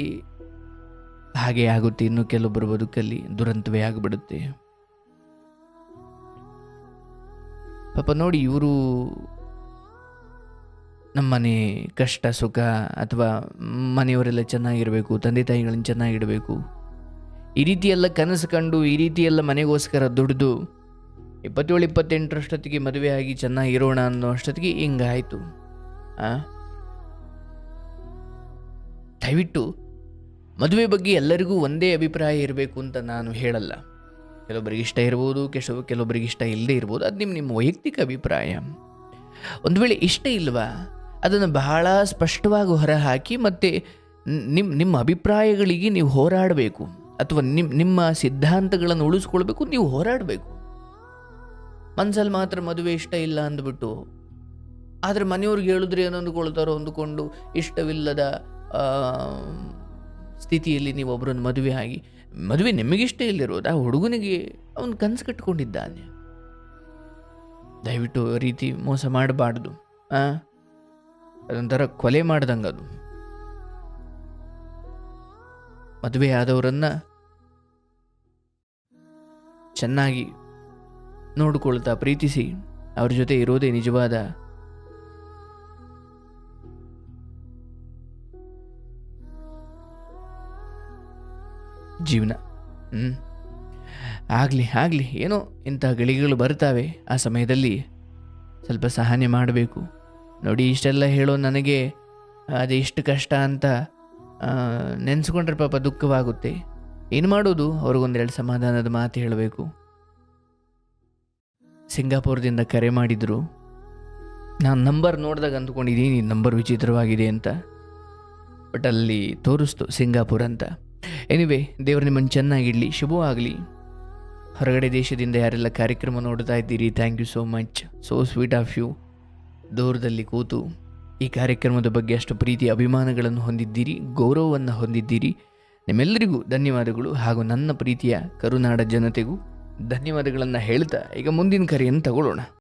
ಹಾಗೆ ಆಗುತ್ತೆ, ಇನ್ನು ಕೆಲವೊಬ್ಬರ ಬದುಕಲ್ಲಿ ದುರಂತವೇ ಆಗಿಬಿಡುತ್ತೆ. ಪಾಪ ನೋಡಿ, ಇವರು ನಮ್ಮನೆ ಕಷ್ಟ ಸುಖ, ಅಥವಾ ಮನೆಯವರೆಲ್ಲ ಚೆನ್ನಾಗಿರಬೇಕು, ತಂದೆ ತಾಯಿಗಳನ್ನ ಚೆನ್ನಾಗಿಡಬೇಕು, ಈ ರೀತಿಯೆಲ್ಲ ಕನಸು ಕಂಡು, ಈ ರೀತಿಯೆಲ್ಲ ಮನೆಗೋಸ್ಕರ ದುಡಿದು 27-28 ಮದುವೆ ಆಗಿ ಚೆನ್ನಾಗಿರೋಣ ಅನ್ನೋ ಅಷ್ಟೊತ್ತಿಗೆ ಹಿಂಗಾಯಿತು. ದಯವಿಟ್ಟು ಮದುವೆ ಬಗ್ಗೆ ಎಲ್ಲರಿಗೂ ಒಂದೇ ಅಭಿಪ್ರಾಯ ಇರಬೇಕು ಅಂತ ನಾನು ಹೇಳಲ್ಲ. ಕೆಲವೊಬ್ಬರಿಗೆ ಇಷ್ಟ ಇರ್ಬೋದು, ಕೆಲವೊಬ್ಬರಿಗೆ ಇಷ್ಟ ಇಲ್ಲದೆ ಇರ್ಬೋದು. ಅದು ನಿಮ್ಮ ವೈಯಕ್ತಿಕ ಅಭಿಪ್ರಾಯ. ಒಂದು ವೇಳೆ ಇಷ್ಟ ಇಲ್ವಾ, ಅದನ್ನು ಬಹಳ ಸ್ಪಷ್ಟವಾಗಿ ಹೊರಹಾಕಿ ಮತ್ತು ನಿಮ್ಮ ಅಭಿಪ್ರಾಯಗಳಿಗೆ ನೀವು ಹೋರಾಡಬೇಕು, ಅಥವಾ ನಿಮ್ಮ ಸಿದ್ಧಾಂತಗಳನ್ನು ಉಳಿಸ್ಕೊಳ್ಬೇಕು, ನೀವು ಹೋರಾಡಬೇಕು. ಮನಸ್ಸಲ್ಲಿ ಮಾತ್ರ ಮದುವೆ ಇಷ್ಟ ಇಲ್ಲ ಅಂದ್ಬಿಟ್ಟು, ಆದರೆ ಮನೆಯವ್ರಿಗೆ ಹೇಳಿದ್ರೆ ಏನೋ ಅಂದುಕೊಳ್ತಾರೋ ಅಂದುಕೊಂಡು ಇಷ್ಟವಿಲ್ಲದ ಸ್ಥಿತಿಯಲ್ಲಿ ನೀವು ಒಬ್ಬರನ್ನು ಮದುವೆ ನಿಮಗಿಷ್ಟ ಇಲ್ಲಿರೋದು, ಆ ಹುಡುಗನಿಗೆ ಅವನು ಕನಸು ಕಟ್ಕೊಂಡಿದ್ದಾನೆ. ದಯವಿಟ್ಟು ರೀತಿ ಮೋಸ ಮಾಡಬಾರ್ದು. ಅದೊಂಥರ ಕೊಲೆ ಮಾಡ್ದಂಗೆ. ಅದು ಮದುವೆ ಆದವರನ್ನು ಚೆನ್ನಾಗಿ ನೋಡಿಕೊಳ್ತಾ ಪ್ರೀತಿಸಿ ಅವ್ರ ಜೊತೆ ಇರೋದೇ ನಿಜವಾದ ಜೀವನ. ಆಗಲಿ ಏನೋ ಇಂಥ ಗಳಿಗೆಗಳು ಬರ್ತಾವೆ. ಆ ಸಮಯದಲ್ಲಿ ಸ್ವಲ್ಪ ಸಹನೆ ಮಾಡಬೇಕು. ನೋಡಿ, ಇಷ್ಟೆಲ್ಲ ಹೇಳೋ ನನಗೆ ಅದೆಷ್ಟು ಕಷ್ಟ ಅಂತ ನೆನೆಸ್ಕೊಂಡ್ರೆ ಪಾಪ ದುಃಖವಾಗುತ್ತೆ. ಏನು ಮಾಡೋದು, ಅವ್ರಿಗೊಂದೆರಡು ಸಮಾಧಾನದ ಮಾತು ಹೇಳಬೇಕು. ಸಿಂಗಾಪುರದಿಂದ ಕರೆ ಮಾಡಿದರು. ನಾನು ನಂಬರ್ ನೋಡಿದಾಗ ಅಂದ್ಕೊಂಡಿದ್ದೀನಿ ನಂಬರ್ ವಿಚಿತ್ರವಾಗಿದೆ ಅಂತ, ಬಟ್ ಅಲ್ಲಿ ತೋರಿಸ್ತು ಸಿಂಗಾಪುರ್ ಅಂತ. ಎನಿವೆ, ದೇವರು ನಿಮ್ಮನ್ನು ಚೆನ್ನಾಗಿಡಲಿ, ಶುಭವಾಗಲಿ. ಹೊರಗಡೆ ದೇಶದಿಂದ ಯಾರೆಲ್ಲ ಕಾರ್ಯಕ್ರಮ ನೋಡ್ತಾ ಇದ್ದೀರಿ, thank you so much, so sweet of you. ದೂರದಲ್ಲಿ ಕೂತು ಈ ಕಾರ್ಯಕ್ರಮದ ಬಗ್ಗೆ ಅಷ್ಟು ಪ್ರೀತಿ ಅಭಿಮಾನಗಳನ್ನು ಹೊಂದಿದ್ದೀರಿ, ಗೌರವವನ್ನು ಹೊಂದಿದ್ದೀರಿ. ನಿಮ್ಮೆಲ್ಲರಿಗೂ ಧನ್ಯವಾದಗಳು. ಹಾಗೂ ನನ್ನ ಪ್ರೀತಿಯ ಕರುನಾಡ ಜನತೆಗೂ ಧನ್ಯವಾದಗಳನ್ನು ಹೇಳ್ತಾ ಈಗ ಮುಂದಿನ ಕರೆಯನ್ನು ತಗೊಳ್ಳೋಣ.